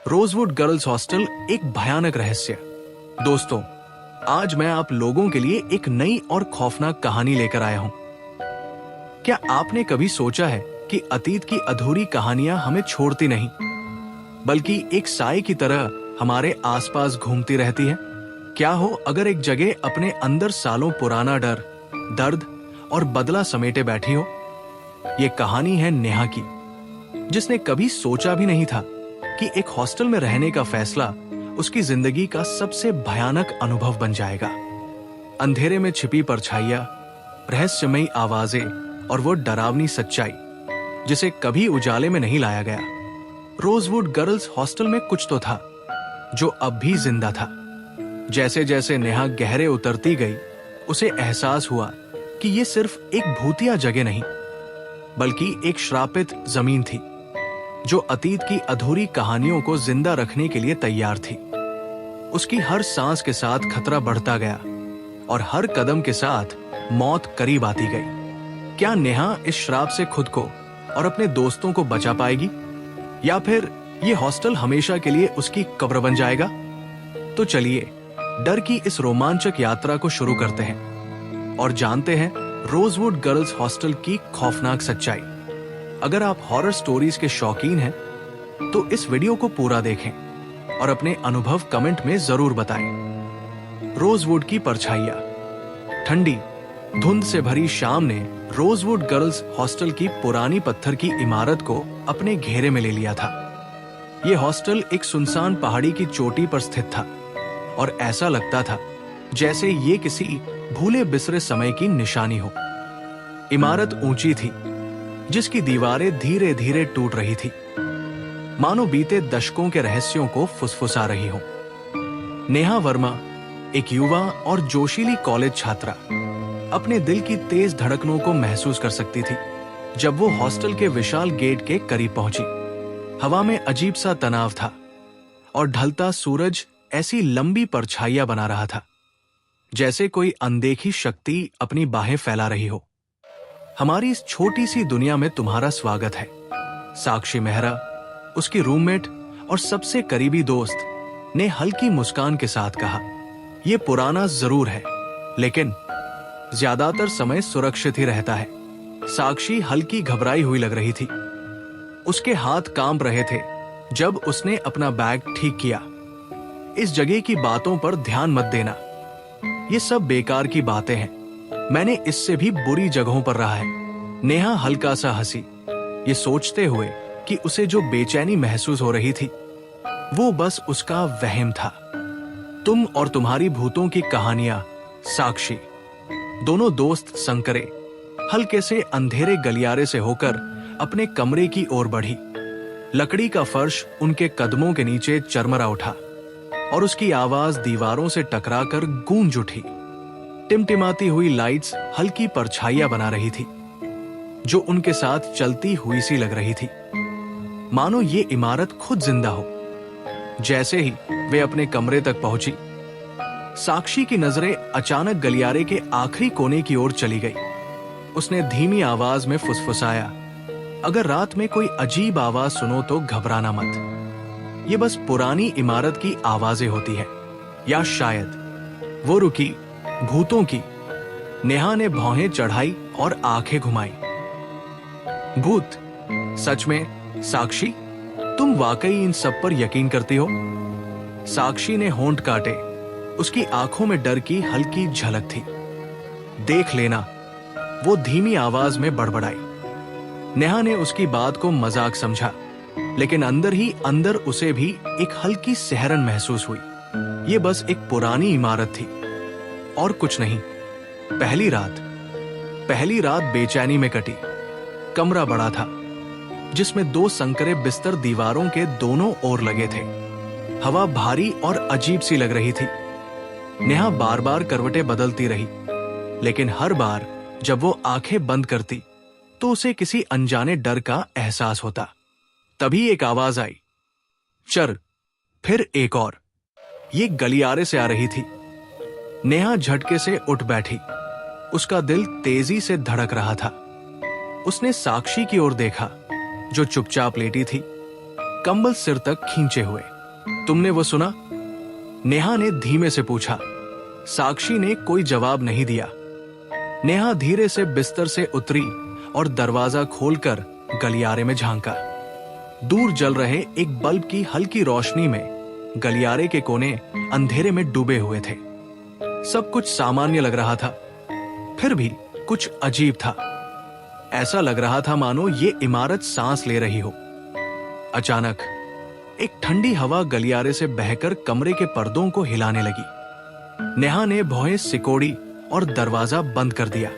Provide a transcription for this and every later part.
Rosewood girls hostel एक भयानक रहस्य। दोस्तों, आज मैं आप लोगों के लिए एक नई और खौफनाक कहानी लेकर आया हूं। क्या आपने कभी सोचा है कि अतीत की अधूरी कहानियां हमें छोड़ती नहीं, बल्कि एक साए की तरह हमारे आसपास घूमती रहती हैं? क्या हो अगर एक जगह अपने अंदर सालों पुराना डर, दर्द और बदला समेटे बैठी हो? ये कहानी है नेहा की, जिसने कभी सोचा भी नहीं था कि एक हॉस्टल में रहने का फैसला उसकी जिंदगी का सबसे भयानक अनुभव बन जाएगा। अंधेरे में छिपी परछाइयां, रहस्यमयी आवाजें और वो डरावनी सच्चाई जिसे कभी उजाले में नहीं लाया गया। रोजवुड गर्ल्स हॉस्टल में कुछ तो था जो अब भी जिंदा था। जैसे जैसे नेहा गहरे उतरती गई, उसे एहसास हुआ कि ये सिर्फ एक भूतिया जगह नहीं, बल्कि एक श्रापित जमीन थी जो अतीत की अधूरी कहानियों को जिंदा रखने के लिए तैयार थी। उसकी हर सांस के साथ खतरा बढ़ता गया और हर कदम के साथ मौत करीब आती गई। क्या नेहा इस श्राप से खुद को और अपने दोस्तों को बचा पाएगी, या फिर ये हॉस्टल हमेशा के लिए उसकी कब्र बन जाएगा? तो चलिए डर की इस रोमांचक यात्रा को शुरू करते हैं और जानते हैं रोजवुड गर्ल्स हॉस्टल की खौफनाक सच्चाई। अगर आप हॉरर स्टोरीज के शौकीन हैं, तो इस वीडियो को पूरा देखें और अपने अनुभव कमेंट में जरूर बताएं। रोजवुड की परछाइयां। ठंडी धुंध से भरी शाम ने रोजवुड गर्ल्स हॉस्टल की पुरानी पत्थर की इमारत को अपने घेरे में ले लिया था। यह हॉस्टल एक सुनसान पहाड़ी की चोटी पर स्थित था और ऐसा लगता था जैसे ये किसी भूले बिसरे समय की निशानी हो। इमारत ऊंची थी, जिसकी दीवारें धीरे धीरे टूट रही थी, मानो बीते दशकों के रहस्यों को फुसफुसा रही हो। नेहा वर्मा, एक युवा और जोशीली कॉलेज छात्रा, अपने दिल की तेज धड़कनों को महसूस कर सकती थी जब वो हॉस्टल के विशाल गेट के करीब पहुंची। हवा में अजीब सा तनाव था और ढलता सूरज ऐसी लंबी परछाइयां बना रहा था जैसे कोई अनदेखी शक्ति अपनी बाहें फैला रही हो। हमारी इस छोटी सी दुनिया में तुम्हारा स्वागत है, साक्षी मेहरा, उसकी रूममेट और सबसे करीबी दोस्त, ने हल्की मुस्कान के साथ कहा। यह पुराना जरूर है, लेकिन ज्यादातर समय सुरक्षित ही रहता है। साक्षी हल्की घबराई हुई लग रही थी। उसके हाथ कांप रहे थे जब उसने अपना बैग ठीक किया। इस जगह की बातों पर ध्यान मत देना, ये सब बेकार की बातें हैं। मैंने इससे भी बुरी जगहों पर रहा है। नेहा हल्का सा हंसी, ये सोचते हुए कि उसे जो बेचैनी महसूस हो रही थी वो बस उसका वहम था। तुम और तुम्हारी भूतों की कहानियां, साक्षी। दोनों दोस्त संकरे हल्के से अंधेरे गलियारे से होकर अपने कमरे की ओर बढ़ी। लकड़ी का फर्श उनके कदमों के नीचे चरमरा उठा और उसकी आवाज दीवारों से टकराकर गूंज उठी। टिमटिमाती हुई लाइट्स हल्की परछाइयां बना रही थी जो उनके साथ चलती हुई सी लग रही थी, मानो ये इमारत खुद जिंदा हो। जैसे ही वे अपने कमरे तक पहुंची, साक्षी की नजरें अचानक गलियारे के आखिरी कोने की ओर चली गई। उसने धीमी आवाज में फुसफुसाया, अगर रात में कोई अजीब आवाज सुनो तो घबराना मत। ये बस पुरानी इमारत की आवाजें होती है, या शायद। वो रुकी। भूतों की। नेहा ने भौहें चढ़ाई और आंखें घुमाई। भूत? सच में? साक्षी, तुम वाकई इन सब पर यकीन करती हो? साक्षी ने होंठ काटे। उसकी आंखों में डर की हल्की झलक थी। देख लेना, वो धीमी आवाज में बड़बड़ाई। नेहा ने उसकी बात को मजाक समझा, लेकिन अंदर ही अंदर उसे भी एक हल्की सिहरन महसूस हुई। ये बस एक पुरानी इमारत थी और कुछ नहीं। पहली रात बेचैनी में कटी। कमरा बड़ा था, जिसमें दो संकरे बिस्तर दीवारों के दोनों ओर लगे थे। हवा भारी और अजीब सी लग रही थी। नेहा बार बार करवटें बदलती रही, लेकिन हर बार जब वो आंखें बंद करती तो उसे किसी अनजाने डर का एहसास होता। तभी एक आवाज आई, चर। फिर एक और। ये गलियारे से आ रही थी। नेहा झटके से उठ बैठी। उसका दिल तेजी से धड़क रहा था। उसने साक्षी की ओर देखा, जो चुपचाप लेटी थी, कंबल सिर तक खींचे हुए। तुमने वो सुना? नेहा ने धीमे से पूछा। साक्षी ने कोई जवाब नहीं दिया। नेहा धीरे से बिस्तर से उतरी और दरवाजा खोलकर गलियारे में झांका। दूर जल रहे एक बल्ब की हल्की रोशनी में गलियारे के कोने अंधेरे में डूबे हुए थे। सब कुछ सामान्य लग रहा था, फिर भी कुछ अजीब था। ऐसा लग रहा था मानो ये इमारत सांस ले रही हो। अचानक एक ठंडी हवा गलियारे से बहकर कमरे के पर्दों को हिलाने लगी। नेहा ने भौहें सिकोड़ी और दरवाजा बंद कर दिया।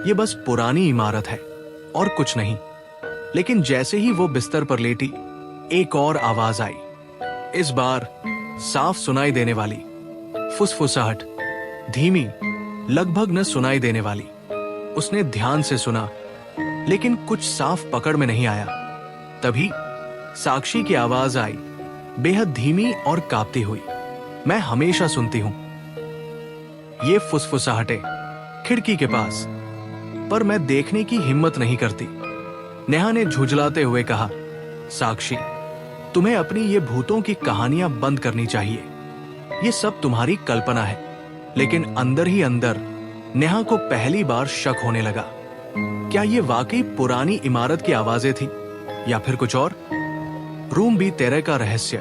ये बस पुरानी इमारत है और कुछ नहीं। लेकिन जैसे ही वो बिस्तर पर लेटी, एक और आवाज आई। इस बार साफ सुनाई देने वाली, फुसफुसाहट, धीमी, लगभग न सुनाई देने वाली। उसने ध्यान से सुना, लेकिन कुछ साफ पकड़ में नहीं आया। तभी साक्षी की आवाज आई, बेहद धीमी और कांपती हुई। मैं हमेशा सुनती हूं ये फुसफुसाहटें खिड़की के पास, पर मैं देखने की हिम्मत नहीं करती। नेहा ने झुंझलाते हुए कहा, साक्षी, तुम्हें अपनी ये भूतों की कहानियां बंद करनी चाहिए। ये सब तुम्हारी कल्पना है। लेकिन अंदर ही अंदर नेहा को पहली बार शक होने लगा। क्या ये वाकई पुरानी इमारत की आवाजें थी या फिर कुछ और? रूम बी 13 का रहस्य।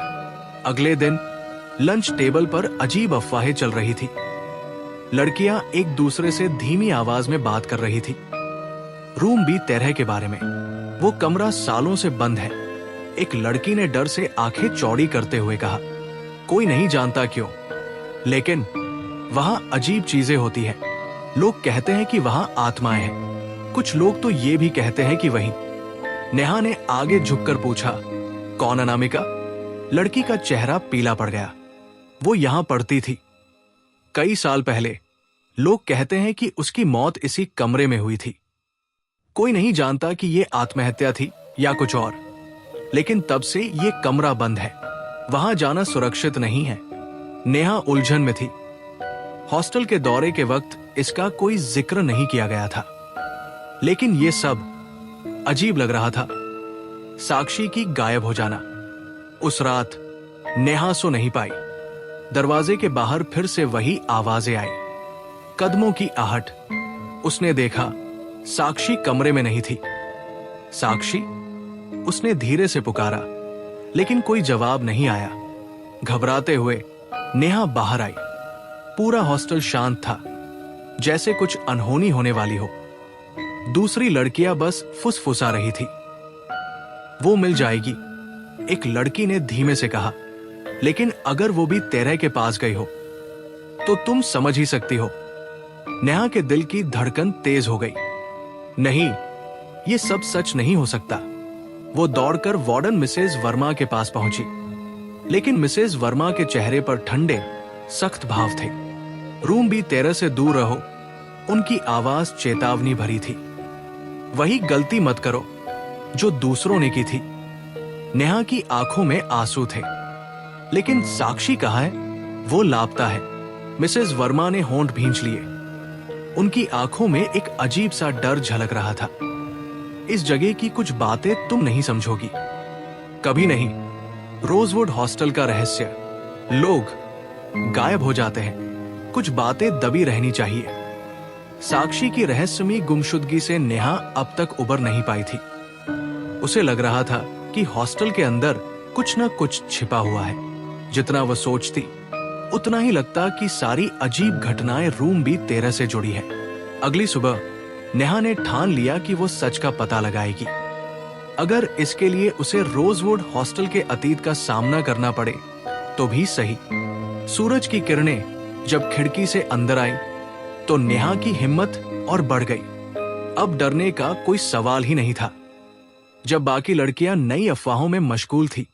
अगले दिन लंच टेबल पर अजीब अफवाहें चल रही थी। लड़कियां एक दूसरे से धीमी आवाज में बात कर रही थी, रूम बी 13 के बारे में। वो कमरा सालों से बंद है। एक लड़की ने डर से आंखें चौड़ी करते हुए कहा, कोई नहीं जानता क्यों, लेकिन वहां अजीब चीजें होती हैं। लोग कहते हैं कि वहां आत्माएं हैं। कुछ लोग तो ये भी कहते हैं कि वही। नेहा ने आगे झुककर पूछा, कौन अनामिका? लड़की का चेहरा पीला पड़ गया। वो यहां पढ़ती थी कई साल पहले। लोग कहते हैं कि उसकी मौत इसी कमरे में हुई थी। कोई नहीं जानता कि ये आत्महत्या थी या कुछ और, लेकिन तब से ये कमरा बंद है। वहां जाना सुरक्षित नहीं है। नेहा उलझन में थी। हॉस्टल के दौरे के वक्त इसका कोई जिक्र नहीं किया गया था, लेकिन ये सब अजीब लग रहा था। साक्षी की गायब हो जाना। उस रात नेहा सो नहीं पाई। दरवाजे के बाहर फिर से वही आवाजें आई, कदमों की आहट। उसने देखा, साक्षी कमरे में नहीं थी। साक्षी? उसने धीरे से पुकारा, लेकिन कोई जवाब नहीं आया। घबराते हुए नेहा बाहर आई। पूरा हॉस्टल शांत था, जैसे कुछ अनहोनी होने वाली हो। दूसरी लड़कियां बस फुसफुसा रही थी। वो मिल जाएगी, एक लड़की ने धीमे से कहा, लेकिन अगर वो भी 13 के पास गई हो तो तुम समझ ही सकती हो। नेहा के दिल की धड़कन तेज हो गई। नहीं, ये सब सच नहीं हो सकता। वो दौड़कर वार्डन मिसेज वर्मा के पास पहुंची, लेकिन मिसेज वर्मा के चेहरे पर ठंडे, सख्त भाव थे। रूम बी 13 से दूर रहो, उनकी आवाज चेतावनी भरी थी। वही गलती मत करो जो दूसरों ने की थी। नेहा की आंखों में आंसू थे। लेकिन साक्षी कहाँ है? वो लापता है। मिसेज वर्मा ने होंठ भींच लिए। उनकी आंखों में एक अजीब सा डर झलक रहा था। इस जगह की कुछ बातें तुम नहीं समझोगी, कभी नहीं। रोजवुड हॉस्टल का रहस्य। लोग गायब हो जाते हैं, कुछ बातें दबी रहनी चाहिए। साक्षी की रहस्यमयी गुमशुदगी से नेहा अब तक उबर नहीं पाई थी। उसे लग रहा था कि हॉस्टल के अंदर कुछ न कुछ छिपा हुआ है। जितना वह सोचती, उतना ही लगता कि सारी अजीब घटनाएं रूम बी 13 से जुड़ी है। अगली सुबह नेहा ने ठान लिया कि वो सच का पता लगाएगी, अगर इसके लिए उसे रोजवुड हॉस्टल के अतीत का सामना करना पड़े तो भी सही। सूरज की किरणें जब खिड़की से अंदर आई तो नेहा की हिम्मत और बढ़ गई। अब डरने का कोई सवाल ही नहीं था। जब बाकी लड़कियां नई अफवाहों में मशगूल थी,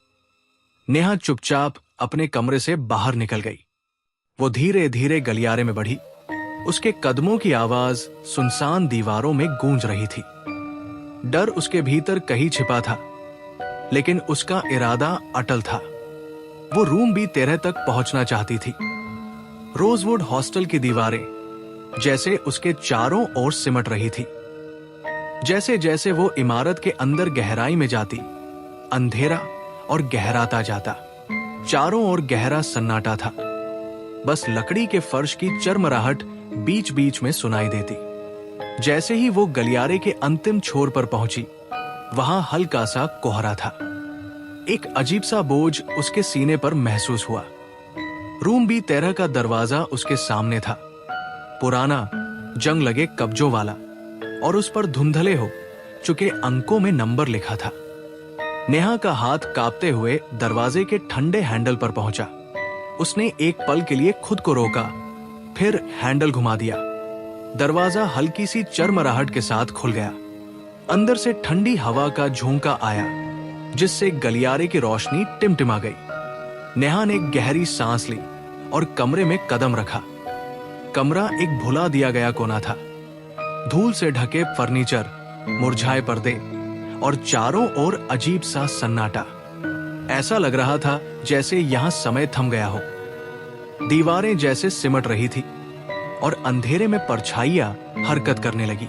नेहा चुपचाप अपने कमरे से बाहर निकल गई। वो धीरे धीरे गलियारे में बढ़ी। उसके कदमों की आवाज सुनसान दीवारों में गूंज रही थी। डर उसके भीतर कहीं छिपा था, लेकिन उसका इरादा अटल था। वो रूम बी 13 तक पहुंचना चाहती थी। रोजवुड हॉस्टल की दीवारें जैसे उसके चारों ओर सिमट रही थी। जैसे जैसे वो इमारत के अंदर गहराई में जाती, अंधेरा और गहराता जाता। चारों ओर गहरा सन्नाटा था। बस लकड़ी के फर्श की चरमराहट बीच बीच में सुनाई देती। जैसे ही वो गलियारे के अंतिम छोर पर पहुंची, वहां हल्का सा कोहरा था। एक अजीब सा बोझ उसके सीने पर महसूस हुआ। रूम बी 13 का दरवाजा उसके सामने था, पुराना, जंग लगे कब्जों वाला, और उस पर धुंधले हो चुके अंकों में नंबर लिखा था। नेहा का हाथ कांपते हुए दरवाजे के ठंडे हैंडल पर पहुंचा। उसने एक पल के लिए खुद को रोका, फिर हैंडल घुमा दिया। दरवाजा हल्की सी चरमराहट के साथ खुल गया। अंदर से ठंडी हवा का झोंका आया, जिससे गलियारे की रोशनी टिमटिमा गई। नेहा ने गहरी सांस ली और कमरे में कदम रखा। कमरा एक भुला दिया गया कोना था। धूल से ढके फर्नीचर, मुरझाए पर्दे और चारों ओर अजीब सा सन्नाटा। ऐसा लग रहा था जैसे यहां समय थम गया हो। दीवारें जैसे सिमट रही थी और अंधेरे में परछाइयां हरकत करने लगी।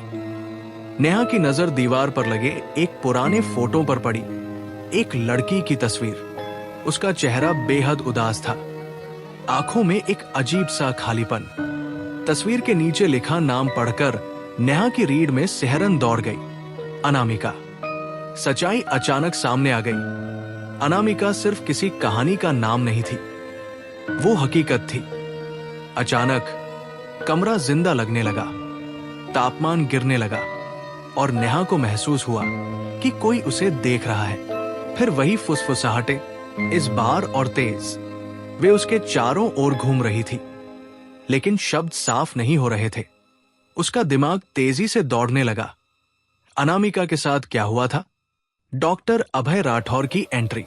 नेहा की नजर दीवार पर लगे एक पुराने फोटो पर पड़ी। एक लड़की की तस्वीर। उसका चेहरा बेहद उदास था, आंखों में एक अजीब सा खालीपन। तस्वीर के नीचे लिखा नाम पढ़कर नेहा की रीढ़ में सिहरन दौड़ गई। अनामिका। सच्चाई अचानक सामने आ गई। अनामिका सिर्फ किसी कहानी का नाम नहीं थी, वो हकीकत थी। अचानक कमरा जिंदा लगने लगा, तापमान गिरने लगा और नेहा को महसूस हुआ कि कोई उसे देख रहा है। फिर वही फुसफुसाहटें, इस बार और तेज। वे उसके चारों ओर घूम रही थी, लेकिन शब्द साफ नहीं हो रहे थे। उसका दिमाग तेजी से दौड़ने लगा। अनामिका के साथ क्या हुआ था? डॉक्टर अभय राठौर की एंट्री।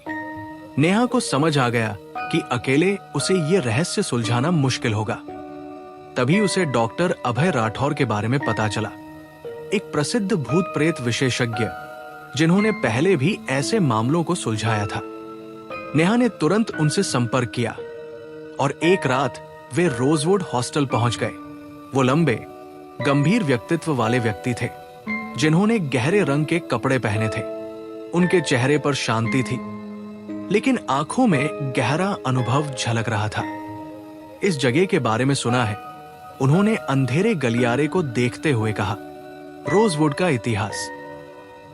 नेहा को समझ आ गया कि अकेले उसे ये रहस्य सुलझाना मुश्किल होगा। तभी उसे डॉक्टर अभय राठौर के बारे में पता चला, एक प्रसिद्ध भूत प्रेत विशेषज्ञ जिन्होंने पहले भी ऐसे मामलों को सुलझाया था। नेहा ने तुरंत उनसे संपर्क किया और एक रात वे रोजवुड हॉस्टल पहुंच गए। वो लंबे, गंभीर व्यक्तित्व वाले व्यक्ति थे, जिन्होंने गहरे रंग के कपड़े पहने थे। उनके चेहरे पर शांति थी, लेकिन आंखों में गहरा अनुभव झलक रहा था। इस जगह के बारे में सुना है, उन्होंने अंधेरे गलियारे को देखते हुए कहा। रोजवुड का इतिहास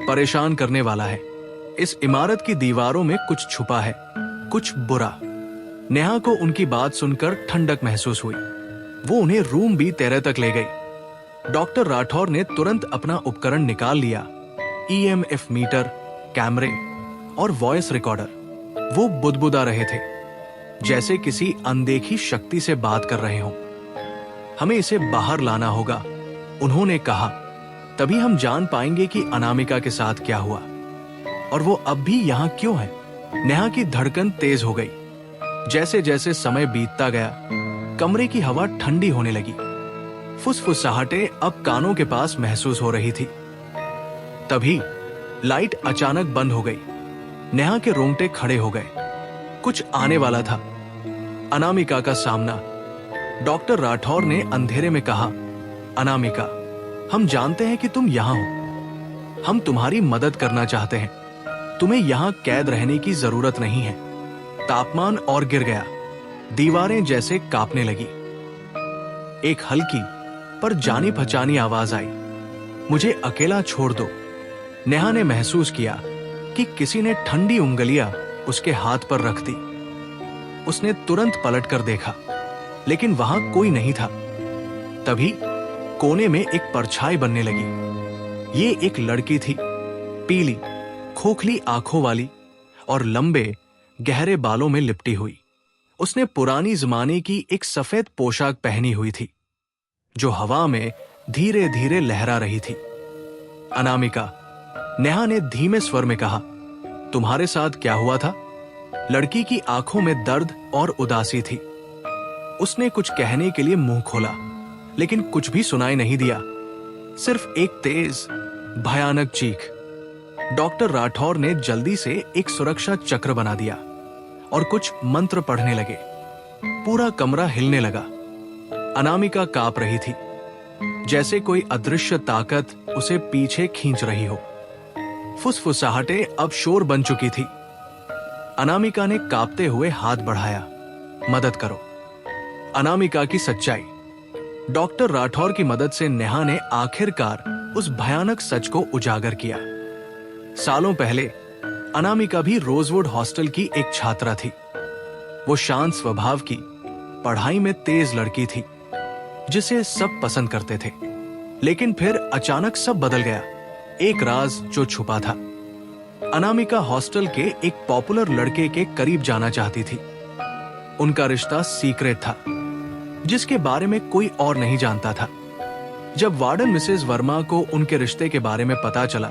परेशान करने वाला है। इस इमारत की दीवारों में कुछ छुपा है, कुछ बुरा। नेहा को उनकी बात सुनकर ठंडक महसूस हुई। वो उन्हें रूम बी 13 तक ले गई। डॉक्टर राठौर ने तुरंत अपना उपकरण निकाल लिया, EMF मीटर, कैमरे और वॉइस रिकॉर्डर। वो बुदबुदा रहे थे, जैसे किसी अनदेखी शक्ति से बात कर रहे हों। हमें इसे बाहर लाना होगा, उन्होंने कहा। तभी हम जान पाएंगे कि अनामिका के साथ क्या हुआ और वो अब भी यहां क्यों है। नेहा की धड़कन तेज हो गई। जैसे जैसे समय बीतता गया, कमरे की हवा ठंडी होने लगी। फुसफुसाहटें अब कानों के पास महसूस हो रही थी। तभी लाइट अचानक बंद हो गई। नेहा के रोंगटे खड़े हो गए। कुछ आने वाला था। अनामिका का सामना। डॉक्टर राठौर ने अंधेरे में कहा, अनामिका, हम जानते हैं कि तुम यहां हो। हम तुम्हारी मदद करना चाहते हैं। तुम्हें यहां कैद रहने की जरूरत नहीं है। तापमान और गिर गया। दीवारें जैसे कांपने लगी। एक हल्की पर जानी पहचानी आवाज आई, मुझे अकेला छोड़ दो। नेहा ने महसूस किया कि किसी ने ठंडी उंगलियां उसके हाथ पर रख दी। उसने तुरंत पलट कर देखा, लेकिन वहां कोई नहीं था। तभी कोने में एक परछाई बनने लगी। ये एक लड़की थी, पीली, खोखली आंखों वाली और लंबे, गहरे बालों में लिपटी हुई। उसने पुरानी जमाने की एक सफेद पोशाक पहनी हुई थी, जो हवा में धीरे धीरे लहरा रही थी। अनामिका, नेहा ने धीमे स्वर में कहा, तुम्हारे साथ क्या हुआ था? लड़की की आंखों में दर्द और उदासी थी। उसने कुछ कहने के लिए मुंह खोला, लेकिन कुछ भी सुनाई नहीं दिया। सिर्फ एक तेज, भयानक चीख। डॉक्टर राठौर ने जल्दी से एक सुरक्षा चक्र बना दिया और कुछ मंत्र पढ़ने लगे। पूरा कमरा हिलने लगा। अनामिका कांप रही थी, जैसे कोई अदृश्य ताकत उसे पीछे खींच रही हो। फुसफुसाहटें अब शोर बन चुकी थी। अनामिका ने कांपते हुए हाथ बढ़ाया। मदद करो। अनामिका की सच्चाई। डॉक्टर राठौर की मदद से नेहा ने आखिरकार उस भयानक सच को उजागर किया। सालों पहले अनामिका भी रोजवुड हॉस्टल की एक छात्रा थी। वो शांत स्वभाव की, पढ़ाई में तेज लड़की थी जिसे सब पसंद करते थे। लेकिन फिर अचानक सब बदल गया। एक राज जो छुपा था। अनामिका हॉस्टल के एक पॉपुलर लड़के के करीब जाना चाहती थी। उनका रिश्ता सीक्रेट था, जिसके बारे में कोई और नहीं जानता था। जब वार्डन मिसेस वर्मा को उनके रिश्ते के बारे में पता चला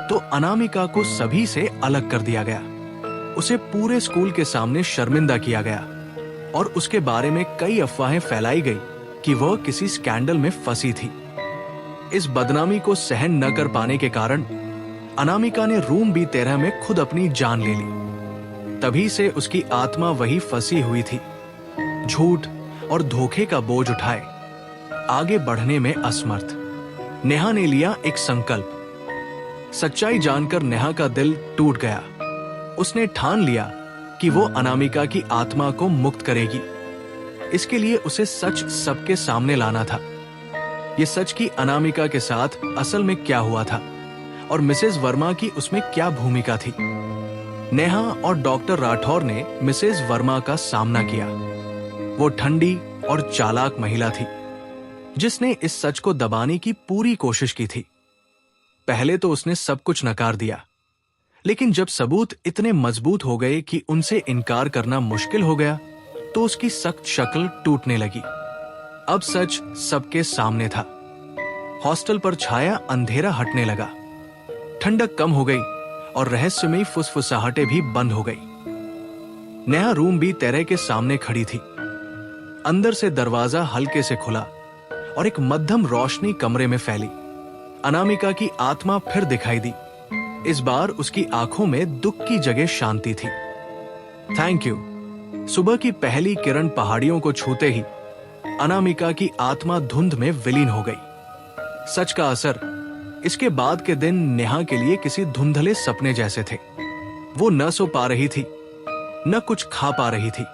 तो अनामिका को सभी से अलग कर दिया गया। उसे पूरे स्कूल के सामने शर्मिंदा किया गया और उसके बारे में कई अफवाहें फैलाई गई कि वह किसी स्कैंडल में फंसी थी। इस बदनामी को सहन न कर पाने के कारण अनामिका ने रूम B13 में खुद अपनी जान ले ली। तभी से उसकी आत्मा वही फंसी हुई थी, झूठ और धोखे का बोझ उठाए, आगे बढ़ने में असमर्थ। नेहा ने लिया एक संकल्प। सच्चाई जानकर नेहा का दिल टूट गया। उसने ठान लिया कि वो अनामिका की आत्मा को मुक्त करेगी। इसके लिए उसे सच सबके सामने लाना था। ये सच कि अनामिका के साथ असल में क्या हुआ था और मिसेस वर्मा की उसमें क्या भूमिका थी। नेहा और डॉक्टर राठौर ने मिसेस वर्मा का सामना किया। वो ठंडी और चालाक महिला थी जिसने इस सच को दबाने की पूरी कोशिश की थी। पहले तो उसने सब कुछ नकार दिया, लेकिन जब सबूत इतने मजबूत हो गए कि उनसे इनकार करना मुश्किल हो गया तो उसकी सख्त शक्ल टूटने लगी। अब सच सबके सामने था। हॉस्टल पर छाया अंधेरा हटने लगा। ठंडक कम हो गई और रहस्यमयी फुसफुसाहटें भी बंद हो गई। नेहा रूम B13 के सामने खड़ी थी। अंदर से दरवाजा हल्के से खुला और एक मध्यम रोशनी कमरे में फैली। अनामिका की आत्मा फिर दिखाई दी। इस बार उसकी आंखों में दुख की जगह शांति थी। Thank you. सुबह की पहली किरण पहाड़ियों को छूते ही अनामिका की आत्मा धुंध में विलीन हो गई। सच का असर इसके बाद के दिन नेहा के लिए किसी धुंधले सपने जैसे थे। वो न सो पा रही थी, न कुछ खा पा रही थी।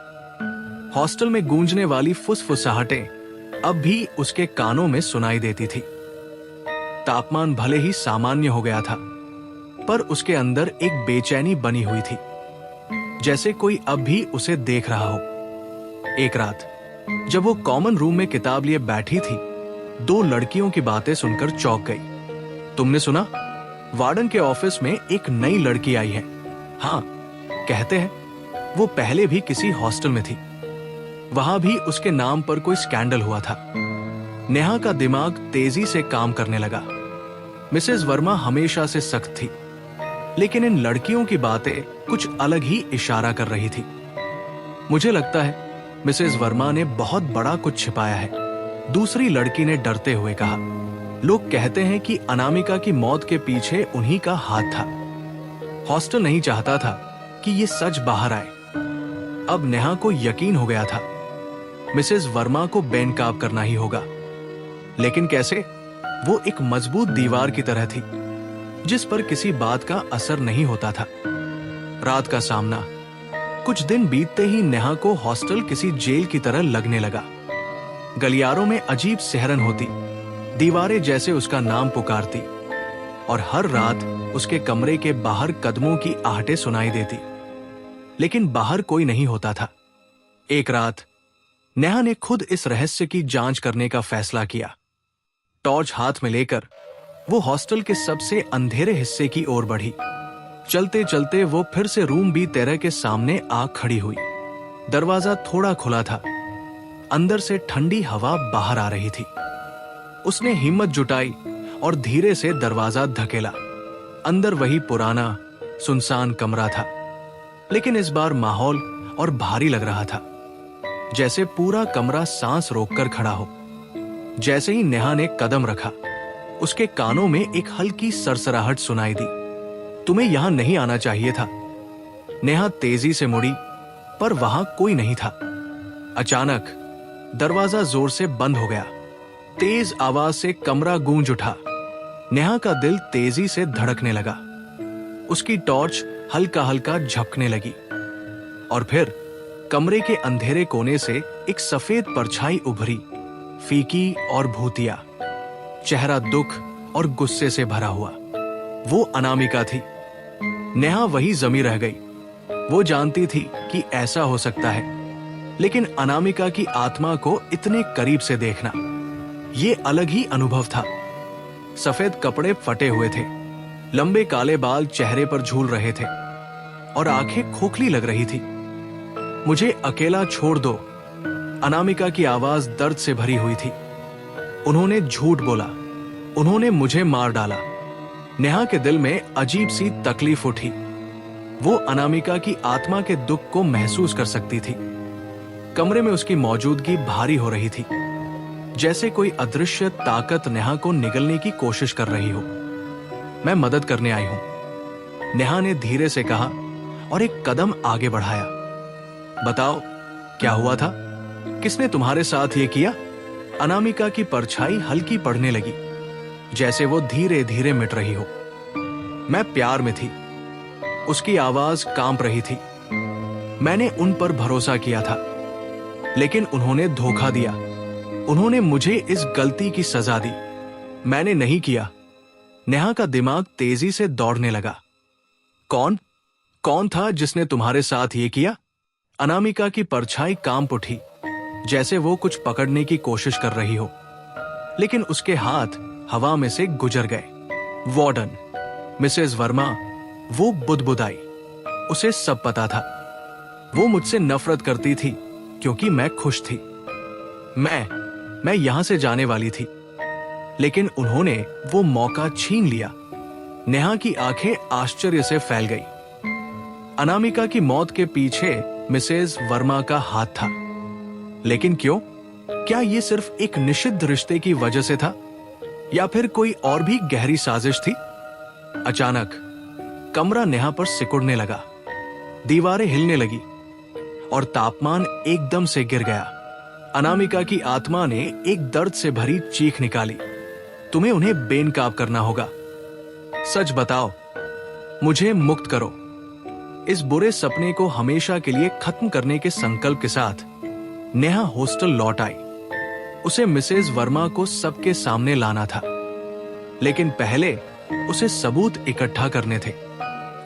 हॉस्टल में गूंजने वाली फुसफुसाहटें अब भी उसके कानों में सुनाई देती थी। तापमान भले ही सामान्य हो गया था, पर उसके अंदर एक बेचैनी बनी हुई थी, जैसे कोई अब भी उसे देख रहा हो। एक रात जब वो कॉमन रूम में किताब लिए बैठी थी, दो लड़कियों की बातें सुनकर चौंक गई। तुमने सुना? वार्डन के ऑफिस में एक नई लड़की आई है। हाँ, कहते हैं वो पहले भी किसी हॉस्टल में थी। वहां भी उसके नाम पर कोई स्कैंडल हुआ था। नेहा का दिमाग तेजी से काम करने लगा। मिसेस वर्मा हमेशा से सख्त थी, लेकिन इन लड़कियों की बातें कुछ अलग ही इशारा कर रही थी। मुझे लगता है मिसेस वर्मा ने बहुत बड़ा कुछ छिपाया है, दूसरी लड़की ने डरते हुए कहा। लोग कहते हैं कि अनामिका की मौत के पीछे उन्हीं का हाथ था। हॉस्टल नहीं चाहता था कि ये सच बाहर आए। अब नेहा को यकीन हो गया था, मिसेस वर्मा को बेनकाब करना ही होगा। लेकिन कैसे? वो एक मजबूत दीवार की तरह थी, जिस पर किसी बात का असर नहीं होता था। रात का सामना। कुछ दिन बीतते ही नेहा को हॉस्टल किसी जेल की तरह लगने लगा। गलियारों में अजीब सिहरन होती, दीवारें जैसे उसका नाम पुकारती, और हर रात उसके कमरे के बाहर कदमों की आहटें सुनाई देती, लेकिन बाहर कोई नहीं होता था। एक रात नेहा ने खुद इस रहस्य की जांच करने का फैसला किया। टॉर्च हाथ में लेकर वो हॉस्टल के सबसे अंधेरे हिस्से की ओर बढ़ी। चलते चलते वो फिर से रूम B13 के सामने आ खड़ी हुई। दरवाजा थोड़ा खुला था, अंदर से ठंडी हवा बाहर आ रही थी। उसने हिम्मत जुटाई और धीरे से दरवाजा धकेला। अंदर वही पुराना सुनसान कमरा था, लेकिन इस बार माहौल और भारी लग रहा था, जैसे पूरा कमरा सांस रोककर खड़ा हो। जैसे ही नेहा ने कदम रखा, उसके कानों में एक हल्की सरसराहट सुनाई दी। तुम्हें यहां नहीं आना चाहिए था। नेहा तेजी से मुड़ी, पर वहां कोई नहीं था। अचानक दरवाजा जोर से बंद हो गया। तेज आवाज से कमरा गूंज उठा। नेहा का दिल तेजी से धड़कने लगा। उसकी टॉर्च हल्का हल्का झपकने लगी। और फिर कमरे के अंधेरे कोने से एक सफेद परछाई उभरी, फीकी और भूतिया, चेहरा दुख और गुस्से से भरा हुआ। वो अनामिका थी। नेहा वही जमी रह गई। वो जानती थी कि ऐसा हो सकता है, लेकिन अनामिका की आत्मा को इतने करीब से देखना, ये अलग ही अनुभव था। सफेद कपड़े फटे हुए थे, लंबे काले बाल चेहरे पर झूल रहे थे और आंखें खोखली लग रही थी। मुझे अकेला छोड़ दो, अनामिका की आवाज दर्द से भरी हुई थी। उन्होंने झूठ बोला, उन्होंने मुझे मार डाला। नेहा के दिल में अजीब सी तकलीफ उठी। वो अनामिका की आत्मा के दुख को महसूस कर सकती थी। कमरे में उसकी मौजूदगी भारी हो रही थी, जैसे कोई अदृश्य ताकत नेहा को निगलने की कोशिश कर रही हो। मैं मदद करने आई हूं, नेहा ने धीरे से कहा और एक कदम आगे बढ़ाया। बताओ, क्या हुआ था? किसने तुम्हारे साथ ये किया? अनामिका की परछाई हल्की पड़ने लगी, जैसे वो धीरे धीरे मिट रही हो। मैं प्यार में थी, उसकी आवाज कांप रही थी। मैंने उन पर भरोसा किया था, लेकिन उन्होंने धोखा दिया। उन्होंने मुझे इस गलती की सजा दी। मैंने नहीं किया। नेहा का दिमाग तेजी से दौड़ने लगा। कौन था जिसने तुम्हारे साथ ये किया? अनामिका की परछाई कांप उठी, जैसे वो कुछ पकड़ने की कोशिश कर रही हो, लेकिन उसके हाथ हवा में से गुजर गए। Warden, Mrs Verma. वो बुदबुदाई। उसे सब पता था। वो मुझसे नफरत करती थी क्योंकि मैं खुश थी। मैं यहां से जाने वाली थी, लेकिन उन्होंने वो मौका छीन लिया। नेहा की आंखें आश्चर्य से फैल गई। अनामिका की मौत के पीछे मिसेस वर्मा का हाथ था, लेकिन क्यों? क्या ये सिर्फ एक निषिद्ध रिश्ते की वजह से था, या फिर कोई और भी गहरी साजिश थी? अचानक कमरा नेहा पर सिकुड़ने लगा, दीवारें हिलने लगी और तापमान एकदम से गिर गया। अनामिका की आत्मा ने एक दर्द से भरी चीख निकाली। तुम्हें उन्हें बेनकाब करना होगा। सच बताओ, मुझे मुक्त करो। इस बुरे सपने को हमेशा के लिए खत्म करने के संकल्प के साथ नेहा हॉस्टल लौट आई। उसे मिसेस वर्मा को सबके सामने लाना था, लेकिन पहले उसे सबूत इकट्ठा करने थे।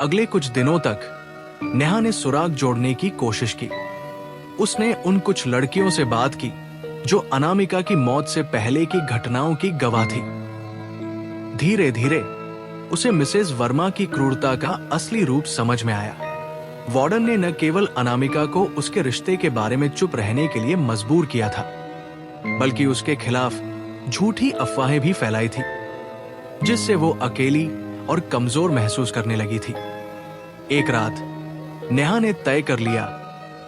अगले कुछ दिनों तक नेहा ने सुराग जोड़ने की कोशिश की। उसने उन कुछ लड़कियों से बात की जो अनामिका की मौत से पहले की घटनाओं की गवाह थी। धीरे धीरे उसे मिसेस वर्मा की क्रूरता का असली रूप समझ में आया। वार्डन ने न केवल अनामिका को उसके रिश्ते के बारे में चुप रहने के लिए मजबूर किया था, बल्कि उसके खिलाफ झूठी अफवाहें भी फैलाई थी, जिससे वो अकेली और कमजोर महसूस करने लगी थी। एक रात नेहा ने तय कर लिया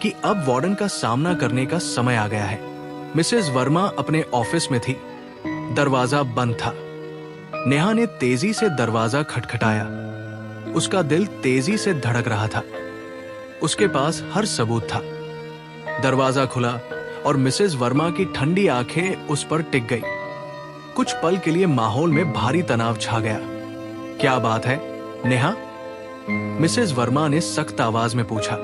कि अब वार्डन का सामना करने का समय आ गया है। मिसेस वर्मा अपने ऑफिस में थी। दरवाजा बंद था। नेहा ने तेजी से दरवाजा खटखटाया। उसका दिल तेजी से धड़क रहा था। उसके पास हर सबूत था। दरवाजा खुला और मिसेस वर्मा की ठंडी आंखें उस पर टिक गई। कुछ पल के लिए माहौल में भारी तनाव छा गया। क्या बात है, नेहा? मिसेस वर्मा ने सख्त आवाज में पूछा।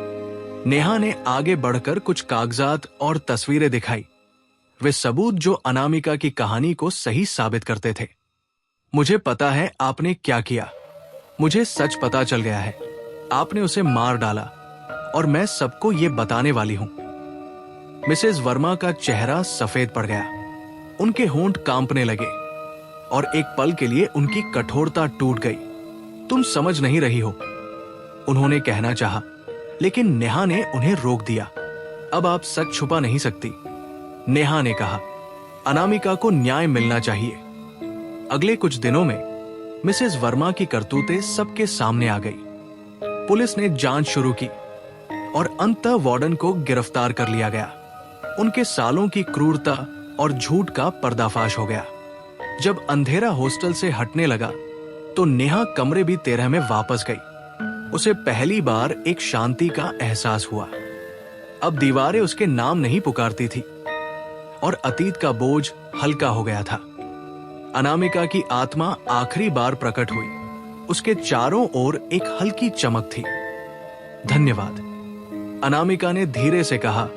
नेहा ने आगे बढ़कर कुछ कागजात और तस्वीरें दिखाई। वे सबूत जो अनामिका की कहानी को सही साबित करते थे। मुझे पता है आपने क्या किया। मुझे सच पता चल गया है। आपने उसे मार डाला और मैं सबको ये बताने वाली हूं। मिसेस वर्मा का चेहरा सफेद पड़ गया। उनके होंठ कांपने लगे और एक पल के लिए उनकी कठोरता टूट गई। तुम समझ नहीं रही हो, उन्होंने कहना चाहा, लेकिन नेहा ने उन्हें रोक दिया। अब आप सच छुपा नहीं सकती, नेहा ने कहा। अनामिका को न्याय मिलना चाहिए। अगले कुछ दिनों में मिसेस वर्मा की करतूतें सबके सामने आ गई। पुलिस ने जांच शुरू की और अंततः वार्डन को गिरफ्तार कर लिया गया। उनके सालों की क्रूरता और झूठ का पर्दाफाश हो गया। जब अंधेरा हॉस्टल से हटने लगा तो नेहा कमरे भी 13 में वापस गई। उसे पहली बार एक शांति का एहसास हुआ। अब दीवारें उसके नाम नहीं पुकारती थी और अतीत का बोझ हल्का हो गया था। अनामिका की आत्मा आखिरी बार प्रकट हुई। उसके चारों ओर एक हल्की चमक थी। धन्यवाद। अनामिका ने धीरे से कहा,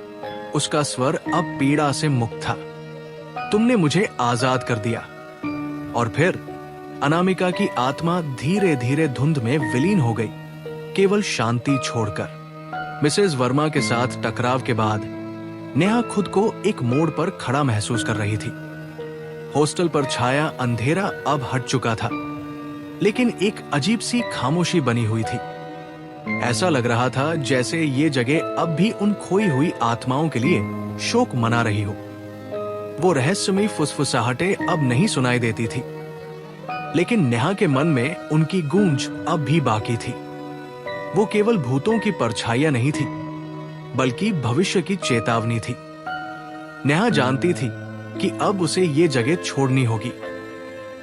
उसका स्वर अब पीड़ा से मुक्त था। तुमने मुझे आजाद कर दिया। और फिर अनामिका की आत्मा धीरे धीरे धुंध में विलीन हो गई, केवल शांति छोड़कर। मिसेस वर्मा के साथ टकराव के बाद नेहा खुद को एक मोड़ पर खड़ा महसूस कर रही थी। हॉस्टल पर छाया अंधेरा अब हट चुका था, लेकिन एक अजीब सी खामोशी बनी हुई थी। ऐसा लग रहा था जैसे ये जगह अब भी उन खोई हुई आत्माओं के लिए शोक मना रही हो। वो रहस्यमयी फुसफुसाहटें अब नहीं सुनाई देती थी, लेकिन नेहा के मन में उनकी गूंज अब भी बाकी थी। वो केवल भूतों की परछाइयां नहीं थी, बल्कि भविष्य की चेतावनी थी। नेहा जानती थी कि अब उसे ये जगह छोड़नी होगी।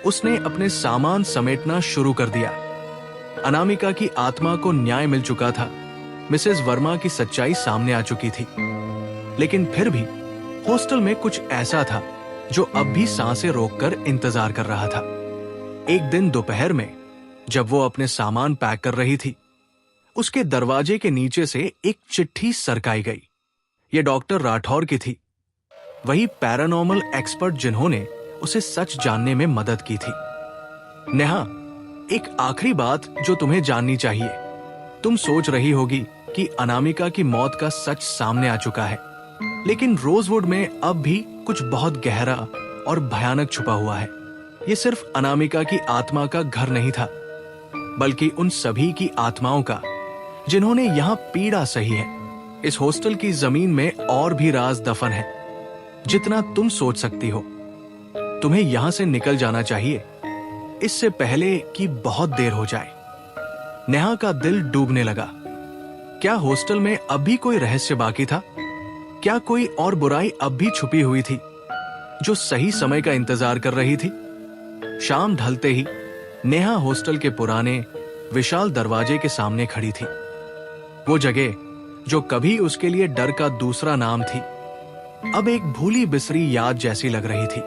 उसने अपने सामान समेटना शुरू कर दिया। अनामिका की आत्मा को न्याय मिल चुका था, मिसेस वर्मा की सच्चाई सामने आ चुकी थी, लेकिन फिर भी हॉस्टल में कुछ ऐसा था जो अब भी सांसें रोककर इंतजार कर रहा था। एक दिन दोपहर में जब वो अपने सामान पैक कर रही थी, उसके दरवाजे के नीचे से एक चिट्ठी सरकाई गई। ये डॉक्टर राठौर की थी, वही पैरानॉर्मल एक्सपर्ट जिन्होंने उसे सच जानने में मदद की थी। नेहा, एक आखिरी बात जो तुम्हें जाननी चाहिए। तुम सोच रही होगी कि अनामिका की मौत का सच सामने आ चुका है, लेकिन रोजवुड में अब भी कुछ बहुत गहरा और भयानक छुपा हुआ है। ये सिर्फ अनामिका की आत्मा का घर नहीं था, बल्कि उन सभी की आत्माओं का जिन्होंने यहाँ पीड़ा सही है। इस हॉस्टल की जमीन में और भी राज दफन है, जितना तुम सोच सकती हो। तुम्हें यहां से निकल जाना चाहिए, इससे पहले कि बहुत देर हो जाए। नेहा का दिल डूबने लगा। क्या हॉस्टल में अब भी कोई रहस्य बाकी था? क्या कोई और बुराई अब भी छुपी हुई थी जो सही समय का इंतजार कर रही थी? शाम ढलते ही नेहा हॉस्टल के पुराने विशाल दरवाजे के सामने खड़ी थी। वो जगह जो कभी उसके लिए डर का दूसरा नाम थी, अब एक भूली बिसरी याद जैसी लग रही थी।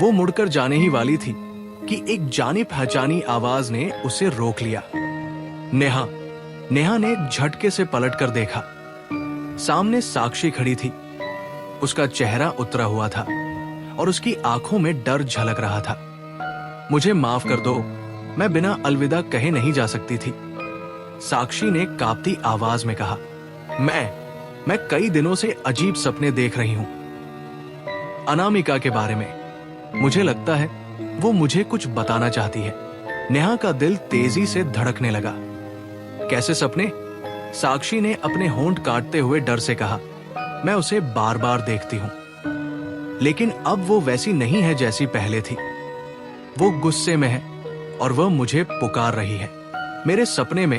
वो मुड़कर जाने ही वाली थी कि एक जानी पहचानी आवाज ने उसे रोक लिया। नेहा ने झटके से पलटकर देखा। सामने साक्षी खड़ी थी। उसका चेहरा उतरा हुआ था और उसकी आंखों में डर झलक रहा था। मुझे माफ कर दो, मैं बिना अलविदा कहे नहीं जा सकती थी, साक्षी ने कांपती आवाज में कहा। मैं कई दिनों से अजीब सपने देख रही हूं, अनामिका के बारे में। मुझे लगता है वो मुझे कुछ बताना चाहती है। नेहा का दिल तेजी से धड़कने लगा। कैसे सपने? साक्षी ने अपने होंठ काटते हुए डर से कहा। मैं उसे बार बार देखती हूं, लेकिन अब वो वैसी नहीं है जैसी पहले थी। वो गुस्से में है और वह मुझे पुकार रही है। मेरे सपने में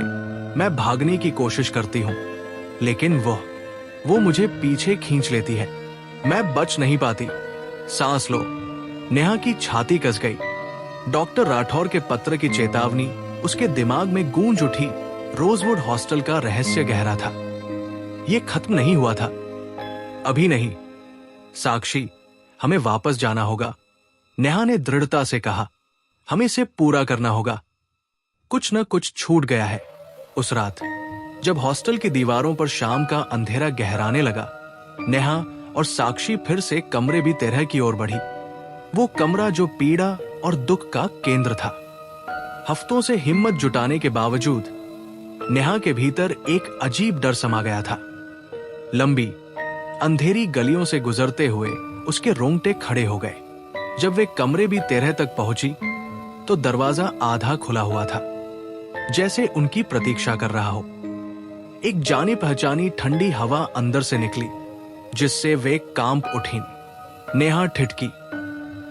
मैं भागने की कोशिश करती हूं, लेकिन वो मुझे पीछे खींच लेती है। मैं बच नहीं पाती। सांस लो। नेहा की छाती कस गई। डॉक्टर राठौर के पत्र की चेतावनी उसके दिमाग में गूंज उठी। रोजवुड हॉस्टल का रहस्य गहरा था। यह खत्म नहीं हुआ था, अभी नहीं। साक्षी, हमें वापस जाना होगा, नेहा ने दृढ़ता से कहा। हमें इसे पूरा करना होगा। कुछ न कुछ छूट गया है। उस रात जब हॉस्टल की दीवारों पर शाम का अंधेरा गहराने लगा, नेहा और साक्षी फिर से कमरे भी तरह की ओर बढ़ी। वो कमरा जो पीड़ा और दुख का केंद्र था। हफ्तों से हिम्मत जुटाने के बावजूद नेहा के भीतर एक अजीब डर समा गया था। लंबी अंधेरी गलियों से गुजरते हुए उसके रोंगटे खड़े हो गए। जब वे कमरे भी तेरह तक पहुंची तो दरवाजा आधा खुला हुआ था, जैसे उनकी प्रतीक्षा कर रहा हो। एक जानी पहचानी ठंडी हवा अंदर से निकली, जिससे वे कांप उठी। नेहा ठिठकी,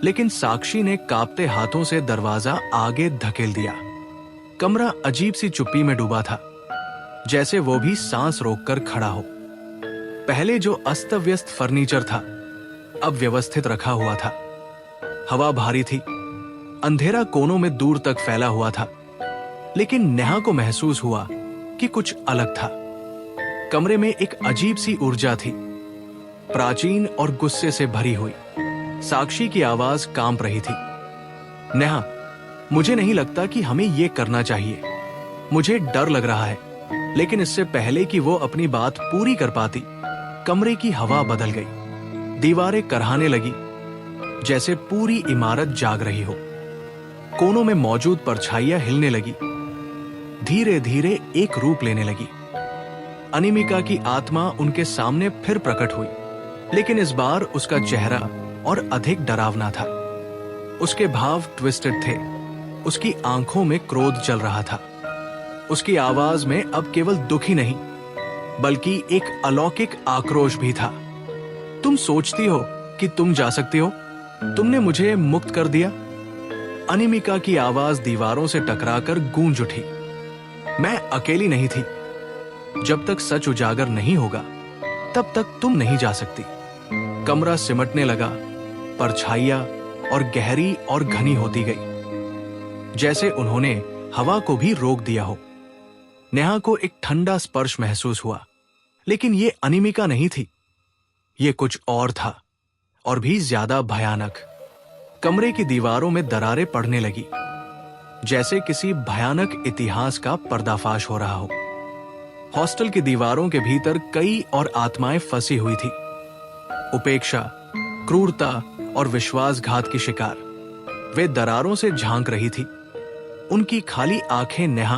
लेकिन साक्षी ने कांपते हाथों से दरवाजा आगे धकेल दिया। कमरा अजीब सी चुप्पी में डूबा था, जैसे वो भी सांस रोककर खड़ा हो। पहले जो अस्त व्यस्त फर्नीचर था, अब व्यवस्थित रखा हुआ था। हवा भारी थी, अंधेरा कोनों में दूर तक फैला हुआ था, लेकिन नेहा को महसूस हुआ कि कुछ अलग था। कमरे में एक अजीब सी ऊर्जा थी, प्राचीन और गुस्से से भरी हुई। साक्षी की आवाज कांप रही थी। नेहा, मुझे नहीं लगता कि हमें यह करना चाहिए। मुझे डर लग रहा है, लेकिन इससे पहले कि वो अपनी बात पूरी कर पाती, कमरे की हवा बदल गई। दीवारें करहाने लगी, जैसे पूरी इमारत जाग रही हो। कोनों में मौजूद परछाइयां हिलने लगी, धीरे धीरे एक रूप लेने लगी। अनिमिका की आत्मा उनके सामने फिर प्रकट हुई, लेकिन इस बार उसका चेहरा और अधिक डरावना था। उसके भाव ट्विस्टेड थे, उसकी आंखों में क्रोध चल रहा था। उसकी आवाज में अब केवल दुख ही नहीं, बल्कि एक अलौकिक आक्रोश भी था। तुम सोचती हो कि तुम जा सकती हो? तुमने मुझे मुक्त कर दिया। अनिमिका की आवाज दीवारों से टकराकर गूंज उठी। मैं अकेली नहीं थी। जब तक सच उजागर नहीं होगा, तब तक तुम नहीं जा सकती। कमरा सिमटने लगा, परछाइयां और गहरी और घनी होती गई, जैसे उन्होंने हवा को भी रोक दिया हो। नेहा को एक ठंडा स्पर्श महसूस हुआ, लेकिन ये अनिमिका नहीं थी। ये कुछ और था, और भी ज्यादा भयानक। कमरे की दीवारों में दरारें पड़ने लगी, जैसे किसी भयानक इतिहास का पर्दाफाश हो रहा हो। हॉस्टल की दीवारों के भीतर कई और आत्माएं फंसी हुई थी। उपेक्षा, क्रूरता और विश्वासघात की शिकार। वे दरारों से झांक रही थी। उनकी खाली आंखें नेहा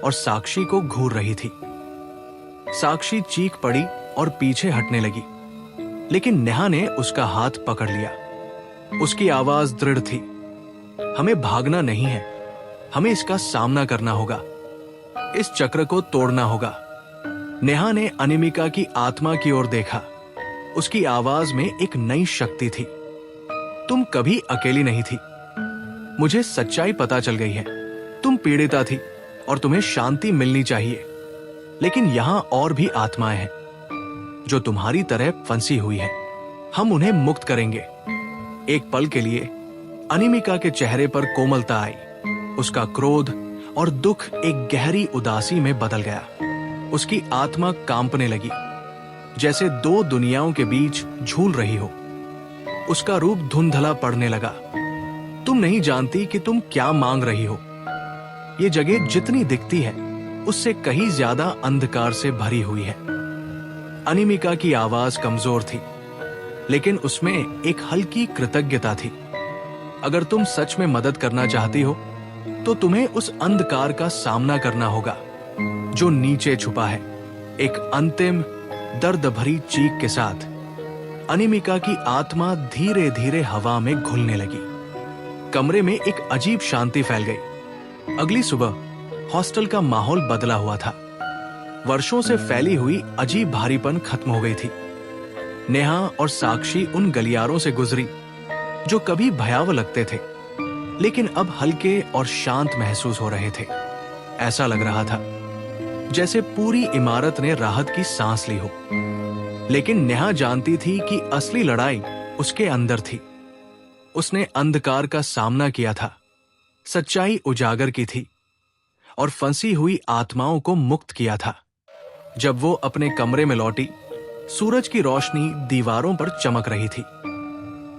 और साक्षी को घूर रही थी। साक्षी चीख पड़ी और पीछे हटने लगी, लेकिन नेहा ने उसका हाथ पकड़ लिया। उसकी आवाज दृढ़ थी, हमें भागना नहीं है, हमें इसका सामना करना होगा। इस चक्र को तोड़ना होगा। नेहा ने अनिमिका की आत्मा की ओर देखा। उसकी आवाज में एक नई शक्ति थी। तुम कभी अकेली नहीं थी। मुझे सच्चाई पता चल गई है। तुम पीड़िता थी और तुम्हें शांति मिलनी चाहिए, लेकिन यहां और भी आत्माएं हैं जो तुम्हारी तरह फंसी हुई हैं। हम उन्हें मुक्त करेंगे। एक पल के लिए अनिमिका के चेहरे पर कोमलता आई। उसका क्रोध और दुख एक गहरी उदासी में बदल गया। उसकी आत्मा कांपने लगी, जैसे दो दुनियाओं के बीच झूल रही हो। उसका रूप धुंधला पड़ने लगा। तुम नहीं जानती कि तुम क्या मांग रही हो। ये जगह जितनी दिखती है, उससे कहीं ज्यादा अंधकार से भरी हुई है। अनिमिका की आवाज कमजोर थी, लेकिन उसमें एक हल्की कृतज्ञता थी। अगर तुम सच में मदद करना चाहती हो, तो तुम्हें उस अंधकार का सामना करना होगा जो नीचे छुपा है। एक अंतिम दर्द भरी चीख के साथ अनिमिका की आत्मा धीरे धीरे हवा में घुलने लगी। कमरे में एक अजीब शांति फैल गई। अगली सुबह हॉस्टल का माहौल बदला हुआ था। वर्षों से फैली हुई अजीब भारीपन खत्म हो गई थी। नेहा और साक्षी उन गलियारों से गुजरी जो कभी भयावह लगते थे, लेकिन अब हल्के और शांत महसूस हो रहे थे। ऐसा लग रहा था जैसे पूरी इमारत ने राहत की सांस ली हो। लेकिन नेहा जानती थी कि असली लड़ाई उसके अंदर थी। उसने अंधकार का सामना किया था, सच्चाई उजागर की थी और फंसी हुई आत्माओं को मुक्त किया था। जब वो अपने कमरे में लौटी, सूरज की रोशनी दीवारों पर चमक रही थी।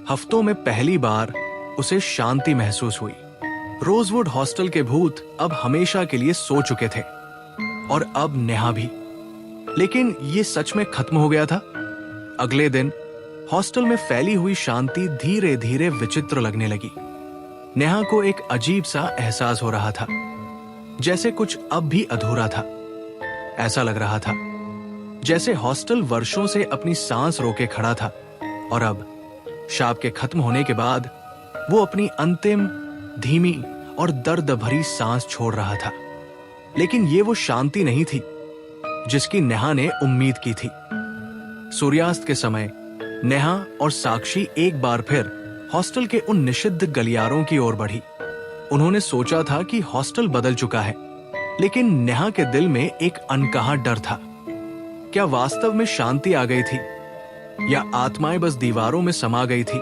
हफ्तों में पहली बार उसे शांति महसूस हुई। रोजवुड हॉस्टल के भूत अब हमेशा के लिए सो चुके थे, और अब नेहा भी। लेकिन ये सच में खत्म हो गया था। अगले दिन हॉस्टल में फैली हुई शांति धीरे धीरे विचित्र लगने लगी। नेहा को एक अजीब सा एहसास हो रहा था, जैसे कुछ अब भी अधूरा था। ऐसा लग रहा था जैसे हॉस्टल वर्षों से अपनी सांस रोके खड़ा था, और अब शाप के खत्म होने के बाद वो अपनी अंतिम धीमी और दर्द भरी सांस छोड़ रहा था। लेकिन ये वो शांति नहीं थी जिसकी नेहा ने उम्मीद की थी। सूर्यास्त के समय नेहा और साक्षी एक बार फिर हॉस्टल के उन निषिद्ध गलियारों की ओर बढ़ी। उन्होंने सोचा था कि हॉस्टल बदल चुका है, लेकिन नेहा के दिल में एक अनकहा डर था। क्या वास्तव में शांति आ गई थी, या आत्माएं बस दीवारों में समा गई थी,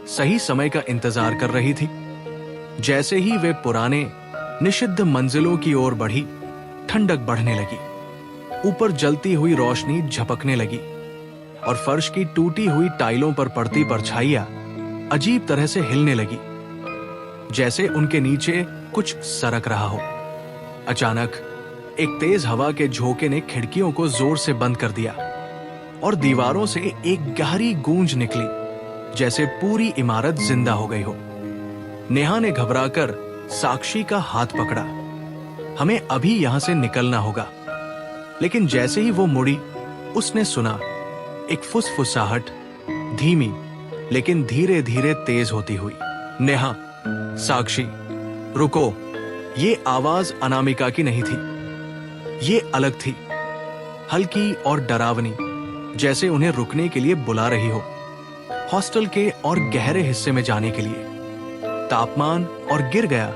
सही समय का इंतजार कर रही थी? जैसे ही वे पुराने निषिद्ध मंजिलों की ओर बढ़ी, ठंडक बढ़ने लगी। ऊपर जलती हुई रोशनी झपकने लगी, और फर्श की टूटी हुई टाइलों पर पड़ती परछाइयां अजीब तरह से हिलने लगी, जैसे उनके नीचे कुछ सरक रहा हो। अचानक एक तेज हवा के झोंके ने खिड़कियों को जोर से बंद कर दिया और दीवारों से एक गहरी गूंज निकली, जैसे पूरी इमारत जिंदा हो गई हो। नेहा ने घबराकर साक्षी का हाथ पकड़ा। हमें अभी यहां से निकलना होगा। लेकिन जैसे ही वो मुड़ी, उसने सुना एक फुसफुसाहट, धीमी लेकिन धीरे धीरे तेज होती हुई। नेहा, साक्षी, रुको। ये आवाज अनामिका की नहीं थी। ये अलग थी, हल्की और डरावनी, जैसे उन्हें रुकने के लिए बुला रही हो, हॉस्टल के और गहरे हिस्से में जाने के लिए। तापमान और गिर गया,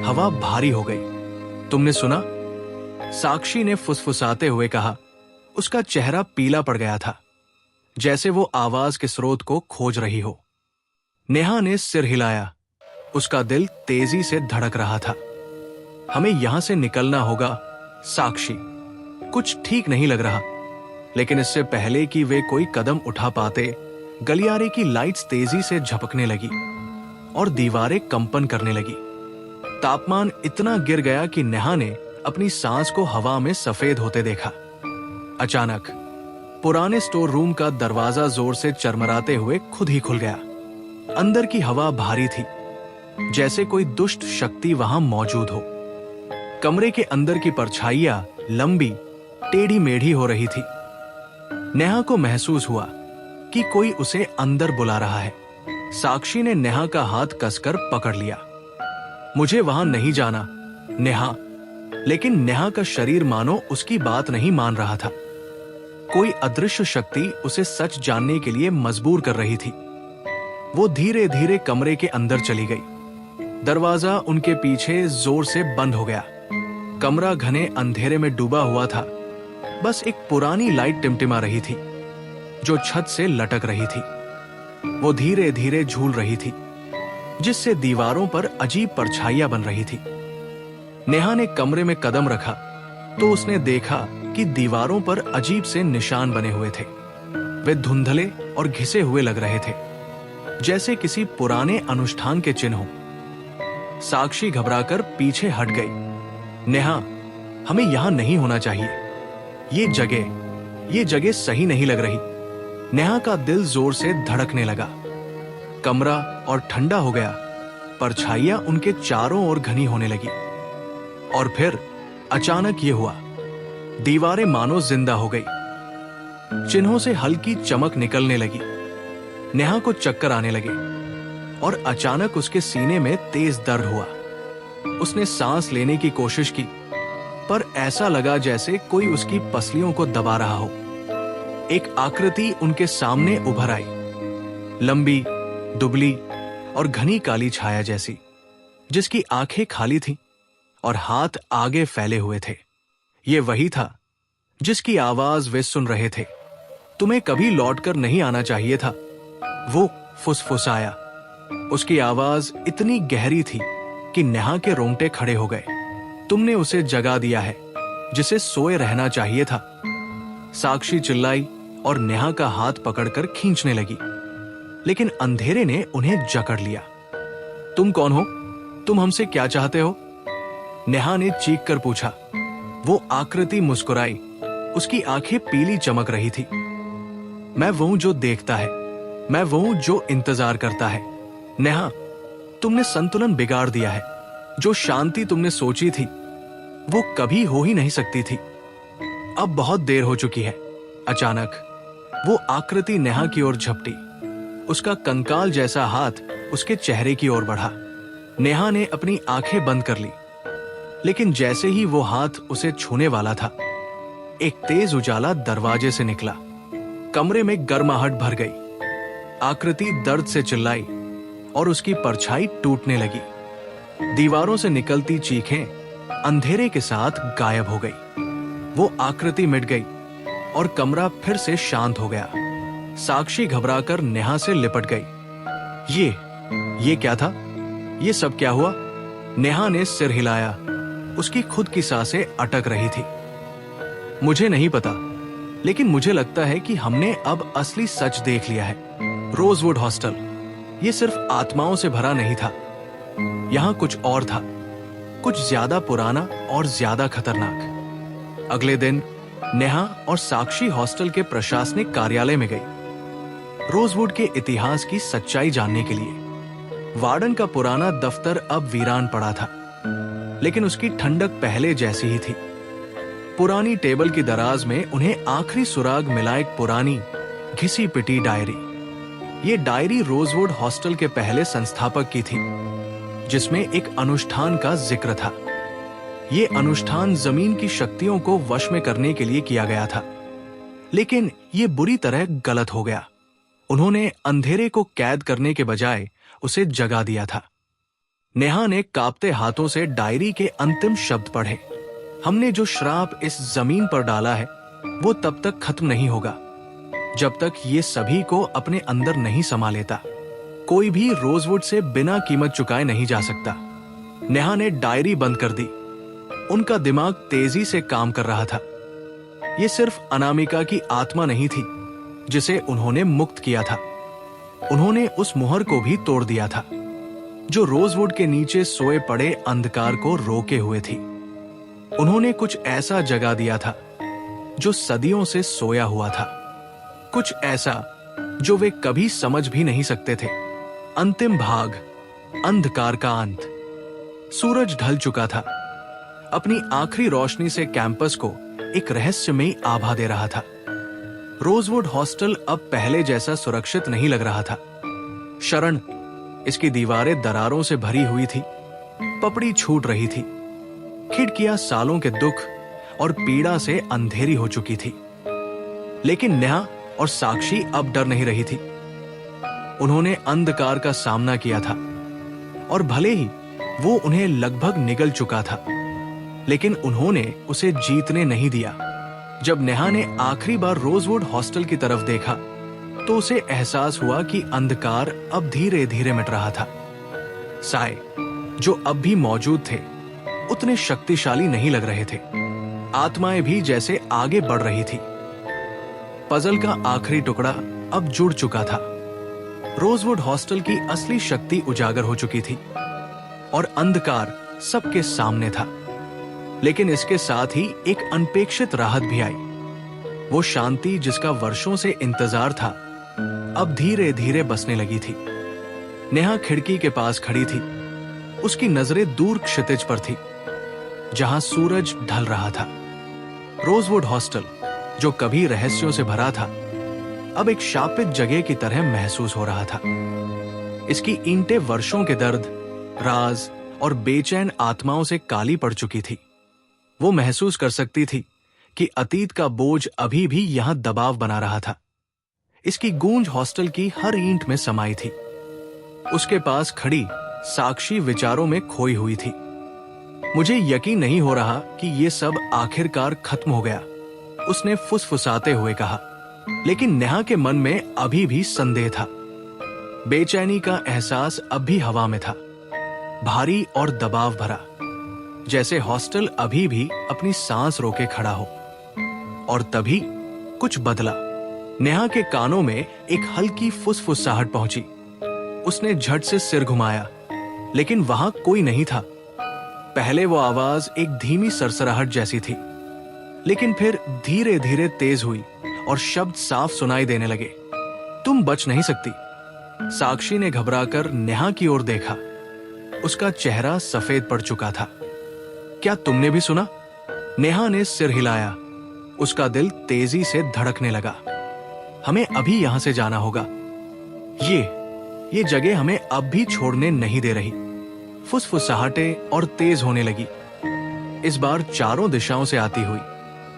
हवा भारी हो गई। तुमने सुना? साक्षी ने फुसफुसाते हुए कहा। उसका चेहरा पीला पड़ गया था, जैसे वो आवाज के स्रोत को खोज रही हो। नेहा ने सिर हिलाया। उसका दिल तेजी से धड़क रहा था। हमें यहां से निकलना होगा, साक्षी। कुछ ठीक नहीं लग रहा। लेकिन इससे पहले कि वे कोई कदम उठा पाते, गलियारे की लाइट्स तेजी से झपकने लगी और दीवारें कंपन करने लगी। तापमान इतना गिर गया कि नेहा ने अपनी सांस को हवा में सफेद होते देखा। अचानक पुराने स्टोर रूम का दरवाजा जोर से चरमराते हुए खुद ही खुल गया। अंदर की हवा भारी थी, जैसे कोई दुष्ट शक्ति वहां मौजूद हो। कमरे के अंदर की परछाइयां लंबी, टेढ़ी मेढ़ी हो रही थी। नेहा को महसूस हुआ कि कोई उसे अंदर बुला रहा है। साक्षी ने नेहा का हाथ कसकर पकड़ लिया। मुझे वहां नहीं जाना, नेहा। लेकिन नेहा का शरीर मानो उसकी बात नहीं मान रहा था। कोई अदृश्य शक्ति उसे सच जानने के लिए मजबूर कर रही थी। वो धीरे धीरे कमरे के अंदर चली गई। दरवाजा उनके पीछे जोर से बंद हो गया। कमरा घने अंधेरे में डूबा हुआ था। बस एक पुरानी लाइट टिमटिमा रही थी, जो छत से लटक रही थी। वो धीरे धीरे झूल रही थी, जिससे दीवारों पर अजीब परछाइयां बन रही थी। नेहा ने कमरे में कदम रखा तो उसने देखा कि दीवारों पर अजीब से निशान बने हुए थे। वे धुंधले और घिसे हुए लग रहे थे, जैसे किसी पुराने अनुष्ठान के चिन्ह हो। साक्षी घबराकर पीछे हट गई। नेहा, हमें यहां नहीं होना चाहिए। ये जगह सही नहीं लग रही। नेहा का दिल जोर से धड़कने लगा। कमरा और ठंडा हो गया। परछाइयां उनके चारों ओर घनी होने लगी। और फिर अचानक ये हुआ, दीवारें मानो जिंदा हो गई। चिन्हों से हल्की चमक निकलने लगी। नेहा को चक्कर आने लगे और अचानक उसके सीने में तेज दर्द हुआ। उसने सांस लेने की कोशिश की, पर ऐसा लगा जैसे कोई उसकी पसलियों को दबा रहा हो। एक आकृति उनके सामने उभर आई, लंबी, दुबली और घनी काली छाया जैसी, जिसकी आंखें खाली थीं और हाथ आगे फैले हुए थे। ये वही था जिसकी आवाज वे सुन रहे थे। तुम्हें कभी लौटकर नहीं आना चाहिए था, वो फुसफुसाया। उसकी आवाज इतनी गहरी थी कि नेहा के रोंगटे खड़े हो गए। तुमने उसे जगा दिया है, जिसे सोए रहना चाहिए था। साक्षी चिल्लाई और नेहा का हाथ पकड़कर खींचने लगी, लेकिन अंधेरे ने उन्हें जकड़ लिया। तुम कौन हो? तुम हमसे क्या चाहते हो? नेहा ने चीख कर पूछा। वो आकृति मुस्कुराई। उसकी आंखें पीली चमक रही थी। मैं वो हूं जो देखता है, मैं वो हूं जो इंतजार करता है। नेहा, तुमने संतुलन बिगाड़ दिया है। जो शांति तुमने सोची थी, वो कभी हो ही नहीं सकती थी। अब बहुत देर हो चुकी है। अचानक वो आकृति नेहा की ओर झपटी। उसका कंकाल जैसा हाथ उसके चेहरे की ओर बढ़ा। नेहा ने अपनी आंखें बंद कर ली, लेकिन जैसे ही वो हाथ उसे छूने वाला था, एक तेज उजाला दरवाजे से निकला। कमरे में गर्माहट भर गई। आकृति दर्द से चिल्लाई और उसकी परछाई टूटने लगी। दीवारों से निकलती चीखें अंधेरे के साथ गायब हो गई। वो आकृति मिट गई और कमरा फिर से शांत हो गया। साक्षी घबराकर नेहा से लिपट गई। ये क्या था? ये सब क्या हुआ? नेहा ने सिर हिलाया। उसकी खुद की सांसें अटक रही थी। मुझे नहीं पता, लेकिन मुझे लगता है कि हमने अब असली सच देख लिया है। रोजवुड हॉस्टल ये सिर्फ आत्माओं से भरा नहीं था। यहाँ कुछ और था, कुछ ज्यादा पुराना और ज्यादा खतरनाक। अगले दिन नेहा और साक्षी हॉस्टल के प्रशासनिक कार्यालय में गई, रोजवुड के इतिहास की सच्चाई जानने के लिए। वार्डन का पुराना दफ्तर अब वीरान पड़ा था, लेकिन उसकी ठंडक पहले जैसी ही थी। पुरानी टेबल की दराज में उन्हें आखिरी सुराग मिला एक पुरानी घिसी पिटी डायरी। ये डायरी रोजवुड हॉस्टल के पहले संस्थापक की थी, जिसमें एक अनुष्ठान का जिक्र था। ये अनुष्ठान जमीन की शक्तियों को वश में करने के लिए किया गया था, लेकिन ये बुरी तरह गलत हो गया। उन्होंने अंधेरे को कैद करने के बजाय उसे जगा दिया था। नेहा ने कांपते हाथों से डायरी के अंतिम शब्द पढ़े। हमने जो श्राप इस जमीन पर डाला है वो तब तक खत्म नहीं होगा जब तक ये सभी को अपने अंदर नहीं समा लेता। कोई भी रोजवुड से बिना कीमत चुकाए नहीं जा सकता। नेहा ने डायरी बंद कर दी। उनका दिमाग तेजी से काम कर रहा था। ये सिर्फ अनामिका की आत्मा नहीं थी जिसे उन्होंने मुक्त किया था, उन्होंने उस मुहर को भी तोड़ दिया था जो रोजवुड के नीचे सोए पड़े अंधकार को रोके हुए थी। उन्होंने कुछ ऐसा जगा दिया था जो सदियों से सोया हुआ था, कुछ ऐसा जो वे कभी समझ भी नहीं सकते थे। अंतिम भाग, अंधकार का अंत। सूरज ढल चुका था, अपनी आखिरी रोशनी से कैंपस को एक रहस्यमयी आभा दे रहा था। रोजवुड हॉस्टल अब पहले जैसा सुरक्षित नहीं लग रहा था। शरण, इसकी दीवारें दरारों से भरी हुई थी, पपड़ी छूट रही थी, खिड़कियां सालों के दुख और पीड़ा से अंधेरी हो चुकी थी। लेकिन नेहा और साक्षी अब डर नहीं रही थी। उन्होंने अंधकार का सामना किया था और भले ही वो उन्हें लगभग निगल चुका था, लेकिन उन्होंने उसे जीतने नहीं दिया। जब नेहा ने आखिरी बार रोजवुड हॉस्टल की तरफ देखा तो उसे एहसास हुआ कि अंधकार अब धीरे धीरे मिट रहा था। साए, जो अब भी मौजूद थे, उतने शक्तिशाली नहीं लग रहे थे। आत्माएं भी जैसे आगे बढ़ रही थी। पजल का आखिरी टुकड़ा अब जुड़ चुका था। रोजवुड हॉस्टल की असली शक्ति उजागर हो चुकी थी और अंधकार सबके सामने था। लेकिन इसके साथ ही एक अनपेक्षित राहत भी आई। वो शांति जिसका वर्षों से इंतजार था, अब धीरे धीरे बसने लगी थी। नेहा खिड़की के पास खड़ी थी। उसकी नजरें दूर क्षितिज पर थी, जहां सूरज ढल रहा था। रोजवुड हॉस्टल, जो कभी रहस्यों से भरा था, अब एक शापित जगह की तरह महसूस हो रहा था। इसकी ईंटें वर्षों के दर्द, राज और बेचैन आत्माओं से काली पड़ चुकी थी। वो महसूस कर सकती थी कि अतीत का बोझ अभी भी यहां दबाव बना रहा था। इसकी गूंज हॉस्टल की हर ईंट में समाई थी। उसके पास खड़ी साक्षी विचारों में खोई हुई थी। मुझे यकीन नहीं हो रहा कि ये सब आखिरकार खत्म हो गया, उसने फुसफुसाते हुए कहा। लेकिन नेहा के मन में अभी भी संदेह था। बेचैनी का एहसास अब भी हवा में था, भारी और दबाव भरा, जैसे हॉस्टल अभी भी अपनी सांस रोके खड़ा हो। और तभी कुछ बदला। नेहा के कानों में एक हल्की फुसफुसाहट पहुंची। उसने झट से सिर घुमाया, लेकिन वहां कोई नहीं था। पहले वो आवाज एक धीमी सरसराहट जैसी थी, लेकिन फिर धीरे धीरे तेज हुई और शब्द साफ सुनाई देने लगे। तुम बच नहीं सकती। साक्षी ने घबराकर नेहा की ओर देखा। उसका चेहरा सफेद पड़ चुका था। क्या तुमने भी सुना? नेहा ने सिर हिलाया। उसका दिल तेजी से धड़कने लगा। हमें अभी यहां से जाना होगा। ये जगह हमें अब भी छोड़ने नहीं दे रही। फुसफुसाहटें और तेज होने लगी, इस बार चारों दिशाओं से आती हुई,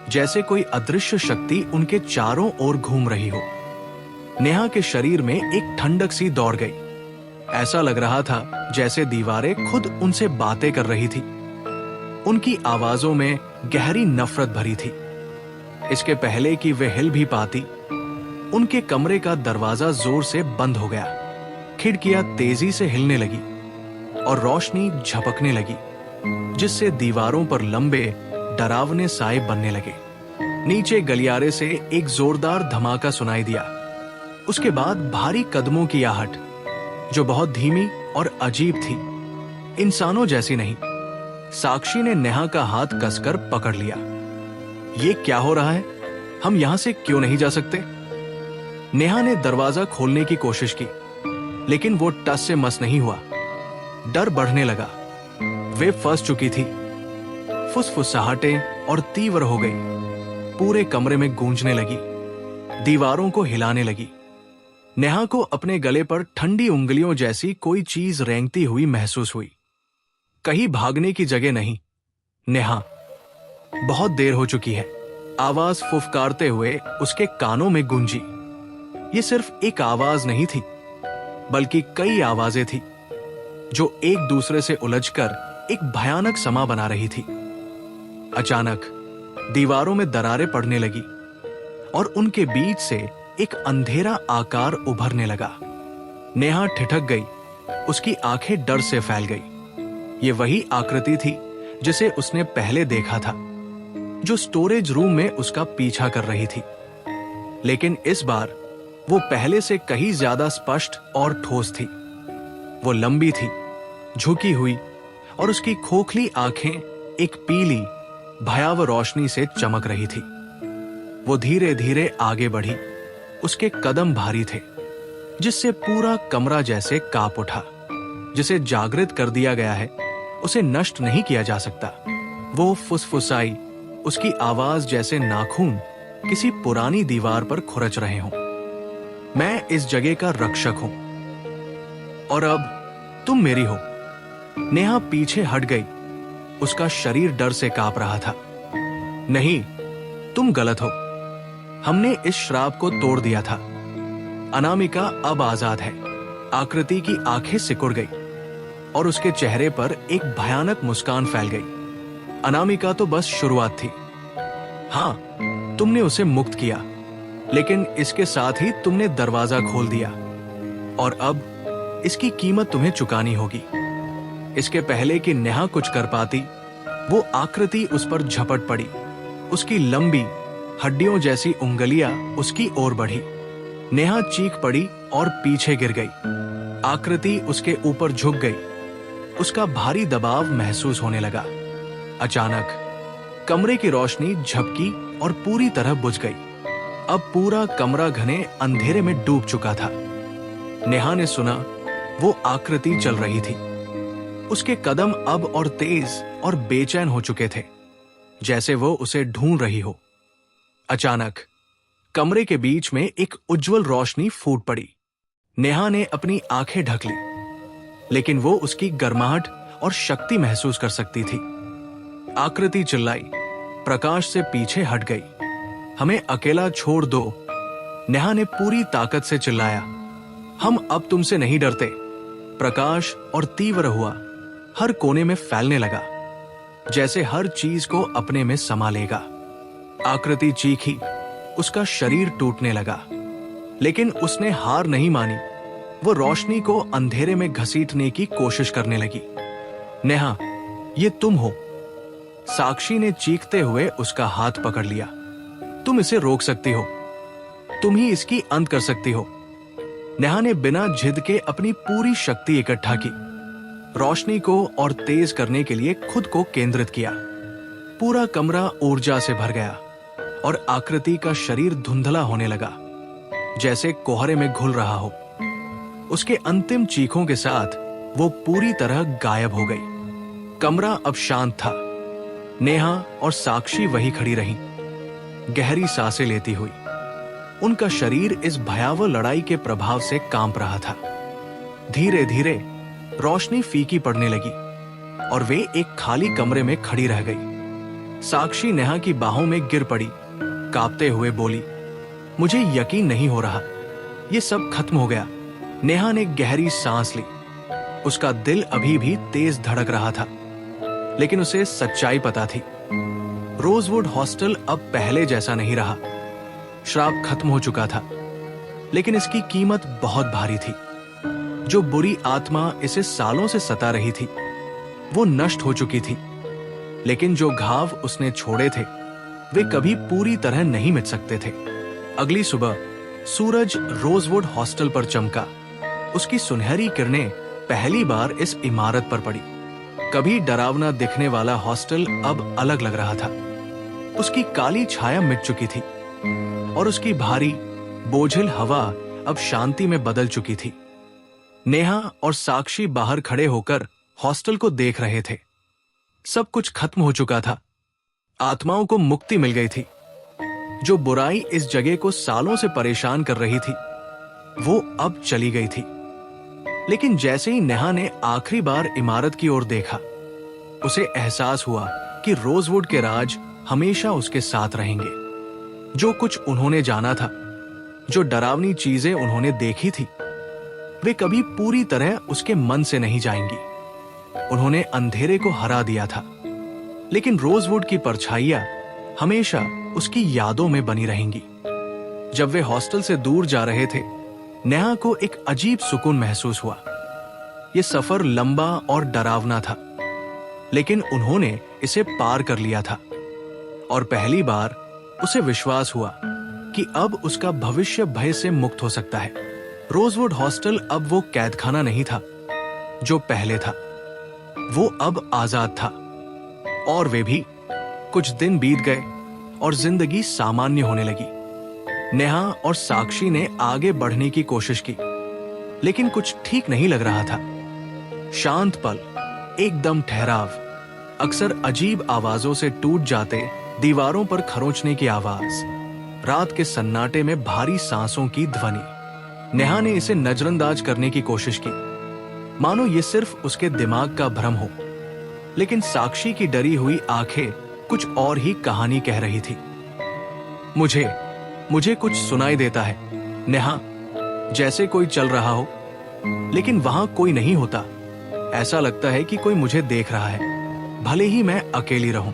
जैसे कोई अदृश्य शक्ति उनके चारों ओर घूम रही हो। नेहा के शरीर में एक ठंडक सी दौड़ गई। ऐसा लग रहा था जैसे दीवारें खुद उनसे बातें कर रही थी। उनकी आवाजों में गहरी नफरत भरी थी। इसके पहले कि वे हिल भी पाती, उनके कमरे का दरवाजा जोर से बंद हो गया। खिड़कियां तेजी से हिलने लगी और रोशनी झपकने लगी, जिससे दीवारों पर लंबे डरावने साए बनने लगे। नीचे गलियारे से एक जोरदार धमाका सुनाई दिया। उसके बाद भारी कदमों की आहट, जो बहुत धीमी और अजीब थी, इंसानों जैसी नहीं। साक्षी ने नेहा का हाथ कसकर पकड़ लिया। ये क्या हो रहा है? हम यहां से क्यों नहीं जा सकते? नेहा ने दरवाजा खोलने की कोशिश की, लेकिन वो टस से मस नहीं हुआ। डर बढ़ने लगा। वे फंस चुकी थी। फुसफुसाहटें और तीव्र हो गई, पूरे कमरे में गूंजने लगी, दीवारों को हिलाने लगी। नेहा को अपने गले पर ठंडी उंगलियों जैसी कोई चीज रेंगती हुई महसूस हुई। कहीं भागने की जगह नहीं। नेहा, बहुत देर हो चुकी है। आवाज फुफकारते हुए उसके कानों में गूंजी। ये सिर्फ एक आवाज नहीं थी, बल्कि कई आवाजें थी, जो एक दूसरे से उलझकर एक भयानक समा बना रही थी। अचानक दीवारों में दरारें पड़ने लगी और उनके बीच से एक अंधेरा आकार उभरने लगा। नेहा ठिठक गई। उसकी आंखें डर से फैल गई। ये वही आकृति थी जिसे उसने पहले देखा था, जो स्टोरेज रूम में उसका पीछा कर रही थी। लेकिन इस बार वो पहले से कहीं ज्यादा स्पष्ट और ठोस थी। वो लंबी थी, झुकी हुई, और उसकी खोखली आंखें एक पीली भयावह रोशनी से चमक रही थी। वो धीरे धीरे आगे बढ़ी। उसके कदम भारी थे, जिससे पूरा कमरा जैसे कांप उठा। जिसे जागृत कर दिया गया है, उसे नष्ट नहीं किया जा सकता। वो फुसफुसाई, उसकी आवाज जैसे नाखून किसी पुरानी दीवार पर खुरच रहे हों। मैं इस जगह का रक्षक हूं, और अब तुम मेरी हो। नेहा पीछे हट गई। उसका शरीर डर से कांप रहा था। नहीं, तुम गलत हो। हमने इस श्राप को तोड़ दिया था। अनामिका अब आजाद है। आकृति की आंखें सिकुड़ गई और उसके चेहरे पर एक भयानक मुस्कान फैल गई। अनामिका तो बस शुरुआत थी। हां, तुमने उसे मुक्त किया, लेकिन इसके साथ ही तुमने दरवाजा खोल दिया, और अब इसकी कीमत तुम्हें चुकानी होगी। इसके पहले कि नेहा कुछ कर पाती, वो आकृति उस पर झपट पड़ी। उसकी लंबी हड्डियों जैसी उंगलियां उसकी ओर बढ़ी। नेहा चीख पड़ी और पीछे गिर गई। आकृति उसके ऊपर झुक गई। उसका भारी दबाव महसूस होने लगा। अचानक कमरे की रोशनी झपकी और पूरी तरह बुझ गई। अब पूरा कमरा घने अंधेरे में डूब चुका था। नेहा ने सुना वो आकृति चल रही थी। उसके कदम अब और तेज और बेचैन हो चुके थे, जैसे वो उसे ढूंढ रही हो। अचानक कमरे के बीच में एक उज्जवल रोशनी फूट पड़ी। नेहा ने अपनी आंखें ढक ली, लेकिन वो उसकी गर्माहट और शक्ति महसूस कर सकती थी। आकृति चिल्लाई, प्रकाश से पीछे हट गई। हमें अकेला छोड़ दो। नेहा ने पूरी ताकत से चिल्लाया। हम अब तुमसे नहीं डरते। प्रकाश और तीव्र हुआ, हर कोने में फैलने लगा, जैसे हर चीज को अपने में समा लेगा। आकृति चीखी, उसका शरीर टूटने लगा, लेकिन उसने हार नहीं मानी। वो रोशनी को अंधेरे में घसीटने की कोशिश करने लगी। नेहा, ये तुम हो। साक्षी ने चीखते हुए उसका हाथ पकड़ लिया। तुम इसे रोक सकती हो। तुम ही इसकी अंत कर सकती हो। नेहा ने बिना जिद के अपनी पूरी शक्ति इकट्ठा की, रोशनी को और तेज करने के लिए खुद को केंद्रित किया। पूरा कमरा ऊर्जा से भर गया और आकृति का शरीर धुंधला होने लगा, जैसे कोहरे में घुल रहा हो। उसके अंतिम चीखों के साथ वो पूरी तरह गायब हो गई। कमरा अब शांत था। नेहा और साक्षी वही खड़ी रहीं, गहरी सांसें लेती हुई। उनका शरीर इस भयावह लड़ाई के प्रभाव से कांप रहा था। धीरे धीरे रोशनी फीकी पड़ने लगी और वे एक खाली कमरे में खड़ी रह गई। साक्षी नेहा की बाहों में गिर पड़ी, कांपते हुए बोली, मुझे यकीन नहीं हो रहा, ये सब खत्म हो गया। नेहा ने गहरी सांस ली। उसका दिल अभी भी तेज धड़क रहा था, लेकिन उसे सच्चाई पता थी। रोजवुड हॉस्टल अब पहले जैसा नहीं रहा। श्राप खत्म हो चुका था, लेकिन इसकी कीमत बहुत भारी थी। जो बुरी आत्मा इसे सालों से सता रही थी, वो नष्ट हो चुकी थी, लेकिन जो घाव उसने छोड़े थे, वे कभी पूरी तरह नहीं मिट सकते थे। अगली सुबह सूरज रोजवुड हॉस्टल पर चमका। उसकी सुनहरी किरणें पहली बार इस इमारत पर पड़ी। कभी डरावना दिखने वाला हॉस्टल अब अलग लग रहा था। उसकी काली छाया मिट चुकी थी और उसकी भारी बोझिल हवा अब शांति में बदल चुकी थी। नेहा और साक्षी बाहर खड़े होकर हॉस्टल को देख रहे थे। सब कुछ खत्म हो चुका था। आत्माओं को मुक्ति मिल गई थी। जो बुराई इस जगह को सालों से परेशान कर रही थी, वो अब चली गई थी। लेकिन जैसे ही नेहा ने आखिरी बार इमारत की ओर देखा, उसे एहसास हुआ कि रोजवुड के राज हमेशा उसके साथ रहेंगे। जो कुछ उन्होंने जाना था, जो डरावनी चीजें उन्होंने देखी थी, वे कभी पूरी तरह उसके मन से नहीं जाएंगी। उन्होंने अंधेरे को हरा दिया था, लेकिन रोजवुड की परछाइयां हमेशा उसकी यादों में बनी रहेंगी। जब वे हॉस्टल से दूर जा रहे थे, नेहा को एक अजीब सुकून महसूस हुआ। यह सफर लंबा और डरावना था, लेकिन उन्होंने इसे पार कर लिया था। और पहली बार उसे विश्वास हुआ कि अब उसका भविष्य भय से मुक्त हो सकता है। रोजवुड हॉस्टल अब वो कैदखाना नहीं था जो पहले था। वो अब आजाद था। और वे भी। कुछ दिन बीत गए और जिंदगी सामान्य होने लगी। नेहा और साक्षी ने आगे बढ़ने की कोशिश की, लेकिन कुछ ठीक नहीं लग रहा था। शांत पल, एकदम ठहराव, अक्सर अजीब आवाजों से टूट जाते दीवारों पर खरोंचने की आवाज, रात के सन्नाटे में भारी सांसों की ध्वनि। नेहा ने इसे नजरअंदाज करने की कोशिश की, मानो ये सिर्फ उसके दिमाग का भ्रम हो। लेकिन साक्षी की डरी हुई आंखें कुछ और ही कहानी कह रही थी। मुझे कुछ सुनाई देता है नेहा, जैसे कोई चल रहा हो, लेकिन वहां कोई नहीं होता। ऐसा लगता है कि कोई मुझे देख रहा है, भले ही मैं अकेली रहूं।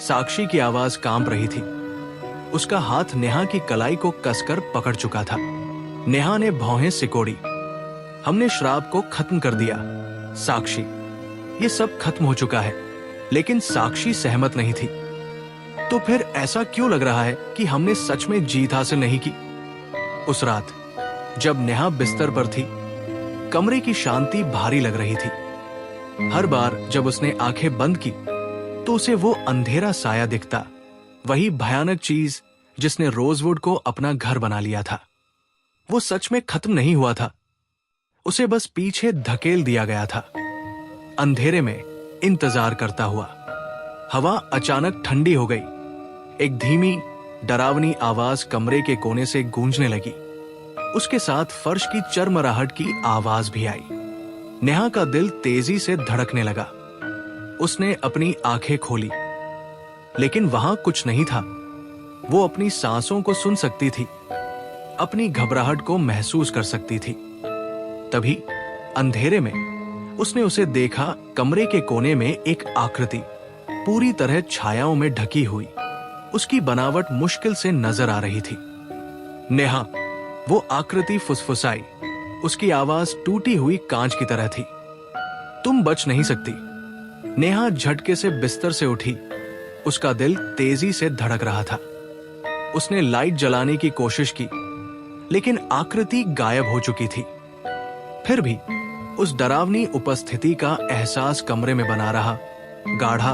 साक्षी की आवाज कांप रही थी। उसका हाथ नेहा की कलाई को कसकर पकड़ चुका था। नेहा ने भौहें सिकोड़ी। हमने श्राप को खत्म कर दिया साक्षी, ये सब खत्म हो चुका है। लेकिन साक्षी सहमत नहीं थी। तो फिर ऐसा क्यों लग रहा है कि हमने सच में जीत हासिल नहीं की? उस रात जब नेहा बिस्तर पर थी, कमरे की शांति भारी लग रही थी। हर बार जब उसने आंखें बंद की तो उसे वो अंधेरा साया दिखता, वही भयानक चीज जिसने रोजवुड को अपना घर बना लिया था। वो सच में खत्म नहीं हुआ था, उसे बस पीछे धकेल दिया गया था। अंधेरे में इंतजार करता हुआ हवा अचानक ठंडी हो गई। एक धीमी डरावनी आवाज कमरे के कोने से गूंजने लगी। उसके साथ फर्श की चरमराहट की आवाज भी आई। नेहा का दिल तेजी से धड़कने लगा। उसने अपनी आंखें खोली, लेकिन वहां कुछ नहीं था। वो अपनी सांसों को सुन सकती थी, अपनी घबराहट को महसूस कर सकती थी। तभी अंधेरे में उसने उसे देखा। कमरे के कोने में एक आकृति, पूरी तरह छायाओं में ढकी हुई। उसकी बनावट मुश्किल से नजर आ रही थी। नेहा, वो आकृति फुसफुसाई। उसकी आवाज टूटी हुई कांच की तरह थी। तुम बच नहीं सकती। नेहा झटके से बिस्तर से उठी। उसका दिल तेजी से धड़क रहा था। उसने लाइट जलाने की कोशिश की, लेकिन आकृति गायब हो चुकी थी। फिर भी उस डरावनी उपस्थिति का एहसास कमरे में बना रहा, गाढ़ा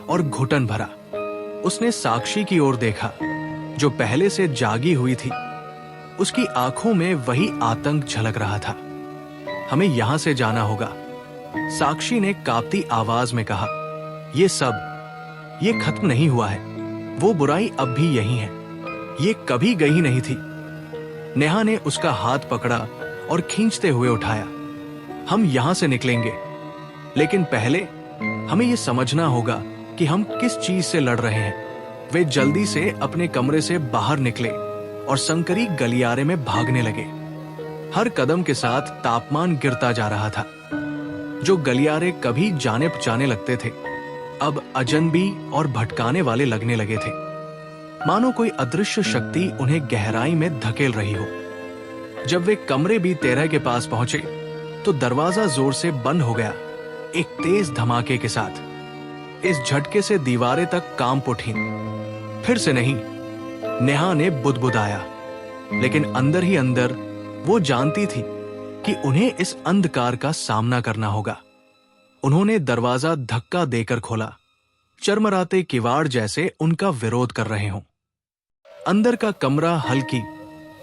और घुटन भरा। उसने साक्षी की ओर देखा, जो पहले से जागी हुई थी। उसकी आंखों में वही आतंक झलक रहा था। हमें यहां से जाना होगा, साक्षी ने कांपती आवाज में कहा। ये खत्म नहीं हुआ है। वो बुराई अब भी यही है। ये कभी गई नहीं थी। नेहा ने उसका हाथ पकड़ा और खींचते हुए उठाया। हम यहां से निकलेंगे, लेकिन पहले हमें यह समझना होगा कि हम किस चीज से लड़ रहे हैं। वे जल्दी से अपने कमरे से बाहर निकले और संकरी गलियारे में भागने लगे। हर कदम के साथ तापमान गिरता जा रहा था। जो गलियारे कभी जाने पहचाने लगते थे, अब अजनबी और भटकाने वाले लगने लगे थे, मानो कोई अदृश्य शक्ति उन्हें गहराई में धकेल रही हो। जब वे कमरे B13 के पास पहुंचे तो दरवाजा जोर से बंद हो गया, एक तेज धमाके के साथ। इस झटके से दीवारें तक कांप उठी। फिर से नहीं, नेहा ने बुदबुदाया, लेकिन अंदर ही अंदर वो जानती थी कि उन्हें इस अंधकार का सामना करना होगा। उन्होंने दरवाजा धक्का देकर खोला। चरमराते किवाड़ जैसे उनका विरोध कर रहे हों। अंदर का कमरा हल्की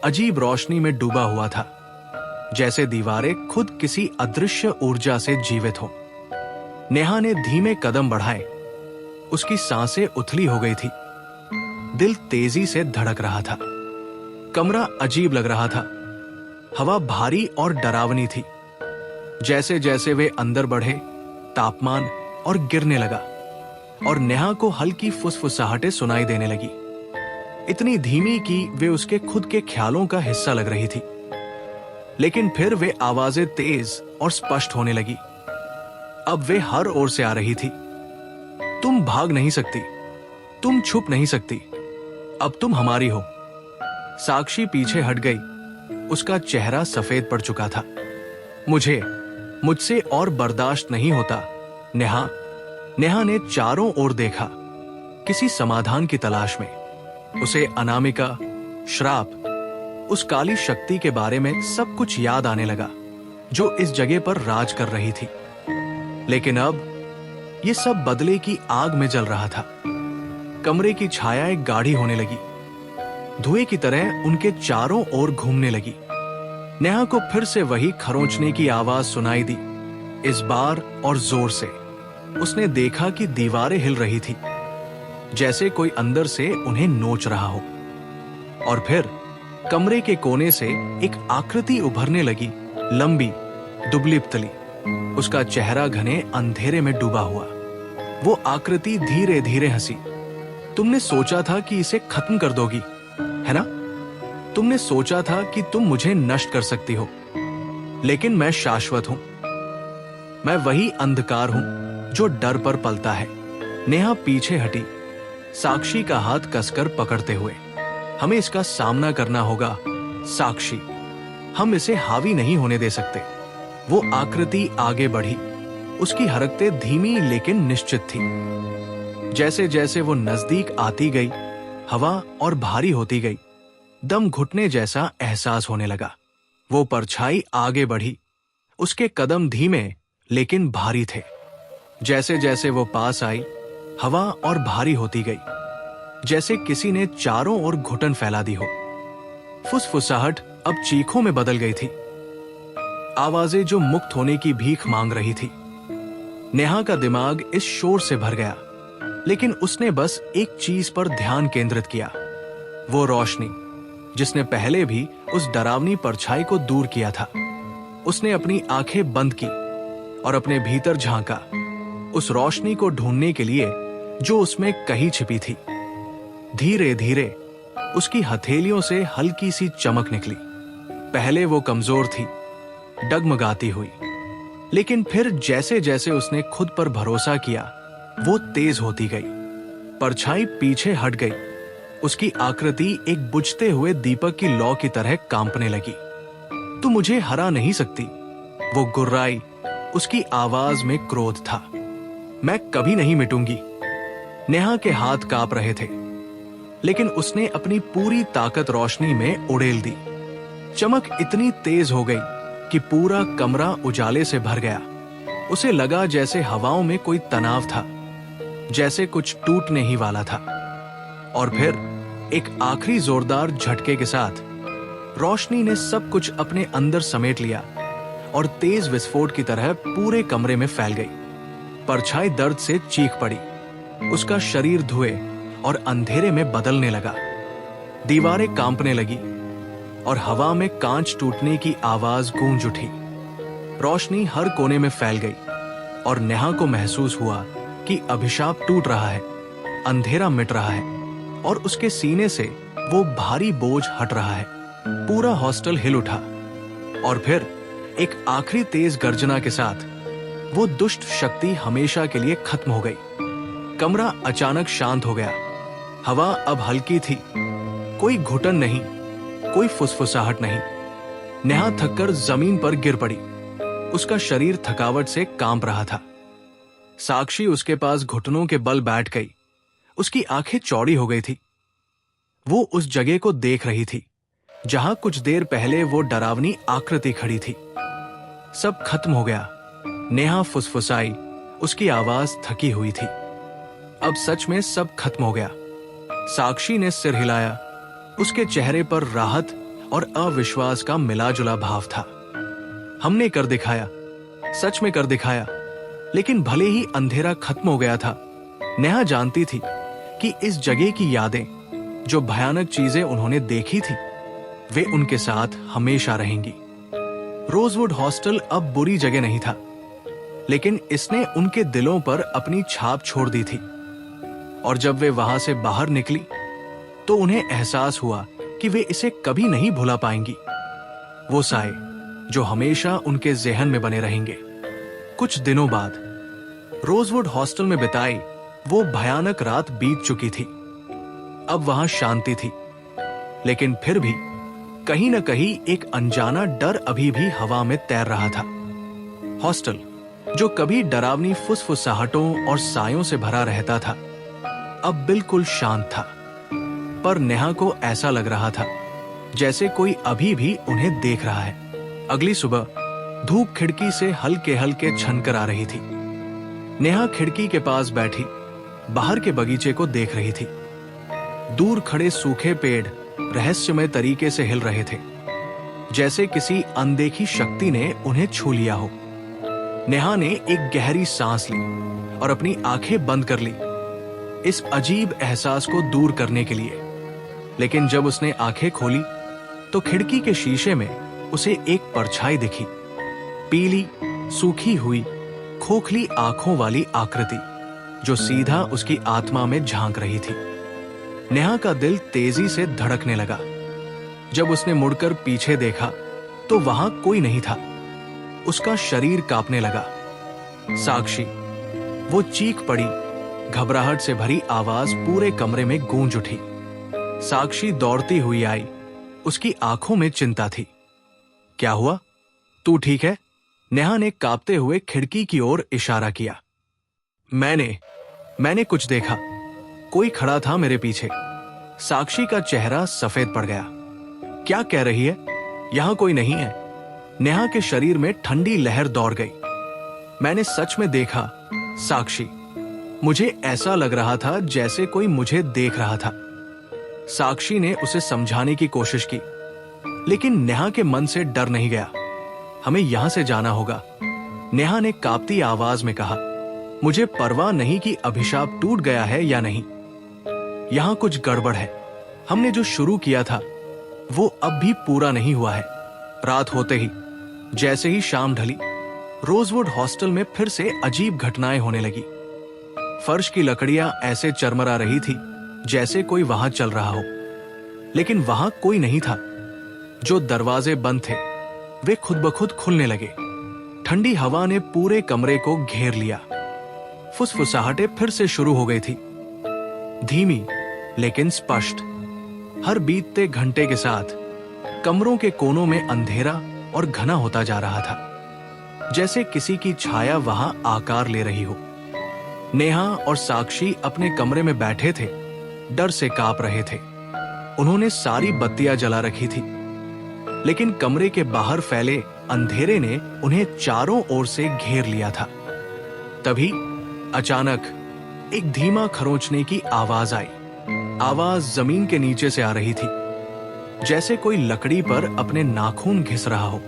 अजीब रोशनी में डूबा हुआ था, जैसे दीवारें खुद किसी अदृश्य ऊर्जा से जीवित हो। नेहा ने धीमे कदम बढ़ाए। उसकी सांसें उथली हो गई थी, दिल तेजी से धड़क रहा था। कमरा अजीब लग रहा था, हवा भारी और डरावनी थी। जैसे जैसे वे अंदर बढ़े, तापमान और गिरने लगा और नेहा को हल्की फुसफुसाहटें सुनाई देने लगी, इतनी धीमी कि वे उसके खुद के ख्यालों का हिस्सा लग रही थी। लेकिन फिर वे आवाजें तेज और स्पष्ट होने लगी। अब वे हर ओर से आ रही थी। तुम भाग नहीं सकती, तुम छुप नहीं सकती, अब तुम हमारी हो। साक्षी पीछे हट गई, उसका चेहरा सफेद पड़ चुका था। मुझसे और बर्दाश्त नहीं होता। नेहा ने चारों ओर देखा, किसी समाधान की तलाश में। उसे अनामिका, श्राप, उस काली शक्ति के बारे में सब कुछ याद आने लगा जो इस जगह पर राज कर रही थी। लेकिन अब ये सब बदले की आग में जल रहा था। कमरे की छायाएं गाढ़ी होने लगी, धुएं की तरह उनके चारों ओर घूमने लगी। नेहा को फिर से वही खरोंचने की आवाज सुनाई दी, इस बार और जोर से। उसने देखा कि दीवारें हिल रही थी, जैसे कोई अंदर से उन्हें नोच रहा हो। और फिर कमरे के कोने से एक आकृति उभरने लगी, लंबी, दुबली-पतली। उसका चेहरा घने अंधेरे में डूबा हुआ। वो आकृति धीरे धीरे हंसी। तुमने सोचा था कि इसे खत्म कर दोगी, है ना? तुमने सोचा था कि तुम मुझे नष्ट कर सकती हो, लेकिन मैं शाश्वत हूं। मैं वही अंधकार हूं जो डर पर पलता है। नेहा पीछे हटी, साक्षी का हाथ कसकर पकड़ते हुए। हमें इसका सामना करना होगा साक्षी, हम इसे हावी नहीं होने दे सकते। वो आकृति आगे बढ़ी, उसकी हरकतें धीमी लेकिन निश्चित थी। जैसे जैसे वो नजदीक आती गई, हवा और भारी होती गई। दम घुटने जैसा एहसास होने लगा। वो परछाई आगे बढ़ी, उसके कदम धीमे लेकिन भारी थे। जैसे जैसे वो पास आई, हवा और भारी होती गई, जैसे किसी ने चारों ओर घुटन फैला दी हो। फुसफुसाहट अब चीखों में बदल गई थी, आवाजें जो मुक्त होने की भीख मांग रही थी। नेहा का दिमाग इस शोर से भर गया, लेकिन उसने बस एक चीज पर ध्यान केंद्रित किया, वो रोशनी जिसने पहले भी उस डरावनी परछाई को दूर किया था। उसने अपनी आंखें बंद की और अपने भीतर झांका, उस रोशनी को ढूंढने के लिए जो उसमें कहीं छिपी थी। धीरे धीरे उसकी हथेलियों से हल्की सी चमक निकली। पहले वो कमजोर थी, डगमगाती हुई, लेकिन फिर जैसे जैसे उसने खुद पर भरोसा किया, वो तेज होती गई। परछाई पीछे हट गई, उसकी आकृति एक बुझते हुए दीपक की लौ की तरह कांपने लगी। तू मुझे हरा नहीं सकती, वो गुर्राई, उसकी आवाज में क्रोध था। मैं कभी नहीं मिटूंगी। नेहा के हाथ कांप रहे थे, लेकिन उसने अपनी पूरी ताकत रोशनी में उड़ेल दी। चमक इतनी तेज हो गई कि पूरा कमरा उजाले से भर गया। उसे लगा जैसे हवाओं में कोई तनाव था, जैसे कुछ टूटने ही वाला था। और फिर एक आखिरी जोरदार झटके के साथ रोशनी ने सब कुछ अपने अंदर समेट लिया और तेज विस्फोट की तरह पूरे कमरे में फैल गई। परछाई दर्द से चीख पड़ी, उसका शरीर धुएं और अंधेरे में बदलने लगा। दीवारें कांपने लगी और हवा में कांच टूटने की आवाज गूंज उठी। रोशनी हर कोने में फैल गई और नेहा को महसूस हुआ कि अभिशाप टूट रहा है, अंधेरा मिट रहा है और उसके सीने से वो भारी बोझ हट रहा है। पूरा हॉस्टल हिल उठा और फिर एक आखिरी तेज गर्जना के साथ वो दुष्ट शक्ति हमेशा के लिए खत्म हो गई। कमरा अचानक शांत हो गया। हवा अब हल्की थी, कोई घुटन नहीं, कोई फुसफुसाहट नहीं। नेहा थककर जमीन पर गिर पड़ी, उसका शरीर थकावट से कांप रहा था। साक्षी उसके पास घुटनों के बल बैठ गई, उसकी आंखें चौड़ी हो गई थी। वो उस जगह को देख रही थी जहां कुछ देर पहले वो डरावनी आकृति खड़ी थी। सब खत्म हो गया। नेहा फुसफुसाई, उसकी आवाज थकी हुई थी। अब सच में सब खत्म हो गया। साक्षी ने सिर हिलाया। उसके चेहरे पर राहत और अविश्वास का मिला जुला भाव था। हमने कर दिखाया, सच में कर दिखाया। लेकिन भले ही अंधेरा खत्म हो गया था, नेहा जानती थी कि इस जगह की यादें, जो भयानक चीजें उन्होंने देखी थी, वे उनके साथ हमेशा रहेंगी। रोजवुड हॉस्टल अब बुरी जगह नहीं था, लेकिन इसने उनके दिलों पर अपनी छाप छोड़ दी थी। और जब वे वहां से बाहर निकली तो उन्हें एहसास हुआ कि वे इसे कभी नहीं भुला पाएंगी। वो साए जो हमेशा उनके ज़हन में बने रहेंगे। कुछ दिनों बाद रोजवुड हॉस्टल में बिताई वो भयानक रात बीत चुकी थी। अब वहां शांति थी, लेकिन फिर भी कहीं न कहीं एक अनजाना डर अभी भी हवा में तैर रहा था। हॉस्टल जो कभी डरावनी फुसफुसाहटों और सायों से भरा रहता था, अब बिल्कुल शांत था। पर नेहा को ऐसा लग रहा था जैसे कोई अभी भी उन्हें देख रहा है। अगली सुबह धूप खिड़की से हल्के हल्के छनकर आ रही थी। नेहा खिड़की के पास बैठी बाहर के बगीचे को देख रही थी। दूर खड़े सूखे पेड़ रहस्यमय तरीके से हिल रहे थे, जैसे किसी अनदेखी शक्ति ने उन्हें छू लिया हो। नेहा ने एक गहरी सांस ली और अपनी आंखें बंद कर ली, इस अजीब एहसास को दूर करने के लिए। लेकिन जब उसने आंखें खोली तो खिड़की के शीशे में उसे एक परछाई दिखी। पीली, सूखी हुई, खोखली आंखों वाली आकृति जो सीधा उसकी आत्मा में झांक रही थी। नेहा का दिल तेजी से धड़कने लगा। जब उसने मुड़कर पीछे देखा तो वहां कोई नहीं था। उसका शरीर कांपने लगा। साक्षी, वो चीख पड़ी। घबराहट से भरी आवाज पूरे कमरे में गूंज उठी। साक्षी दौड़ती हुई आई। उसकी आंखों में चिंता थी। क्या हुआ? तू ठीक है? नेहा ने कांपते हुए खिड़की की ओर इशारा किया। मैंने कुछ देखा। कोई खड़ा था मेरे पीछे। साक्षी का चेहरा सफेद पड़ गया। क्या कह रही है? यहां कोई नहीं है। नेहा के शरीर में ठंडी लहर दौड़ गई। मैंने सच में देखा साक्षी। मुझे ऐसा लग रहा था जैसे कोई मुझे देख रहा था। साक्षी ने उसे समझाने की कोशिश की, लेकिन नेहा के मन से डर नहीं गया। हमें यहां से जाना होगा, नेहा ने कांपती आवाज में कहा। मुझे परवाह नहीं कि अभिशाप टूट गया है या नहीं। यहां कुछ गड़बड़ है। हमने जो शुरू किया था वो अब भी पूरा नहीं हुआ है। रात होते ही, जैसे ही शाम ढली, रोजवुड हॉस्टल में फिर से अजीब घटनाएं होने लगी। फर्श की लकड़ियां ऐसे चरमरा रही थी जैसे कोई वहां चल रहा हो, लेकिन वहां कोई नहीं था। जो दरवाजे बंद थे वे खुद ब खुद खुलने लगे। ठंडी हवा ने पूरे कमरे को घेर लिया। फुसफुसाहटें फिर से शुरू हो गई थी, धीमी लेकिन स्पष्ट। हर बीतते घंटे के साथ कमरों के कोनों में अंधेरा और घना होता जा रहा था, जैसे किसी की छाया वहां आकार ले रही हो। नेहा और साक्षी अपने कमरे में बैठे थे, डर से कांप रहे थे। उन्होंने सारी बत्तियां जला रखी थी, लेकिन कमरे के बाहर फैले अंधेरे ने उन्हें चारों ओर से घेर लिया था। तभी अचानक एक धीमा खरोंचने की आवाज आई। आवाज जमीन के नीचे से आ रही थी, जैसे कोई लकड़ी पर अपने नाखून घिस रहा हो।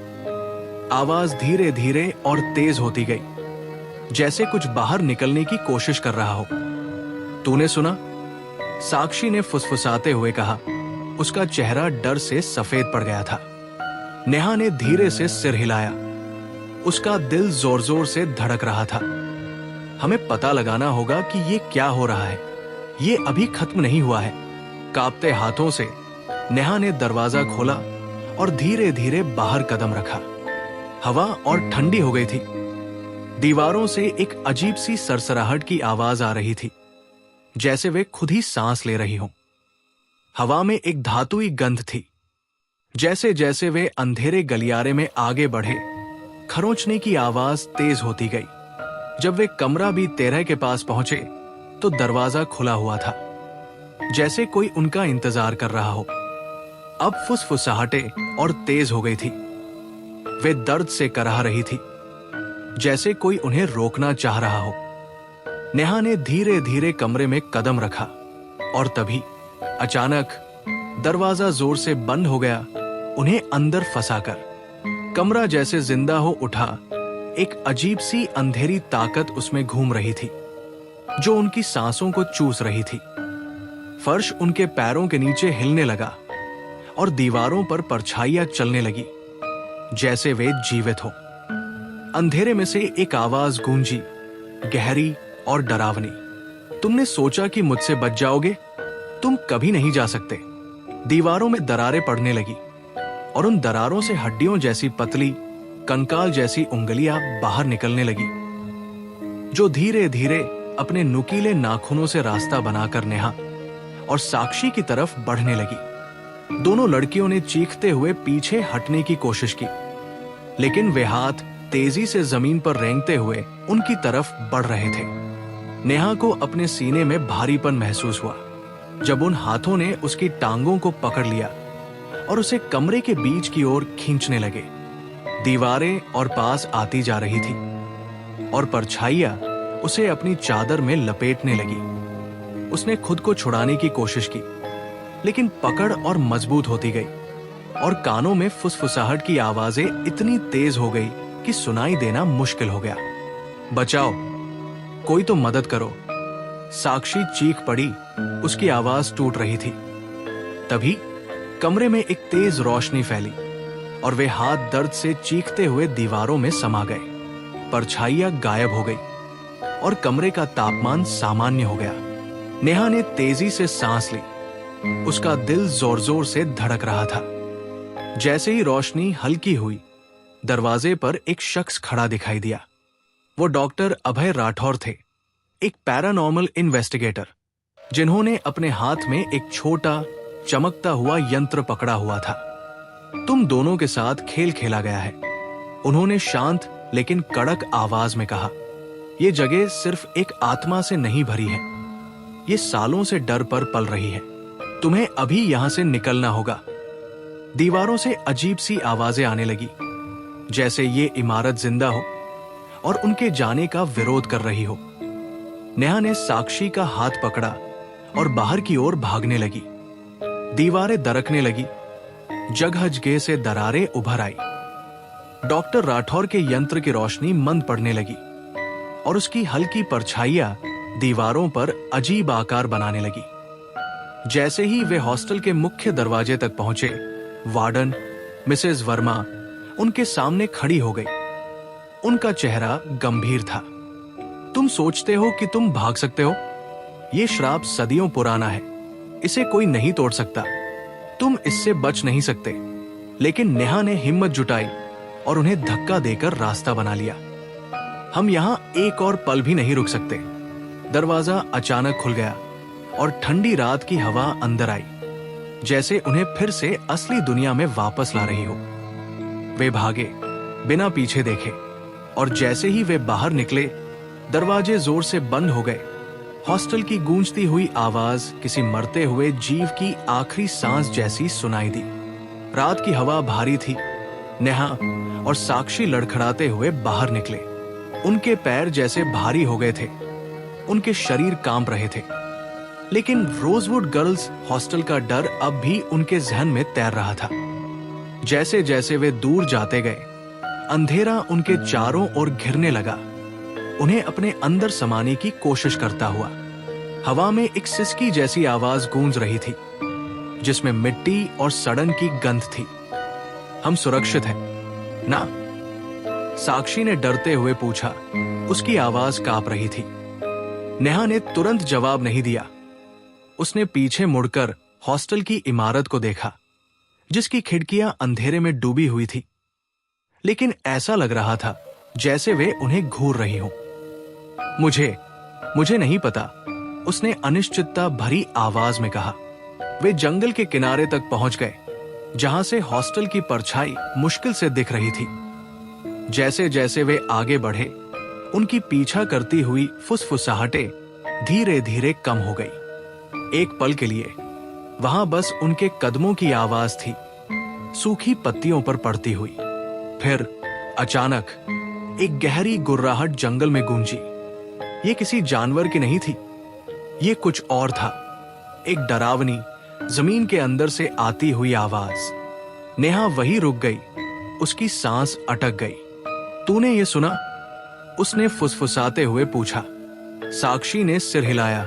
आवाज धीरे धीरे और तेज होती गई, जैसे कुछ बाहर निकलने की कोशिश कर रहा हो। तूने सुना? साक्षी ने फुसफुसाते हुए कहा। उसका चेहरा डर से सफेद पड़ गया था। नेहा ने धीरे से सिर हिलाया। उसका दिल जोर जोर से धड़क रहा था। हमें पता लगाना होगा कि ये क्या हो रहा है। ये अभी खत्म नहीं हुआ है। कांपते हाथों से नेहा ने दरवाजा खोला और धीरे धीरे बाहर कदम रखा। हवा और ठंडी हो गई थी। दीवारों से एक अजीब सी सरसराहट की आवाज आ रही थी, जैसे वे खुद ही सांस ले रही हों। हवा में एक धातुई गंध थी। जैसे जैसे वे अंधेरे गलियारे में आगे बढ़े, खरोंचने की आवाज तेज होती गई। जब वे कमरा भी 13 के पास पहुंचे तो दरवाजा खुला हुआ था, जैसे कोई उनका इंतजार कर रहा हो। अब फुसफुसाहटें और तेज हो गई थी। वे दर्द से कराह रही थी, जैसे कोई उन्हें रोकना चाह रहा हो। नेहा ने धीरे धीरे कमरे में कदम रखा और तभी अचानक दरवाजा जोर से बंद हो गया, उन्हें अंदर फंसाकर। कमरा जैसे जिंदा हो उठा। एक अजीब सी अंधेरी ताकत उसमें घूम रही थी, जो उनकी सांसों को चूस रही थी। फर्श उनके पैरों के नीचे हिलने लगा और दीवारों पर परछाइयां चलने लगी, जैसे वे जीवित हो। अंधेरे में से एक आवाज गूंजी, गहरी और डरावनी। तुमने सोचा कि मुझसे बच जाओगे? तुम कभी नहीं जा सकते। दीवारों में दरारें पड़ने लगी और उन दरारों से हड्डियों जैसी पतली, कंकाल जैसी उंगलियां बाहर निकलने लगी, जो धीरे धीरे अपने नुकीले नाखूनों से रास्ता बनाकर नेहा और साक्षी की तरफ बढ़ने लगी। दोनों लड़कियों ने चीखते हुए पीछे हटने की कोशिश की, लेकिन वे हाथ तेजी से जमीन पर रेंगते हुए उनकी तरफ बढ़ रहे थे। नेहा को अपने सीने में भारीपन महसूस हुआ जब उन हाथों ने उसकी टांगों को पकड़ लिया और उसे कमरे के बीच की ओर खींचने लगे। दीवारें और पास आती जा रही थी और परछाइयां उसे अपनी चादर में लपेटने लगी। उसने खुद को छुड़ाने की कोशिश की, लेकिन पकड़ और मजबूत होती गई और कानों में फुसफुसाहट की आवाजें इतनी तेज हो गई कि सुनाई देना मुश्किल हो गया। बचाओ, कोई तो मदद करो। साक्षी चीख पड़ी, उसकी आवाज टूट रही थी। तभी कमरे में एक तेज रोशनी फैली और वे हाथ दर्द से चीखते हुए दीवारों में समा गए। परछाइयां गायब हो गई और कमरे का तापमान सामान्य हो गया। नेहा ने तेजी से सांस ली, उसका दिल जोर जोर से धड़क रहा था। जैसे ही रोशनी हल्की हुई, दरवाजे पर एक शख्स खड़ा दिखाई दिया। वो डॉक्टर अभय राठौर थे, एक पैरानॉर्मल इन्वेस्टिगेटर, जिन्होंने अपने हाथ में एक छोटा चमकता हुआ यंत्र पकड़ा हुआ था। तुम दोनों के साथ खेल खेला गया है, उन्होंने शांत लेकिन कड़क आवाज में कहा। यह जगह सिर्फ एक आत्मा से नहीं भरी है, ये सालों से डर पर पल रही है। तुम्हें अभी यहां से निकलना होगा। दीवारों से अजीब सी आवाजें आने लगी, जैसे ये इमारत जिंदा हो और उनके जाने का विरोध कर रही हो। नेहा ने साक्षी का हाथ पकड़ा और बाहर की ओर भागने लगी। दीवारें दरकने लगी, जगह जगह से दरारें उभर आई। डॉक्टर राठौर के यंत्र की रोशनी मंद पड़ने लगी और उसकी हल्की परछाइयां दीवारों पर अजीब आकार बनाने लगी। जैसे ही वे हॉस्टल के मुख्य दरवाजे तक पहुंचे, वार्डन मिसेस वर्मा उनके सामने खड़ी हो गई। उनका चेहरा गंभीर था। तुम सोचते हो कि तुम भाग सकते हो? ये श्राप सदियों पुराना है, इसे कोई नहीं तोड़ सकता। तुम इससे बच नहीं सकते। लेकिन नेहा ने हिम्मत जुटाई और उन्हें धक्का देकर रास्ता बना लिया। हम यहाँ एक और पल भी नहीं रुक सकते। दरवाजा अचानक खुल गया और ठंडी रात की हवा अंदर आई, जैसे उन्हें फिर से असली दुनिया में वापस ला रही हो। वे भागे बिना पीछे देखे और जैसे ही वे बाहर निकले, दरवाजे जोर से बंद हो गए। हॉस्टल की गूंजती हुई आवाज किसी मरते हुए जीव की आखिरी सांस जैसी सुनाई दी। रात की हवा भारी थी। नेहा और साक्षी लड़खड़ाते हुए बाहर निकले। उनके पैर जैसे भारी हो गए थे, उनके शरीर कांप रहे थे। लेकिन रोजवुड गर्ल्स हॉस्टल का डर अब भी उनके जहन में तैर रहा था। जैसे जैसे वे दूर जाते गए, अंधेरा उनके चारों ओर घिरने लगा, उन्हें अपने अंदर समाने की कोशिश करता हुआ। हवा में एक सिसकी जैसी आवाज गूंज रही थी, जिसमें मिट्टी और सड़न की गंध थी। हम सुरक्षित हैं ना? साक्षी ने डरते हुए पूछा। उसकी आवाज कांप रही थी। नेहा ने तुरंत जवाब नहीं दिया। उसने पीछे मुड़कर हॉस्टल की इमारत को देखा, जिसकी खिड़कियां अंधेरे में डूबी हुई थी, लेकिन ऐसा लग रहा था जैसे वे उन्हें घूर रही हों। मुझे नहीं पता, उसने अनिश्चितता भरी आवाज में कहा। वे जंगल के किनारे तक पहुंच गए, जहां से हॉस्टल की परछाई मुश्किल से दिख रही थी। जैसे जैसे वे आगे बढ़े, उनकी पीछा करती हुई फुसफुसाहटें धीरे धीरे कम हो गई। एक पल के लिए वहां बस उनके कदमों की आवाज थी, सूखी पत्तियों पर पड़ती हुई। फिर अचानक एक गहरी गुर्राहट जंगल में गूंजी, ये किसी जानवर की नहीं थी, ये कुछ और था। एक डरावनी, जमीन के अंदर से आती हुई आवाज। नेहा वही रुक गई, उसकी सांस अटक गई। तूने ये सुना? उसने फुसफुसाते हुए पूछा। साक्षी ने सिर हिलाया,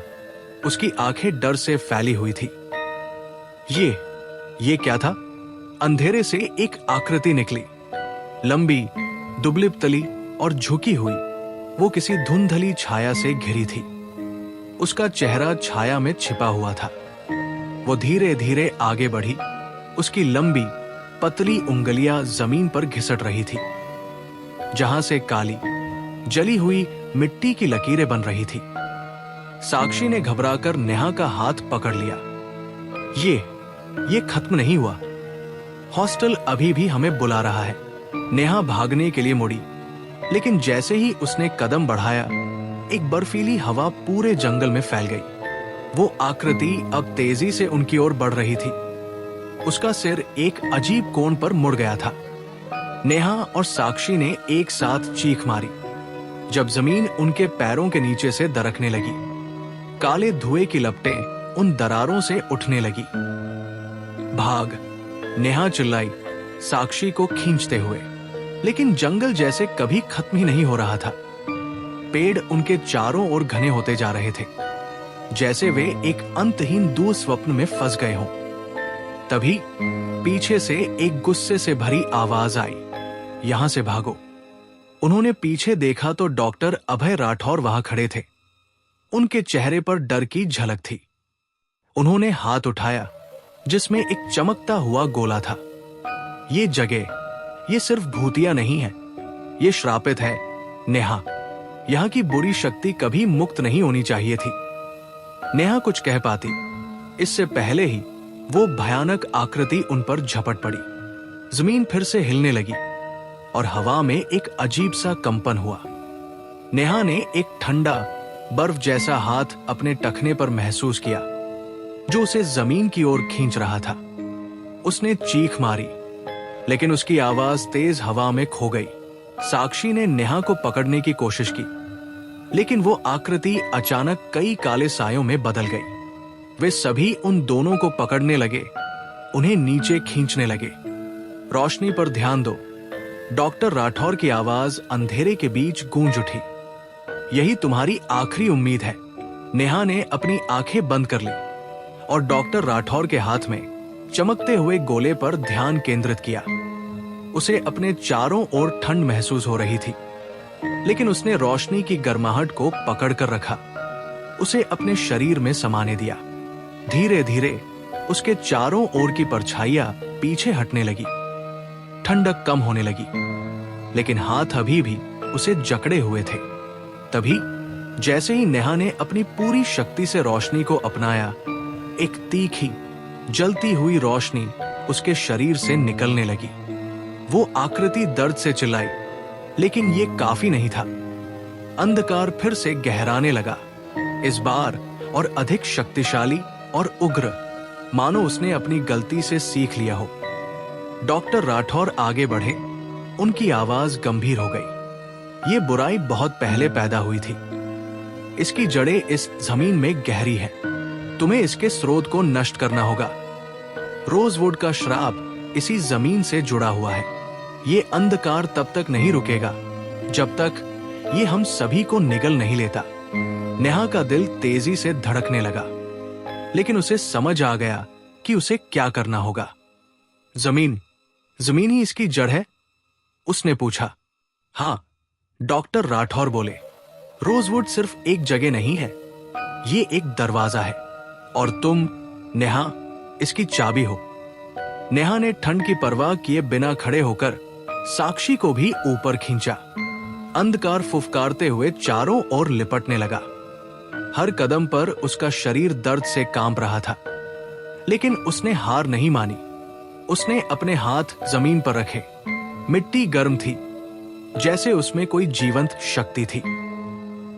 उसकी आंखें डर से फैली हुई थी। ये क्या था? अंधेरे से एक आकृति निकली, लंबी, दुबलिप तली और झुकी हुई। वो किसी धुंधली छाया से घिरी थी। उसका चेहरा छाया में छिपा हुआ था। वो धीरे धीरे आगे बढ़ी, उसकी लंबी, पतली उंगलियां जमीन पर घिसट रही थी, जहां से काली, जली हुई मिट्टी की लकीरें बन रही थी। साक्षी ने घबराकर नेहा का हाथ पकड़ लिया। ये खत्म नहीं हुआ। हॉस्टल अभी भी हमें बुला रहा है। नेहा भागने के लिए मुड़ी, लेकिन जैसे ही उसने कदम बढ़ाया, एक बर्फीली हवा पूरे जंगल में फैल गई। वो आकृति अब तेजी से उनकी ओर बढ़ रही थी। उसका सिर एक अजीब कोण पर मुड़ गया था। नेहा और साक्षी ने एक साथ चीख मारी जब जमीन उनके पैरों के नीचे से दरकने लगी। काले धुएं की लपटें उन दरारों से उठने लगी। भाग! नेहा चिल्लाई, साक्षी को खींचते हुए। लेकिन जंगल जैसे कभी खत्म ही नहीं हो रहा था। पेड़ उनके चारों ओर घने होते जा रहे थे, जैसे वे एक अंतहीन दुःस्वप्न में फंस गए हों। तभी पीछे से एक गुस्से से भरी आवाज आई, यहां से भागो। उन्होंने पीछे देखा तो डॉक्टर अभय राठौर वहां खड़े थे। उनके चेहरे पर डर की झलक थी। उन्होंने हाथ उठाया, जिसमें एक चमकता हुआ गोला था। ये जगह, ये सिर्फ भूतिया नहीं है, ये श्रापित है। नेहा, यहां की बुरी शक्ति कभी मुक्त नहीं होनी चाहिए थी। नेहा कुछ कह पाती, इससे पहले ही वो भयानक आकृति उन पर झपट पड़ी। जमीन फिर से हिलने लगी और हवा में एक अजीब सा कंपन हुआ। नेहा ने एक ठंडा, बर्फ जैसा हाथ अपने टखने पर महसूस किया, जो उसे जमीन की ओर खींच रहा था। उसने चीख मारी, लेकिन उसकी आवाज तेज हवा में खो गई। साक्षी ने नेहा को पकड़ने की कोशिश की, लेकिन वो आकृति अचानक कई काले सायों में बदल गई। वे सभी उन दोनों को पकड़ने लगे, उन्हें नीचे खींचने लगे। रोशनी पर ध्यान दो। डॉक्टर राठौर की आवाज अंधेरे के बीच गूंज उठी। यही तुम्हारी आखिरी उम्मीद है। नेहा ने अपनी आंखें बंद कर ली और डॉक्टर राठौर के हाथ में चमकते हुए गोले पर ध्यान केंद्रित किया। उसे अपने चारों ओर ठंड महसूस हो रही थी, लेकिन उसने रोशनी की गर्माहट को पकड़ कर रखा, उसे अपने शरीर में समाने दिया। धीरे धीरे उसके चारों ओर की परछाइयां पीछे हटने लगी, ठंडक कम होने लगी, लेकिन हाथ अभी भी उसे जकड़े हुए थे। तभी जैसे ही नेहा ने अपनी पूरी शक्ति से रोशनी को अपनाया, एक तीखी, जलती हुई रोशनी उसके शरीर से निकलने लगी। वो आकृति दर्द से चिल्लाई, लेकिन ये काफी नहीं था। अंधकार फिर से गहराने लगा, इस बार और अधिक शक्तिशाली और उग्र, मानो उसने अपनी गलती से सीख लिया हो। डॉक्टर राठौर आगे बढ़े, उनकी आवाज गंभीर हो गई। ये बुराई बहुत पहले पैदा हुई थी। इसकी जड़ें इस जमीन में गहरी हैं। तुम्हें इसके स्रोत को नष्ट करना होगा। रोजवुड का श्राप इसी जमीन से जुड़ा हुआ है। ये अंधकार तब तक नहीं रुकेगा जब तक ये हम सभी को निगल नहीं लेता। नेहा का दिल तेजी से धड़कने लगा, लेकिन उसे समझ आ गया कि उसे क्या करना होगा। जमीन ही इसकी जड़ है? उसने पूछा। हाँ, डॉक्टर राठौर बोले। रोजवुड सिर्फ एक जगह नहीं है, ये एक दरवाजा है, और तुम, नेहा, इसकी चाबी हो। नेहा ने ठंड की परवाह किए बिना खड़े होकर साक्षी को भी ऊपर खींचा। अंधकार फुफकारते हुए चारों ओर लिपटने लगा। हर कदम पर उसका शरीर दर्द से कांप रहा था, लेकिन उसने हार नहीं मानी। उसने अपने हाथ जमीन पर रखे। मिट्टी गर्म थी, जैसे उसमें कोई जीवंत शक्ति थी।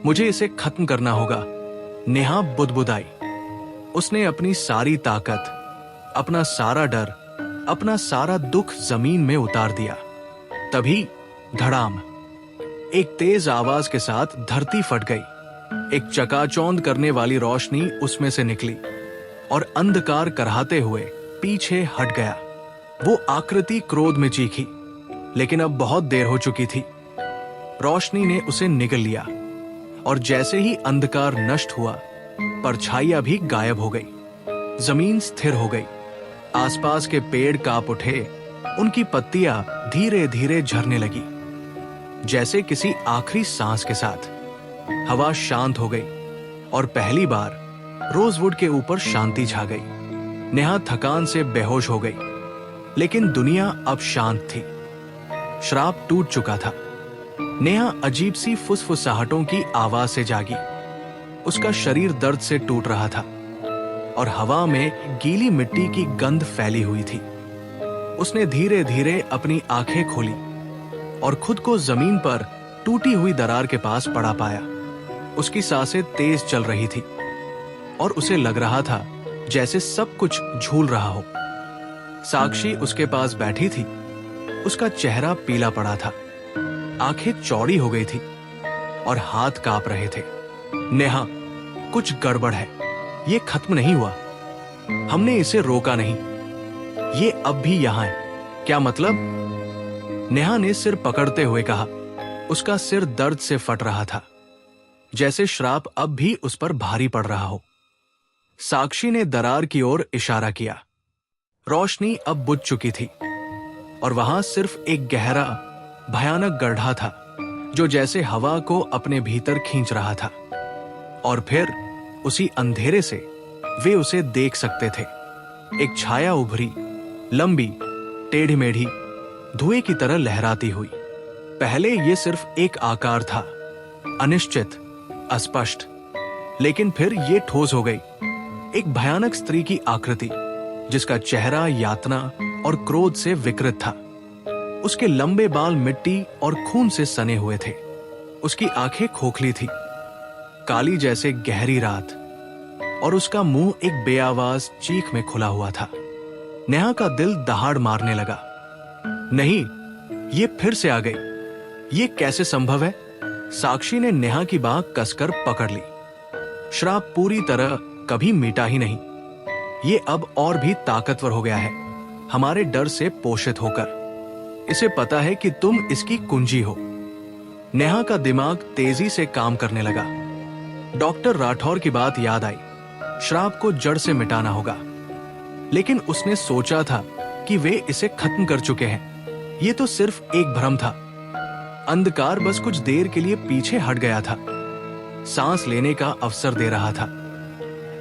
मुझे इसे खत्म करना होगा, नेहा बुदबुदाई। उसने अपनी सारी ताकत, अपना सारा डर, अपना सारा दुख जमीन में उतार दिया। तभी धड़ाम, एक तेज आवाज के साथ धरती फट गई। एक चकाचौंध करने वाली रोशनी उसमें से निकली और अंधकार कराहते हुए पीछे हट गया। वो आकृति क्रोध में चीखी, लेकिन अब बहुत देर हो चुकी थी। रोशनी ने उसे निगल लिया और जैसे ही अंधकार नष्ट हुआ, परछाइयां भी गायब हो गई। जमीन स्थिर हो गई। आसपास के पेड़ कांप उठे, उनकी पत्तियां धीरे धीरे झरने लगी, जैसे किसी आखिरी सांस के साथ। हवा शांत हो गई और पहली बार रोजवुड के ऊपर शांति छा गई। नेहा थकान से बेहोश हो गई, लेकिन दुनिया अब शांत थी। श्राप टूट चुका था। नेहा अजीब सी फुसफुसाहटों की आवाज से जागी। उसका शरीर दर्द से टूट रहा था और हवा में गीली मिट्टी की गंध फैली हुई थी। उसने धीरे धीरे अपनी आंखें खोली और खुद को जमीन पर टूटी हुई दरार के पास पड़ा पाया। उसकी सांसें तेज चल रही थी और उसे लग रहा था जैसे सब कुछ झूल रहा हो। साक्षी उसके पास बैठी थी। उसका चेहरा पीला पड़ा था, आंखें चौड़ी हो गई थी और हाथ कांप रहे थे। नेहा, कुछ गड़बड़ है। ये खत्म नहीं हुआ। हमने इसे रोका नहीं। ये अब भी यहां है। क्या मतलब? नेहा ने सिर पकड़ते हुए कहा। उसका सिर दर्द से फट रहा था, जैसे श्राप अब भी उस पर भारी पड़ रहा हो। साक्षी ने दरार की ओर इशारा किया। रोशनी अब बुझ चुकी थी और वहां सिर्फ एक गहरा, भयानक गड्ढा था जो जैसे हवा को अपने भीतर खींच रहा था। और फिर उसी अंधेरे से वे उसे देख सकते थे। एक छाया उभरी, लंबी, टेढ़ी मेढ़ी, धुएं की तरह लहराती हुई। पहले ये सिर्फ एक आकार था, अनिश्चित, अस्पष्ट, लेकिन फिर ये ठोस हो गई। एक भयानक स्त्री की आकृति, जिसका चेहरा यातना और क्रोध से विकृत था। उसके लंबे बाल मिट्टी और खून से सने हुए थे। उसकी आंखें खोखली थी, काली जैसे गहरी रात, और उसका मुंह एक बेआवाज चीख में खुला हुआ था। नेहा का दिल दहाड़ मारने लगा। नहीं, ये फिर से आ गई। ये कैसे संभव है? साक्षी ने नेहा की बाह कसकर पकड़ ली। श्राप पूरी तरह कभी मिटा ही नहीं। ये अब और भी ताकतवर हो गया है, हमारे डर से पोषित होकर। इसे पता है कि तुम इसकी कुंजी हो। नेहा का दिमाग तेजी से काम करने लगा। डॉक्टर राठौर की बात याद आई। श्राप को जड़ से मिटाना होगा, लेकिन उसने सोचा था कि वे इसे खत्म कर चुके हैं। ये तो सिर्फ एक भ्रम था। अंधकार बस कुछ देर के लिए पीछे हट गया था, सांस लेने का अवसर दे रहा था,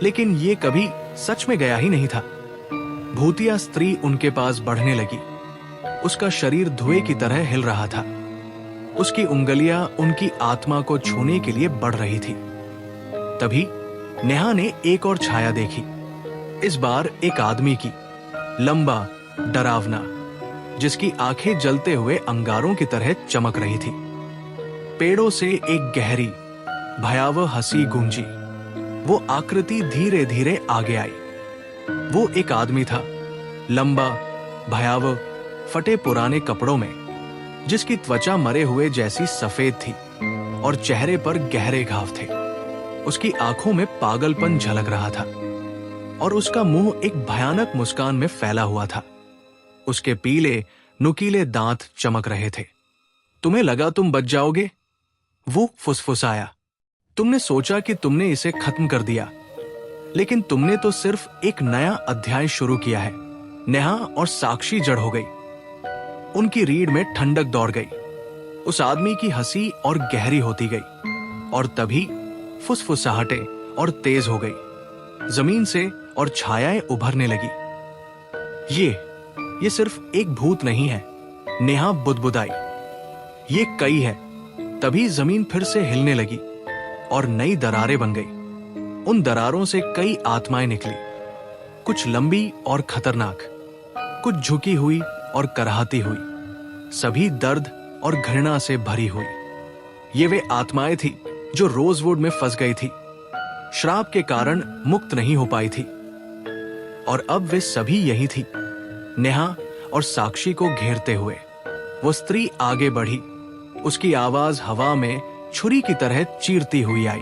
लेकिन ये कभी सच में गया ही नहीं था। भूतिया स्त्री उनके पास बढ़ने लगी। उसका शरीर धुएं की तरह हिल रहा था। उसकी उंगलियां उनकी आत्मा को छूने के लिए बढ़ रही थी। तभी नेहा ने एक और छाया देखी। इस बार एक आदमी की, लंबा, डरावना, जिसकी आंखें जलते हुए अंगारों की तरह चमक रही थी। पेड़ों से एक गहरी, भयावह हंसी गूंजी। वो आकृति धीरे धीरे आगे आई। वो एक आदमी था, लंबा, भयावह, फटे पुराने कपड़ों में, जिसकी त्वचा मरे हुए जैसी सफेद थी और चेहरे पर गहरे घाव थे। उसकी आंखों में पागलपन झलक रहा था और उसका मुंह एक भयानक मुस्कान में फैला हुआ था। उसके पीले, नुकीले दांत चमक रहे थे। तुम्हें लगा तुम बच जाओगे? वो फुसफुसाया। तुमने सोचा कि तुमने इसे खत्म कर दिया, लेकिन तुमने तो सिर्फ एक नया अध्याय शुरू किया है। नेहा और साक्षी जड़ हो गई। उनकी रीढ़ में ठंडक दौड़ गई। उस आदमी की हंसी और गहरी होती गई और तभी फुसफुसाहटें और तेज हो गई। जमीन से और छायाएं उभरने लगी। ये सिर्फ एक भूत नहीं है, नेहा बुदबुदाई। ये कई है। तभी जमीन फिर से हिलने लगी और नई दरारें बन गई। उन दरारों से कई आत्माएं निकली, कुछ लंबी और खतरनाक, कुछ झुकी हुई और कराहती हुई, सभी दर्द और घृणा से भरी हुई। ये वे आत्माएं थी जो रोजवुड में फंस गई थी, श्राप के कारण मुक्त नहीं हो पाई थी, और अब वे सभी यही थी, नेहा और साक्षी को घेरते हुए। वो स्त्री आगे बढ़ी। उसकी आवाज हवा में छुरी की तरह चीरती हुई आई।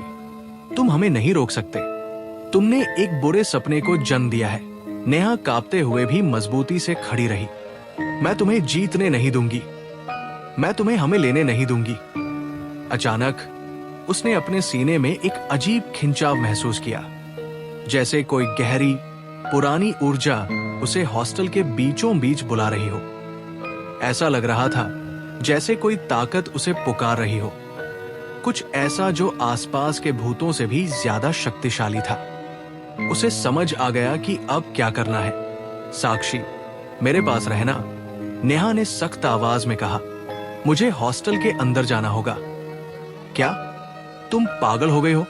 तुम हमें नहीं रोक सकते। तुमने एक बुरे सपने को जन्म दिया है। नेहा कांपते हुए भी मजबूती से खड़ी रही। मैं तुम्हें जीतने नहीं दूंगी, मैं तुम्हें हमें लेने नहीं दूंगी। अचानक उसने अपने सीने में एक अजीब खिंचाव महसूस किया, जैसे कोई गहरी पुरानी ऊर्जा उसे हॉस्टल के बीचों बीच बुला रही हो। ऐसा लग रहा था जैसे कोई ताकत उसे पुकार रही हो, कुछ ऐसा जो आसपास के भूतों से भी ज्यादा शक्तिशाली था। उसे समझ आ गया कि अब क्या करना है। साक्षी, मेरे पास रहना, नेहा ने सख्त आवाज में कहा। मुझे हॉस्टल के अंदर जाना होगा। क्या तुम पागल हो गए हो?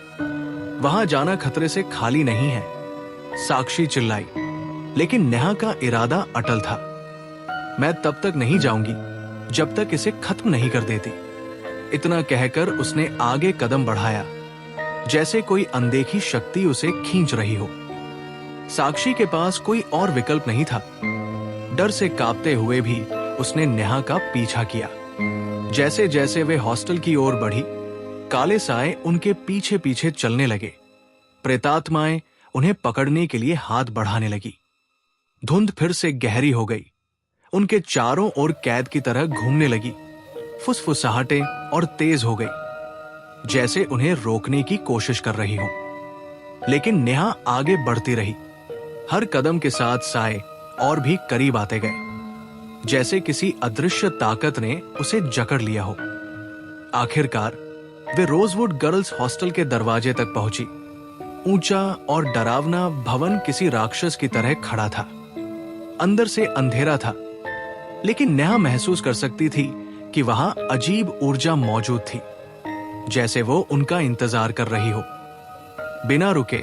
वहां जाना खतरे से खाली नहीं है, साक्षी चिल्लाई। लेकिन नेहा का इरादा अटल था। मैं तब तक नहीं जाऊंगी जब तक इसे खत्म नहीं कर देती। इतना कहकर उसने आगे कदम बढ़ाया, जैसे कोई अनदेखी शक्ति उसे खींच रही हो। साक्षी के पास कोई और विकल्प नहीं था। डर से कांपते हुए भी उसने नेहा का पीछा किया। जैसे जैसे वे हॉस्टल की ओर बढ़ी, काले साए उनके पीछे पीछे चलने लगे। प्रेतात्माएं उन्हें पकड़ने के लिए हाथ बढ़ाने लगी। धुंध फिर से गहरी हो गई, उनके चारों ओर कैद की तरह घूमने लगी। फुसफुसाहटें और तेज हो गई, जैसे उन्हें रोकने की कोशिश कर रही हो। लेकिन नेहा आगे बढ़ती रही। हर कदम के साथ साए और भी करीब आते गए, जैसे किसी अदृश्य ताकत ने उसे जकड़ लिया हो। आखिरकार वे रोजवुड गर्ल्स हॉस्टल के दरवाजे तक पहुंची। ऊंचा और डरावना भवन किसी राक्षस की तरह खड़ा था। अंदर से अंधेरा था, लेकिन नेहा महसूस कर सकती थी कि वहां अजीब ऊर्जा मौजूद थी, जैसे वो उनका इंतजार कर रही हो। बिना रुके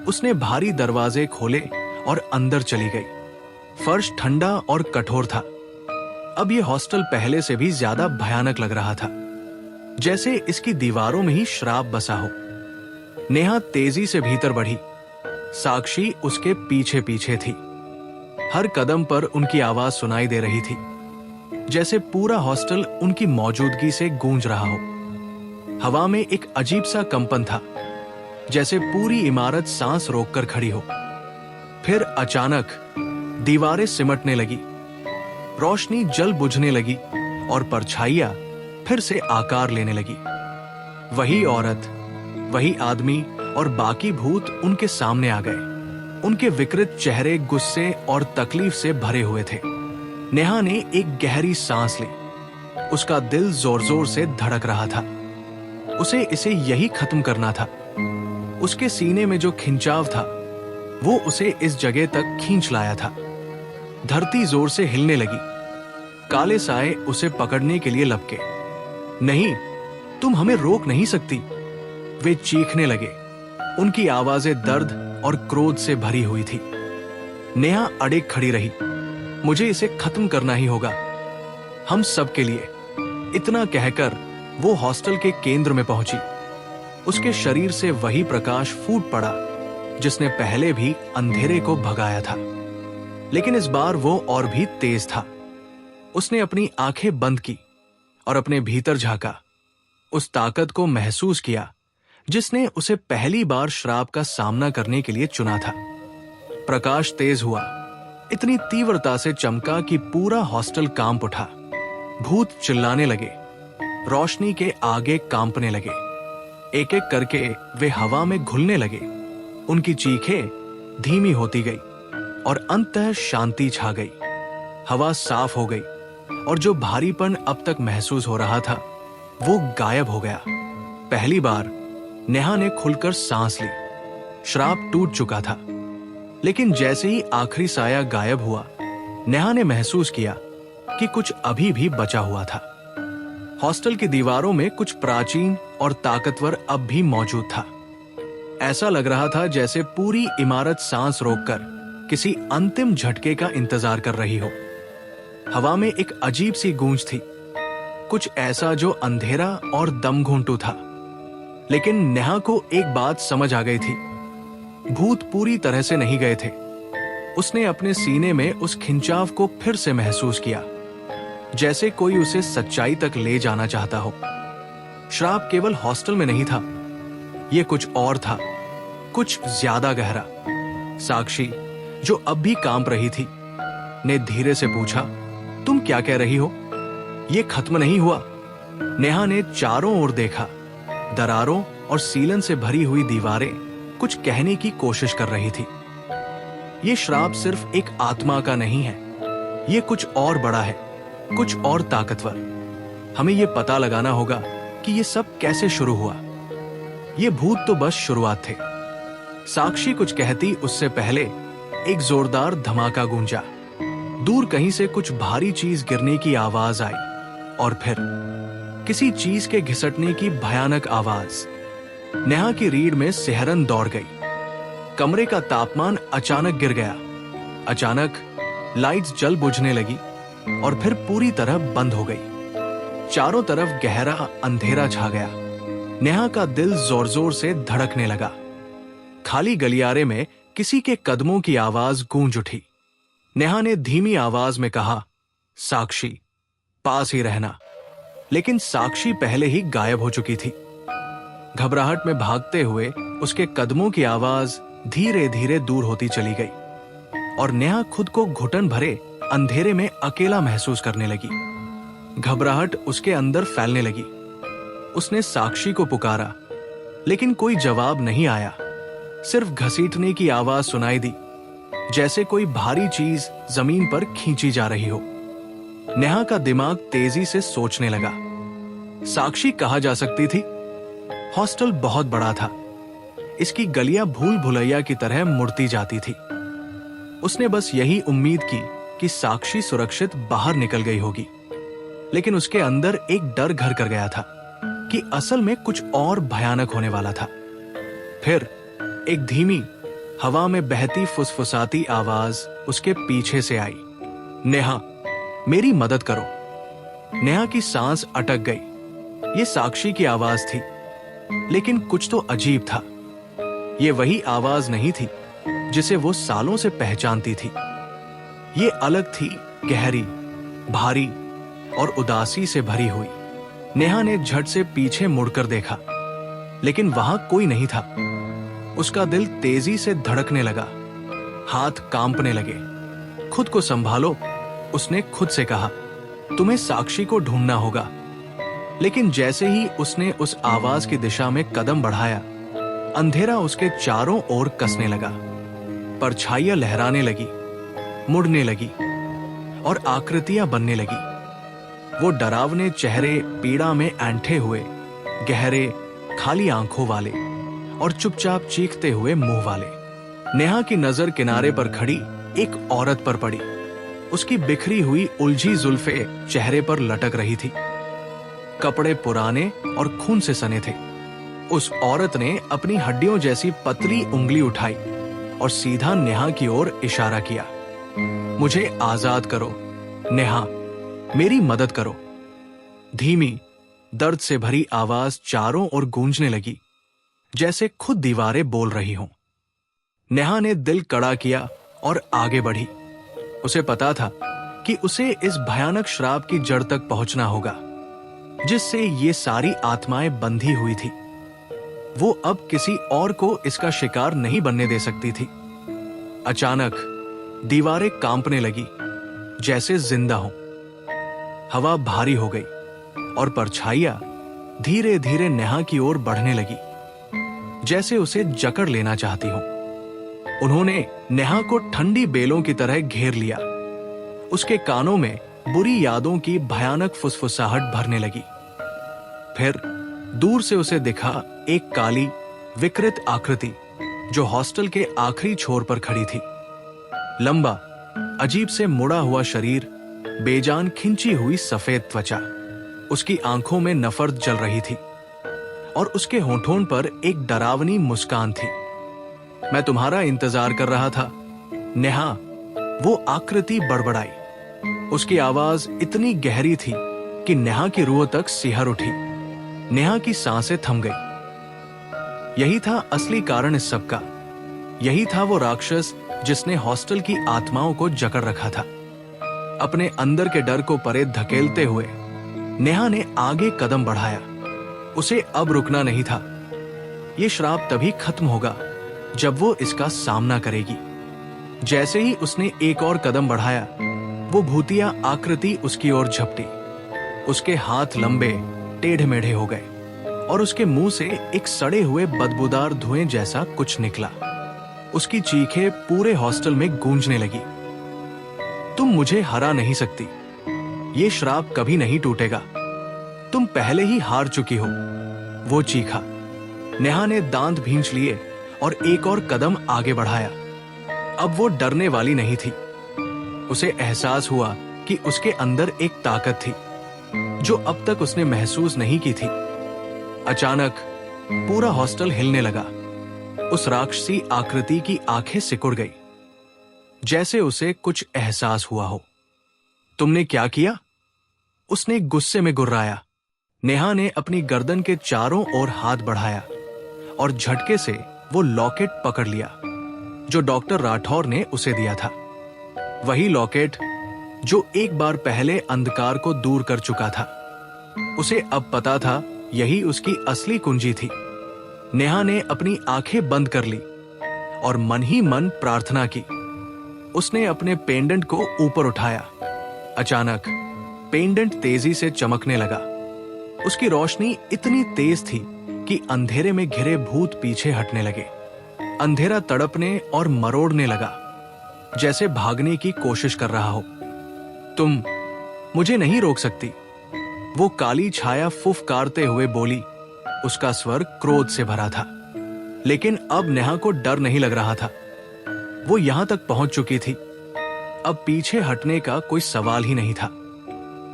उसने भारी दरवाजे खोले और अंदर चली गई। फर्श ठंडा और कठोर था। अब यह हॉस्टल पहले से भी ज्यादा भयानक लग रहा था, जैसे इसकी दीवारों में ही श्राप बसा हो। नेहा तेजी से भीतर बढ़ी। साक्षी उसके पीछे पीछे थी। हर कदम पर उनकी आवाज सुनाई दे रही थी, जैसे पूरा हॉस्टल उनकी मौजूदगी से गूंज रहा हो। हवा में एक अजीब सा कंपन था, जैसे पूरी इमारत सांस रोककर खड़ी हो। फिर अचानक दीवारें सिमटने लगी, रोशनी जल बुझने लगी और परछाइयां फिर से आकार लेने लगी। वही औरत, वही आदमी और बाकी भूत उनके सामने आ गए। उनके विकृत चेहरे गुस्से और तकलीफ से भरे हुए थे। नेहा ने एक गहरी सांस ली। उसका दिल जोर जोर से धड़क रहा था। उसे इसे यही खत्म करना था। उसके सीने में जो खिंचाव था, वो उसे इस जगह तक खींच लाया था। धरती जोर से हिलने लगी। काले साए उसे पकड़ने के लिए लपके। नहीं, तुम हमें रोक नहीं सकती, वे चीखने लगे। उनकी आवाजें दर्द और क्रोध से भरी हुई थी। नेहा अड़िग खड़ी रही। मुझे इसे खत्म करना ही होगा, हम सब के लिए। इतना कहकर वो हॉस्टल के केंद्र में पहुंची। उसके शरीर से वही प्रकाश फूट पड़ा जिसने पहले भी अंधेरे को भगाया था, लेकिन इस बार वो और भी तेज था। उसने अपनी आंखें बंद की और अपने भीतर झांका। उस ताकत को महसूस किया जिसने उसे पहली बार श्राप का सामना करने के लिए चुना था। प्रकाश तेज हुआ, इतनी तीव्रता से चमका कि पूरा हॉस्टल कांप उठा। भूत चिल्लाने लगे, रोशनी के आगे कांपने लगे। एक एक करके वे हवा में घुलने लगे। उनकी चीखें धीमी होती गई और अंततः शांति छा गई। हवा साफ हो गई और जो भारीपन अब तक महसूस हो रहा था, वो गायब हो गया। पहली बार नेहा ने खुलकर सांस ली। श्राप टूट चुका था, लेकिन जैसे ही आखिरी साया गायब हुआ, नेहा ने महसूस किया कि कुछ अभी भी बचा हुआ था। हॉस्टल की दीवारों में कुछ प्राचीन और ताकतवर अब भी मौजूद था। ऐसा लग रहा था जैसे पूरी इमारत सांस रोककर किसी अंतिम झटके का इंतजार कर रही हो। हवा में एक अजीब सी गूंज थी, कुछ ऐसा जो अंधेरा और दम घुंटू था। लेकिन नेहा को एक बात समझ आ गई थी, भूत पूरी तरह से नहीं गए थे। उसने अपने सीने में उस खिंचाव को फिर से महसूस किया, जैसे कोई उसे सच्चाई तक ले जाना चाहता हो। श्राप केवल हॉस्टल में नहीं था, ये कुछ और था, कुछ ज्यादा गहरा। साक्षी, जो अब भी कांप रही थी, ने धीरे से पूछा, तुम क्या कह रही हो? ये खत्म नहीं हुआ। नेहा ने चारों ओर देखा। दरारों और सीलन से भरी हुई दीवारें कुछ कहने की कोशिश कर रही थी। ये श्राप सिर्फ एक आत्मा का नहीं है, ये कुछ और बड़ा है, कुछ और ताकतवर। हमें ये पता लगाना होगा कि ये सब कैसे शुरू हुआ। ये भूत तो बस शुरुआत थे। साक्षी कुछ कहती उससे पहले एक जोरदार धमाका गूंजा। दूर कहीं से कुछ भारी चीज गिरने की आवाज आई और फिर किसी चीज के घिसटने की भयानक आवाज। नेहा की रीढ़ में सिहरन दौड़ गई। कमरे का तापमान अचानक गिर गया। अचानक लाइट्स जल बुझने लगी और फिर पूरी तरह बंद हो गई। चारों तरफ गहरा अंधेरा छा गया। नेहा का दिल जोर जोर से धड़कने लगा। खाली गलियारे में किसी के कदमों की आवाज गूंज उठी। नेहा ने धीमी आवाज में कहा, साक्षी, पास ही रहना। लेकिन साक्षी पहले ही गायब हो चुकी थी। घबराहट में भागते हुए उसके कदमों की आवाज धीरे धीरे दूर होती चली गई और नेहा खुद को घुटन भरे अंधेरे में अकेला महसूस करने लगी। घबराहट उसके अंदर फैलने लगी। उसने साक्षी को पुकारा, लेकिन कोई जवाब नहीं आया। सिर्फ घसीटने की आवाज सुनाई दी, जैसे कोई भारी चीज जमीन पर खींची जा रही हो। नेहा का दिमाग तेजी से सोचने लगा। साक्षी कहाँ जा सकती थी? हॉस्टल बहुत बड़ा था। इसकी गलियां भूल भुलैया की तरह मुड़ती जाती थी। उसने बस यही उम्मीद की कि साक्षी सुरक्षित बाहर निकल गई होगी, लेकिन उसके अंदर एक डर घर कर गया था कि असल में कुछ और भयानक होने वाला था। फिर एक धीमी, हवा में बहती फुसफुसाती आवाज उसके पीछे से आई, नेहा, मेरी मदद करो। नेहा की सांस अटक गई। ये साक्षी की आवाज थी, लेकिन कुछ तो अजीब था। ये वही आवाज नहीं थी जिसे वो सालों से पहचानती थी। ये अलग थी, गहरी, भारी और उदासी से भरी हुई। नेहा ने झट से पीछे मुड़कर देखा, लेकिन वहां कोई नहीं था। उसका दिल तेजी से धड़कने लगा, हाथ कांपने लगे। खुद को संभालो, उसने खुद से कहा, तुम्हें साक्षी को ढूंढना होगा। लेकिन जैसे ही उसने उस आवाज की दिशा में कदम बढ़ाया, अंधेरा उसके चारों ओर कसने लगा। परछाइयां लहराने लगी, मुड़ने लगी और आकृतियां बनने लगी। वो डरावने चेहरे, पीड़ा में ऐंठे हुए, गहरे, खाली आंखों वाले और चुपचाप चीखते हुए मुंह वाले। नेहा की नजर किनारे पर खड़ी एक औरत पर पड़ी। उसकी बिखरी हुई उलझी जुल्फे चेहरे पर लटक रही थी। कपड़े पुराने और खून से सने थे। उस औरत ने अपनी हड्डियों जैसी पतली उंगली उठाई और सीधा नेहा की ओर इशारा किया, मुझे आजाद करो, नेहा, मेरी मदद करो। धीमी, दर्द से भरी आवाज चारों ओर गूंजने लगी, जैसे खुद दीवारें बोल रही हों। नेहा ने दिल कड़ा किया और आगे बढ़ी। उसे पता था कि उसे इस भयानक श्राप की जड़ तक पहुंचना होगा, जिससे ये सारी आत्माएं बंधी हुई थी। वो अब किसी और को इसका शिकार नहीं बनने दे सकती थी। अचानक दीवारें कांपने लगी, जैसे जिंदा हो। हवा भारी हो गई और परछाइयां धीरे धीरे नेहा की ओर बढ़ने लगी, जैसे उसे जकड़ लेना चाहती हो। उन्होंने नेहा को ठंडी बेलों की तरह घेर लिया। उसके कानों में बुरी यादों की भयानक फुसफुसाहट भरने लगी। फिर दूर से उसे दिखा एक काली, विकृत आकृति जो हॉस्टल के आखिरी छोर पर खड़ी थी। लंबा, अजीब से मुड़ा हुआ शरीर, बेजान खिंची हुई सफेद त्वचा। उसकी आंखों में नफरत जल रही थी और उसके होठों पर एक डरावनी मुस्कान थी। मैं तुम्हारा इंतजार कर रहा था, नेहा, वो आकृति बड़बड़ाई। उसकी आवाज इतनी गहरी थी कि नेहा की रूह तक सिहर उठी। नेहा की सांसें थम गई। यही था असली कारण इस सब का। यही था वो राक्षस जिसने हॉस्टल की आत्माओं को जकड़ रखा था। अपने अंदर के डर को परे धकेलते हुए नेहा ने आगे कदम बढ़ाया। उसे अब रुकना नहीं था। ये श्राप तभी खत्म होगा जब वो इसका सामना करेगी। जैसे ही उसने एक और कदम बढ़ाया, वो भूतिया आकृति उसकी ओर झपटी। उसके हाथ लंबे टेढ़े मेढ़े हो गए और उसके मुंह से एक सड़े हुए बदबूदार धुएं जैसा कुछ निकला। उसकी चीखें पूरे हॉस्टल में गूंजने लगी। तुम मुझे हरा नहीं सकती, ये श्राप कभी नहीं टूटेगा, तुम पहले ही हार चुकी हो, वो चीखा। नेहा ने दांत भींच लिए और एक और कदम आगे बढ़ाया। अब वो डरने वाली नहीं थी। उसे एहसास हुआ कि उसके अंदर एक ताकत थी जो अब तक उसने महसूस नहीं की थी। अचानक पूरा हॉस्टल हिलने लगा। उस राक्षसी आकृति की आंखें सिकुड़ गई, जैसे उसे कुछ एहसास हुआ हो। तुमने क्या किया? उसने गुस्से में गुर्राया। नेहा ने अपनी गर्दन के चारों ओर हाथ बढ़ाया और झटके से वो लॉकेट पकड़ लिया जो डॉक्टर राठौर ने उसे दिया था। वही लॉकेट जो एक बार पहले अंधकार को दूर कर चुका था। उसे अब पता था यही उसकी असली कुंजी थी। नेहा ने अपनी आंखें बंद कर ली और मन ही मन प्रार्थना की। उसने अपने पेंडेंट को ऊपर उठाया। अचानक पेंडेंट तेजी से चमकने लगा। उसकी रोशनी इतनी तेज थी कि अंधेरे में घिरे भूत पीछे हटने लगे। अंधेरा तड़पने और मरोड़ने लगा, जैसे भागने की कोशिश कर रहा हो। तुम मुझे नहीं रोक सकती, वो काली छाया फुफकारते हुए बोली। उसका स्वर क्रोध से भरा था, लेकिन अब नेहा को डर नहीं लग रहा था। वो यहां तक पहुंच चुकी थी, अब पीछे हटने का कोई सवाल ही नहीं था।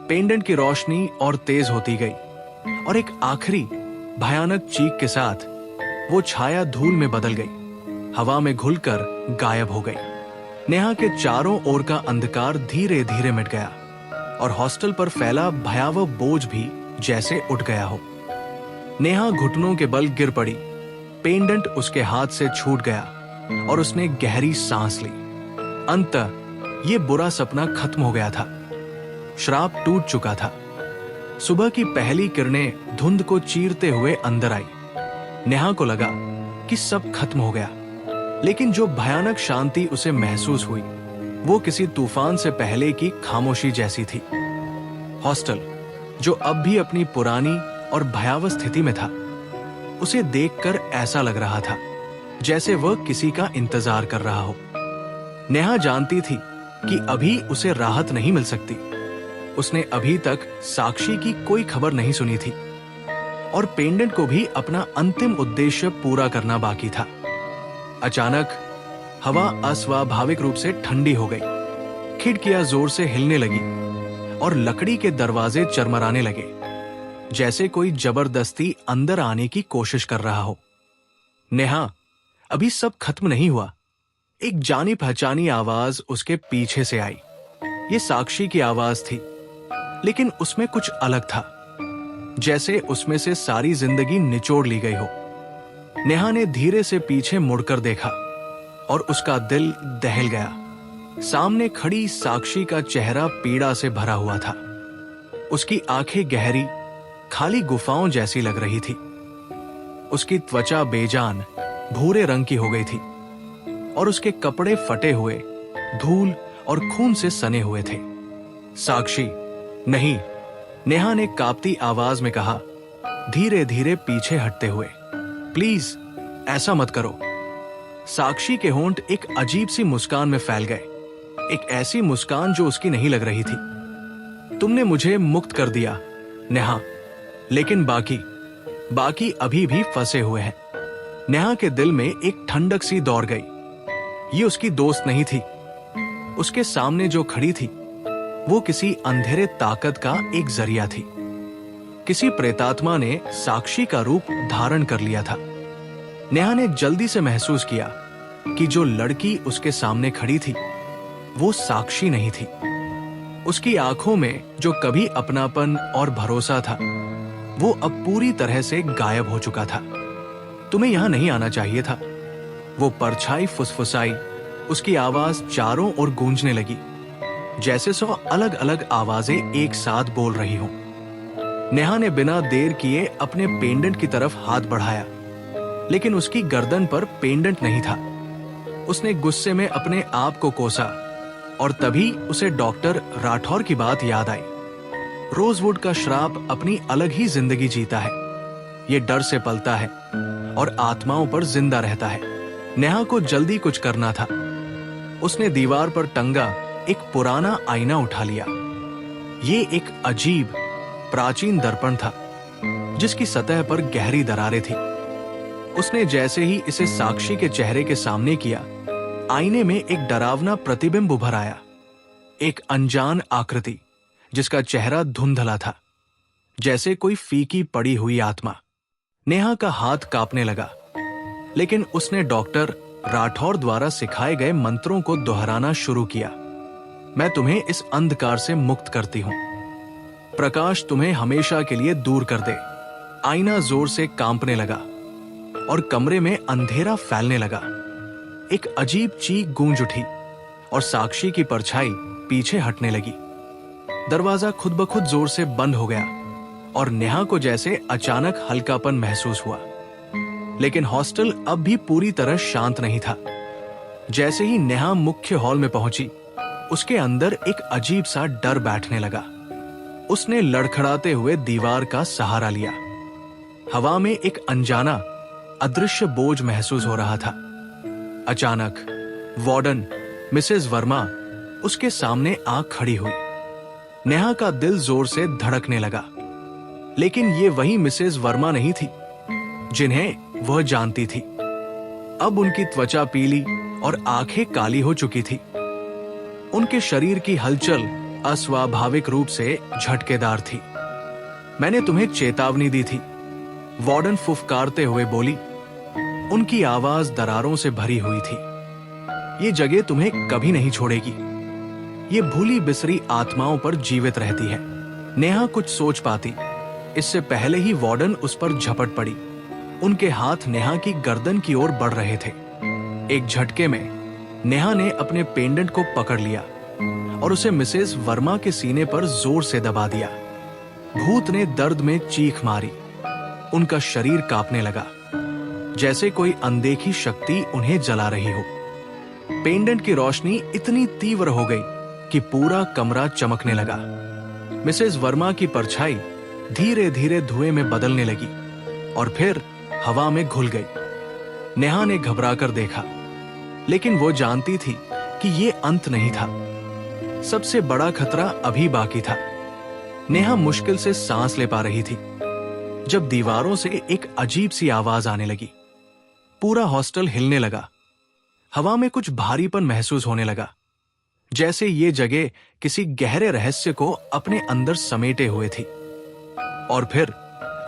पेंडेंट की रोशनी और तेज होती गई और एक आखिरी भयानक चीख के साथ वो छाया धूल में बदल गई, हवा में घुलकर गायब हो गई। नेहा के चारों ओर का अंधकार धीरे धीरे मिट गया और हॉस्टल पर फैला भयावह बोझ भी जैसे उठ गया हो। नेहा घुटनों के बल गिर पड़ी। पेंडेंट उसके हाथ से छूट गया और उसने गहरी सांस ली। अंततः ये बुरा सपना खत्म हो गया था। श्राप टूट चुका था। सुबह की पहली किरणें धुंध को चीरते हुए अंदर आई। नेहा को लगा कि सब खत्म हो गया, लेकिन जो भयानक शांति उसे महसूस हुई वो किसी तूफान से पहले की खामोशी जैसी थी। हॉस्टल, जो अब भी अपनी पुरानी और भयावह स्थिति में था, उसे देखकर ऐसा लग रहा था जैसे वह किसी का इंतजार कर रहा हो। नेहा जानती थी कि अभी उसे राहत नहीं मिल सकती। उसने अभी तक साक्षी की कोई खबर नहीं सुनी थी और पेंडेंट को भी अपना अंतिम उद्देश्य पूरा करना बाकी था। अचानक हवा अस्वाभाविक रूप से ठंडी हो गई। खिड़कियां जोर से हिलने लगी और लकड़ी के दरवाजे चरमराने लगे, जैसे कोई जबरदस्ती अंदर आने की कोशिश कर रहा हो। नेहा, अभी सब खत्म नहीं हुआ। एक जानी पहचानी आवाज उसके पीछे से आई। ये साक्षी की आवाज थी, लेकिन उसमें कुछ अलग था, जैसे उसमें से सारी जिंदगी निचोड़ ली गई हो। नेहा ने धीरे से पीछे मुड़कर देखा और उसका दिल दहल गया। सामने खड़ी साक्षी का चेहरा पीड़ा से भरा हुआ था। उसकी आंखें गहरी, खाली गुफाओं जैसी लग रही थी। उसकी त्वचा बेजान भूरे रंग की हो गई थी और उसके कपड़े फटे हुए, धूल और खून से सने हुए थे। साक्षी, नहीं, नेहा ने कांपती आवाज में कहा, धीरे धीरे पीछे हटते हुए। प्लीज ऐसा मत करो। साक्षी के होंठ एक अजीब सी मुस्कान में फैल गए, एक ऐसी मुस्कान जो उसकी नहीं लग रही थी। तुमने मुझे मुक्त कर दिया नेहा, लेकिन बाकी अभी भी फंसे हुए हैं। नेहा के दिल में एक ठंडक सी दौड़ गई। ये उसकी दोस्त नहीं थी। उसके सामने जो खड़ी थी वो किसी अंधेरे ताकत का एक जरिया थी। किसी प्रेतात्मा ने साक्षी का रूप धारण कर लिया था। नेहा ने जल्दी से महसूस किया कि जो लड़की उसके सामने खड़ी थी वो साक्षी नहीं थी। उसकी आंखों में जो कभी अपनापन और भरोसा था वो अब पूरी तरह से गायब हो चुका था। तुम्हें यहां नहीं आना चाहिए था, वो परछाई फुसफुसाई। उसकी आवाज चारों ओर गूंजने लगी, जैसे 100 अलग अलग आवाजें एक साथ बोल रही हों। नेहा ने बिना देर किए अपने पेंडेंट की तरफ हाथ बढ़ाया, लेकिन उसकी गर्दन पर पेंडेंट नहीं था। उसने गुस्से में अपने आप को कोसा और तभी उसे डॉक्टर राठौर की बात याद आई। रोजवुड का श्राप अपनी अलग ही जिंदगी जीता है। ये डर से पलता है और आत्माओं पर जिंदा रहता है। नेहा को जल्दी कुछ करना था। उसने दीवार पर टंगा एक पुराना आईना उठा लिया। ये एक अजीब प्राचीन दर्पण था जिसकी सतह पर गहरी दरारें थी। उसने जैसे ही इसे साक्षी के चेहरे के सामने किया, आईने में एक डरावना प्रतिबिंब उभर आया। एक अनजान आकृति जिसका चेहरा धुंधला था, जैसे कोई फीकी पड़ी हुई आत्मा। नेहा का हाथ कांपने लगा, लेकिन उसने डॉक्टर राठौर द्वारा सिखाए गए मंत्रों को दोहराना शुरू किया। मैं तुम्हें इस अंधकार से मुक्त करती हूं। प्रकाश तुम्हें हमेशा के लिए दूर कर दे। आईना जोर से कांपने लगा और कमरे में अंधेरा फैलने लगा। एक अजीब चीख गूंज उठी और साक्षी की परछाई पीछे हटने लगी। दरवाजा खुद ब खुद जोर से बंद हो गया और नेहा को जैसे अचानक हल्कापन महसूस हुआ। लेकिन हॉस्टल अब भी पूरी तरह शांत नहीं था। जैसे ही नेहा मुख्य हॉल में पहुंची, उसके अंदर एक अजीब सा डर बैठने लगा। उसने लड़खड़ाते हुए दीवार का सहारा लिया। हवा में एक अनजाना अदृश्य बोझ महसूस हो रहा था। अचानक वार्डन मिसेस वर्मा उसके सामने आ खड़ी हुई। नेहा का दिल जोर से धड़कने लगा, लेकिन ये वही मिसेस वर्मा नहीं थी जिन्हें वह जानती थी। अब उनकी त्वचा पीली और आंखें काली हो चुकी थी। उनके शरीर की हलचल अस्वाभाविक रूप से झटकेदार थी। मैंने तुम्हें चेतावनी दी थी, वार्डन फुफकारते हुए बोली। उनकी आवाज दरारों से भरी हुई थी। ये जगह तुम्हें कभी नहीं छोड़ेगी। ये भूली बिसरी आत्माओं पर जीवित रहती है। नेहा कुछ सोच पाती, इससे पहले ही वार्डन उस पर झपट पड़ी। उनके हाथ नेहा की गर्दन की ओर बढ़ रहे थे। एक झटके में नेहा ने अपने पेंडेंट को पकड़ लिया और उसे मिसेस वर्मा के सीने पर जोर से दबा दिया। भूत ने दर्द में चीख मारी। उनका शरीर कांपने लगा, जैसे कोई अनदेखी शक्ति उन्हें जला रही हो। पेंडेंट की रोशनी इतनी तीव्र हो गई कि पूरा कमरा चमकने लगा। मिसेस वर्मा की परछाई धीरे धीरे धुएं में बदलने लगी और फिर हवा में घुल गई। नेहा ने घबराकर देखा, लेकिन वो जानती थी कि ये अंत नहीं था। सबसे बड़ा खतरा अभी बाकी था। नेहा मुश्किल से सांस ले पा रही थी जब दीवारों से एक अजीब सी आवाज आने लगी। पूरा हॉस्टल हिलने लगा। हवा में कुछ भारीपन महसूस होने लगा, जैसे ये जगह किसी गहरे रहस्य को अपने अंदर समेटे हुए थी। और फिर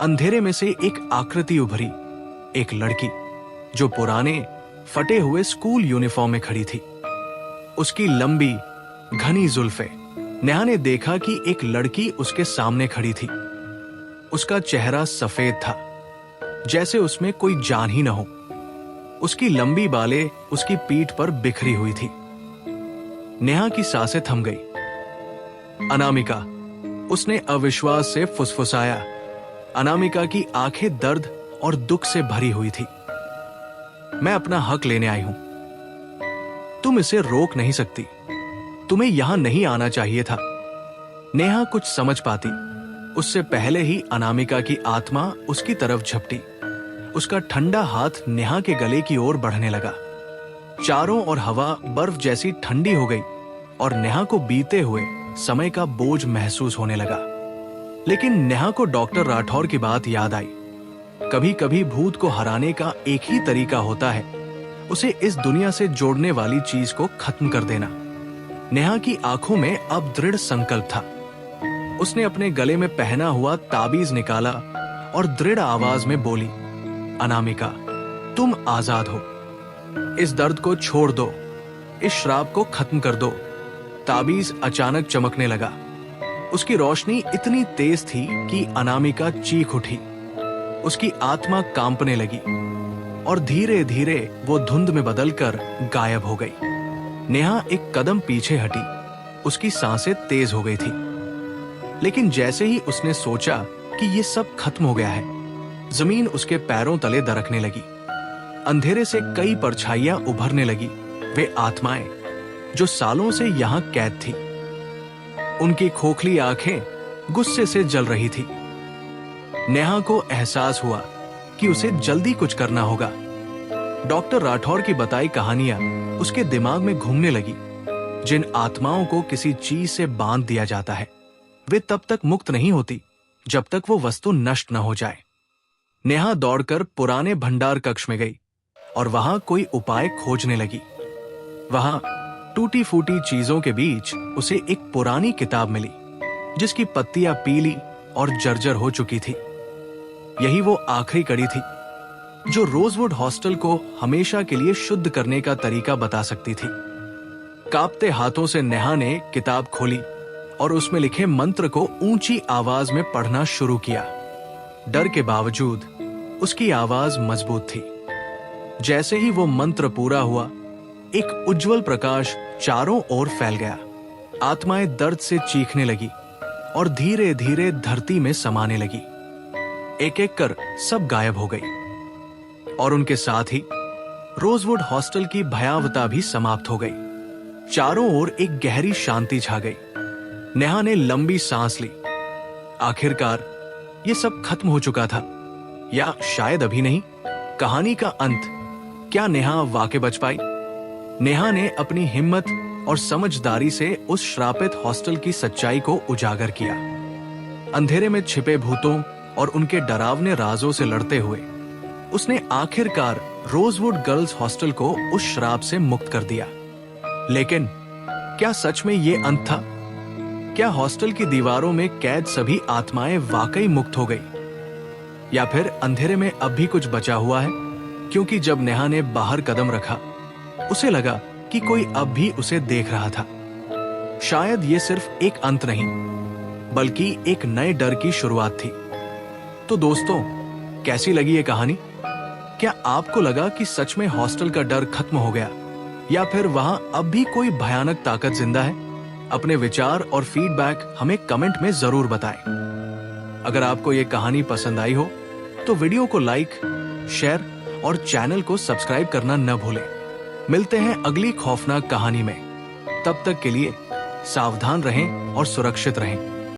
अंधेरे में से एक आकृति उभरी, एक लड़की जो पुराने फटे हुए स्कूल यूनिफॉर्म में खड़ी थी। उसकी लंबी घनी जुल्फे। नेहा ने देखा कि एक लड़की उसके सामने खड़ी थी। उसका चेहरा सफेद था, जैसे उसमें कोई जान ही न हो। उसकी लंबी बालें उसकी पीठ पर बिखरी हुई थी। नेहा की सांसें थम गई। अनामिका, उसने अविश्वास से फुसफुसाया। अनामिका की आंखें दर्द और दुख से भरी हुई थी। मैं अपना हक लेने आई हूं। तुम इसे रोक नहीं सकती। तुम्हें यहां नहीं आना चाहिए था। नेहा कुछ समझ पाती उससे पहले ही अनामिका की आत्मा उसकी तरफ झपटी। उसका ठंडा हाथ नेहा के गले की ओर बढ़ने लगा। चारों ओर हवा बर्फ जैसी ठंडी हो गई और नेहा को बीते हुए समय का बोझ महसूस होने लगा। लेकिन नेहा को डॉक्टर राठौर की बात याद आई। कभी कभी भूत को हराने का एक ही तरीका होता है, उसे इस दुनिया से जोड़ने वाली चीज को खत्म कर देना। नेहा की आंखों में अब दृढ़ संकल्प था। उसने अपने गले में पहना हुआ ताबीज निकाला और दृढ़ आवाज में बोली, अनामिका, तुम आजाद हो। इस दर्द को छोड़ दो, इस श्राप को खत्म कर दो। ताबीज अचानक चमकने लगा। उसकी रोशनी इतनी तेज थी कि अनामिका चीख उठी। उसकी आत्मा कांपने लगी और धीरे धीरे वो धुंध में बदलकर गायब हो गई। नेहा एक कदम पीछे हटी। उसकी सांसें तेज हो गई थी। लेकिन जैसे ही उसने सोचा कि ये सब खत्म हो गया है, जमीन उसके पैरों तले दरकने लगी। अंधेरे से कई परछाइयां उभरने लगी। वे आत्माएं जो सालों से यहां कैद थी। उनकी खोखली आंखें गुस्से से जल रही थी। नेहा को एहसास हुआ कि उसे जल्दी कुछ करना होगा। डॉक्टर राठौर की बताई कहानियां उसके दिमाग में घूमने लगी। जिन आत्माओं को किसी चीज से बांध दिया जाता है, वे तब तक मुक्त नहीं होती जब तक वो वस्तु नष्ट न हो जाए। नेहा दौड़कर पुराने भंडार कक्ष में गई और वहां कोई उपाय खोजने लगी। वहां टूटी फूटी चीजों के बीच उसे एक पुरानी किताब मिली, जिसकी पत्तियां पीली और जर्जर हो चुकी थी। यही वो आखिरी कड़ी थी जो रोजवुड हॉस्टल को हमेशा के लिए शुद्ध करने का तरीका बता सकती थी। कांपते हाथों से नेहा ने किताब खोली और उसमें लिखे मंत्र को ऊंची आवाज में पढ़ना शुरू किया। डर के बावजूद उसकी आवाज मजबूत थी। जैसे ही वो मंत्र पूरा हुआ, एक उज्जवल प्रकाश चारों ओर फैल गया। आत्माएं दर्द से चीखने लगी और धीरे धीरे धरती में समाने लगी। एक एक कर सब गायब हो गई और उनके साथ ही रोजवुड हॉस्टल की भयावता भी समाप्त हो गई। चारों ओर एक गहरी शांति छा गई। नेहा ने लंबी सांस ली। आखिरकार ये सब खत्म हो चुका था, या शायद अभी नहीं। कहानी का अंत, क्या नेहा वाकई बच पाई? नेहा ने अपनी हिम्मत और समझदारी से उस श्रापित हॉस्टल की सच्चाई को उजागर किया। अंधेरे में छिपे भूतों और उनके डरावने राजों से लड़ते हुए उसने आखिरकार रोजवुड गर्ल्स हॉस्टल को उस श्राप से मुक्त कर दिया। लेकिन क्या सच में ये अंत था? क्या हॉस्टल की दीवारों में कैद सभी आत्माएं वाकई मुक्त हो गई, या फिर अंधेरे में अब भी कुछ बचा हुआ है? क्योंकि जब नेहा ने बाहर कदम रखा, उसे लगा कि कोई अब भी उसे देख रहा था। शायद ये सिर्फ एक अंत नहीं, बल्कि एक नए डर की शुरुआत थी। तो दोस्तों, कैसी लगी ये कहानी? क्या आपको लगा कि सच में हॉस्टल का डर खत्म हो गया, या फिर वहां अब भी कोई भयानक ताकत जिंदा है? अपने विचार और फीडबैक हमें कमेंट में जरूर बताएं। अगर आपको ये कहानी पसंद आई हो तो वीडियो को लाइक, शेयर और चैनल को सब्सक्राइब करना न भूलें। मिलते हैं अगली खौफनाक कहानी में। तब तक के लिए सावधान रहें और सुरक्षित रहें।